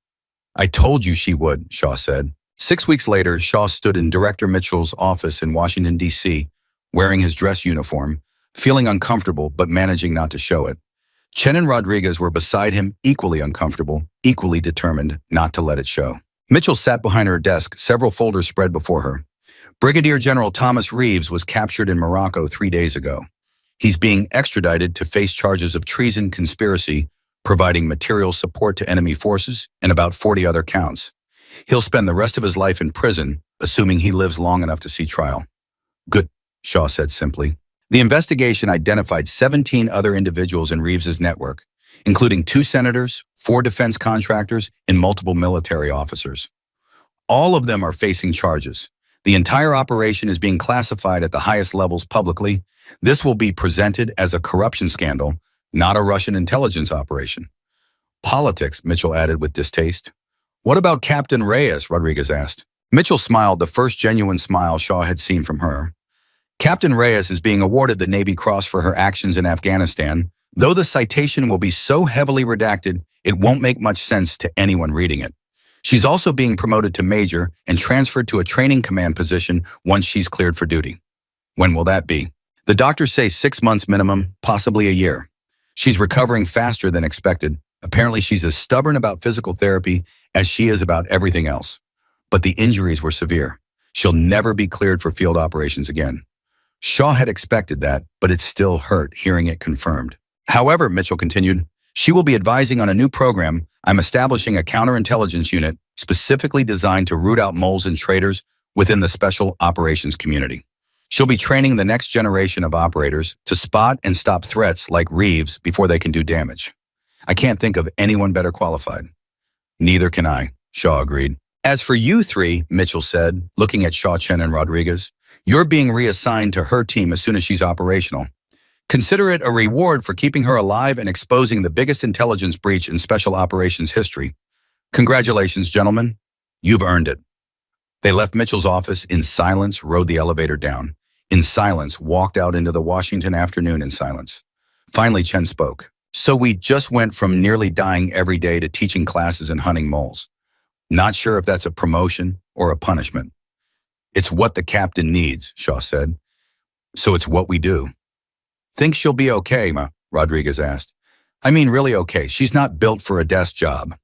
I told you she would, Shaw said. 6 weeks later, Shaw stood in Director Mitchell's office in Washington, D.C., wearing his dress uniform, feeling uncomfortable but managing not to show it. Chen and Rodriguez were beside him, equally uncomfortable, equally determined not to let it show. Mitchell sat behind her desk, several folders spread before her. Brigadier General Thomas Reeves was captured in Morocco 3 days ago. He's being extradited to face charges of treason, conspiracy, providing material support to enemy forces, and about 40 other counts. He'll spend the rest of his life in prison, assuming he lives long enough to see trial. Good, Shaw said simply. The investigation identified 17 other individuals in Reeves's network, including 2 senators, 4 defense contractors, and multiple military officers. All of them are facing charges. The entire operation is being classified at the highest levels publicly. This will be presented as a corruption scandal, not a Russian intelligence operation. Politics, Mitchell added with distaste. What about Captain Reyes? Rodriguez asked. Mitchell smiled, the first genuine smile Shaw had seen from her. Captain Reyes is being awarded the Navy Cross for her actions in Afghanistan, though the citation will be so heavily redacted it won't make much sense to anyone reading it. She's also being promoted to major and transferred to a training command position once she's cleared for duty. When will that be? The doctors say 6 months minimum, possibly a year. She's recovering faster than expected. Apparently she's as stubborn about physical therapy as she is about everything else. But the injuries were severe. She'll never be cleared for field operations again. Shaw had expected that, but it still hurt hearing it confirmed. However, Mitchell continued, she will be advising on a new program. I'm establishing a counterintelligence unit specifically designed to root out moles and traitors within the special operations community. She'll be training the next generation of operators to spot and stop threats like Reeves before they can do damage. I can't think of anyone better qualified. Neither can I, Shaw agreed. As for you three, Mitchell said, looking at Shaw, Chen, and Rodriguez, you're being reassigned to her team as soon as she's operational. Consider it a reward for keeping her alive and exposing the biggest intelligence breach in special operations history. Congratulations, gentlemen. You've earned it. They left Mitchell's office in silence, rode the elevator down. In silence, walked out into the Washington afternoon in silence. Finally, Chen spoke. So we just went from nearly dying every day to teaching classes and hunting moles. Not sure if that's a promotion or a punishment. It's what the captain needs, Shaw said. So it's what we do. Think she'll be okay, Rodriguez asked. I mean really okay. She's not built for a desk job.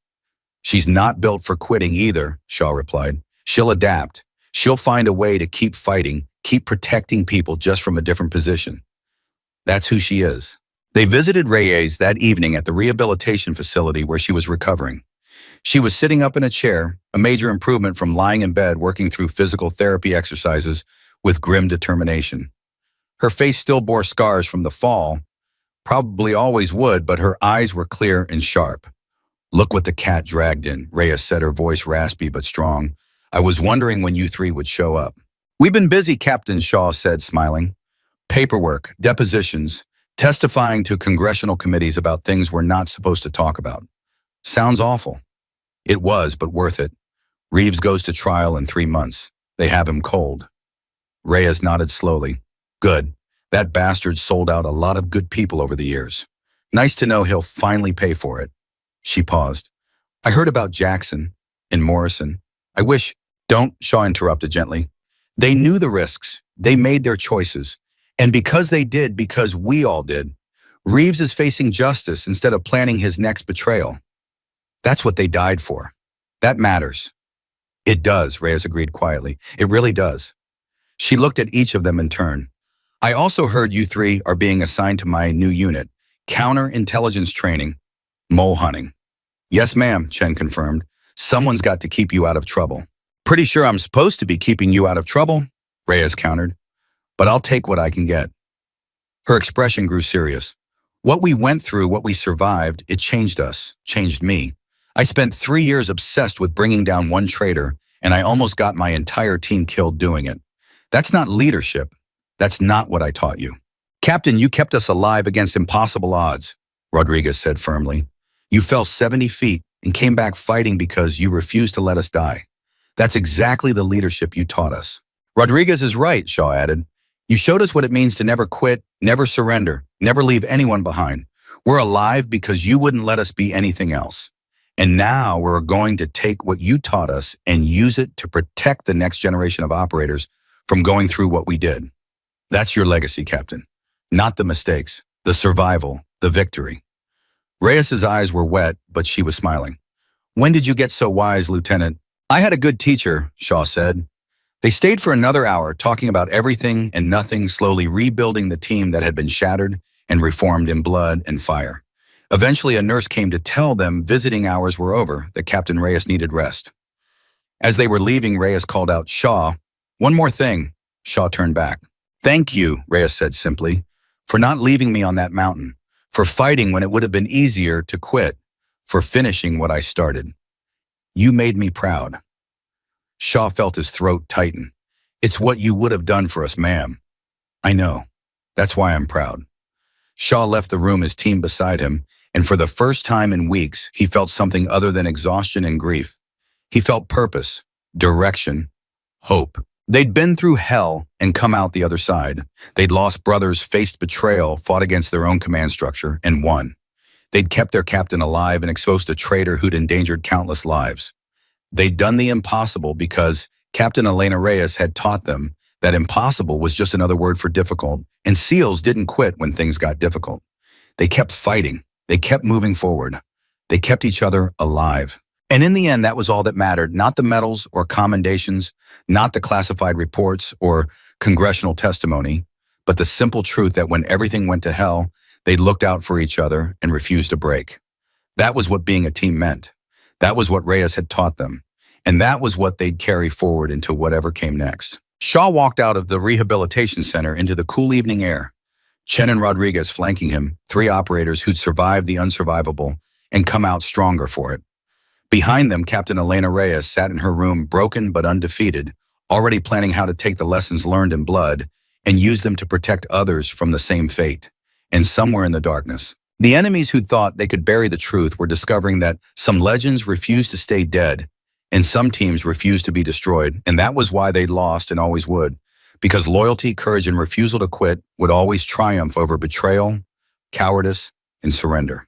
She's not built for quitting either, Shaw replied. She'll adapt. She'll find a way to keep fighting, keep protecting people just from a different position. That's who she is. They visited Reyes that evening at the rehabilitation facility where she was recovering. She was sitting up in a chair, a major improvement from lying in bed working through physical therapy exercises with grim determination. Her face still bore scars from the fall, probably always would, but her eyes were clear and sharp. Look what the cat dragged in, Reyes said, her voice raspy but strong. I was wondering when you three would show up. We've been busy, Captain Shaw said, smiling. Paperwork, depositions, testifying to congressional committees about things we're not supposed to talk about. Sounds awful. It was, but worth it. Reeves goes to trial in 3 months. They have him cold. Reyes nodded slowly. Good. That bastard sold out a lot of good people over the years. Nice to know he'll finally pay for it. She paused. I heard about Jackson and Morrison. I wish... Don't, Shaw interrupted gently. They knew the risks. They made their choices. And because they did, because we all did, Reeves is facing justice instead of planning his next betrayal. That's what they died for. That matters. It does, Reyes agreed quietly. It really does. She looked at each of them in turn. I also heard you three are being assigned to my new unit, counterintelligence training, mole hunting. Yes, ma'am, Chen confirmed. Someone's got to keep you out of trouble. Pretty sure I'm supposed to be keeping you out of trouble, Reyes countered. But I'll take what I can get. Her expression grew serious. What we went through, what we survived, it changed us, changed me. I spent 3 years obsessed with bringing down one traitor, and I almost got my entire team killed doing it. That's not leadership. That's not what I taught you. Captain, you kept us alive against impossible odds, Rodriguez said firmly. You fell 70 feet and came back fighting because you refused to let us die. That's exactly the leadership you taught us. Rodriguez is right, Shaw added. You showed us what it means to never quit, never surrender, never leave anyone behind. We're alive because you wouldn't let us be anything else. And now we're going to take what you taught us and use it to protect the next generation of operators from going through what we did. That's your legacy, Captain. Not the mistakes, the survival, the victory. Reyes's eyes were wet, but she was smiling. When did you get so wise, Lieutenant? I had a good teacher, Shaw said. They stayed for another hour talking about everything and nothing, slowly rebuilding the team that had been shattered and reformed in blood and fire. Eventually, a nurse came to tell them visiting hours were over, that Captain Reyes needed rest. As they were leaving, Reyes called out, Shaw, one more thing. Shaw turned back. Thank you, Reyes said simply, for not leaving me on that mountain, for fighting when it would have been easier to quit, for finishing what I started. You made me proud. Shaw felt his throat tighten. It's what you would have done for us, ma'am. I know. That's why I'm proud. Shaw left the room, his team beside him, and for the first time in weeks, he felt something other than exhaustion and grief. He felt purpose, direction, hope. They'd been through hell and come out the other side. They'd lost brothers, faced betrayal, fought against their own command structure, and won. They'd kept their captain alive and exposed a traitor who'd endangered countless lives. They'd done the impossible because Captain Elena Reyes had taught them that impossible was just another word for difficult, and SEALs didn't quit when things got difficult. They kept fighting. They kept moving forward. They kept each other alive. And in the end, that was all that mattered, not the medals or commendations, not the classified reports or congressional testimony, but the simple truth that when everything went to hell, they looked out for each other and refused to break. That was what being a team meant. That was what Reyes had taught them. And that was what they'd carry forward into whatever came next. Shaw walked out of the rehabilitation center into the cool evening air. Chen and Rodriguez flanking him, 3 operators who'd survived the unsurvivable and come out stronger for it. Behind them, Captain Elena Reyes sat in her room, broken but undefeated, already planning how to take the lessons learned in blood and use them to protect others from the same fate. And somewhere in the darkness, the enemies who'd thought they could bury the truth were discovering that some legends refused to stay dead and some teams refused to be destroyed, and that was why they'd lost and always would, because loyalty, courage, and refusal to quit would always triumph over betrayal, cowardice, and surrender.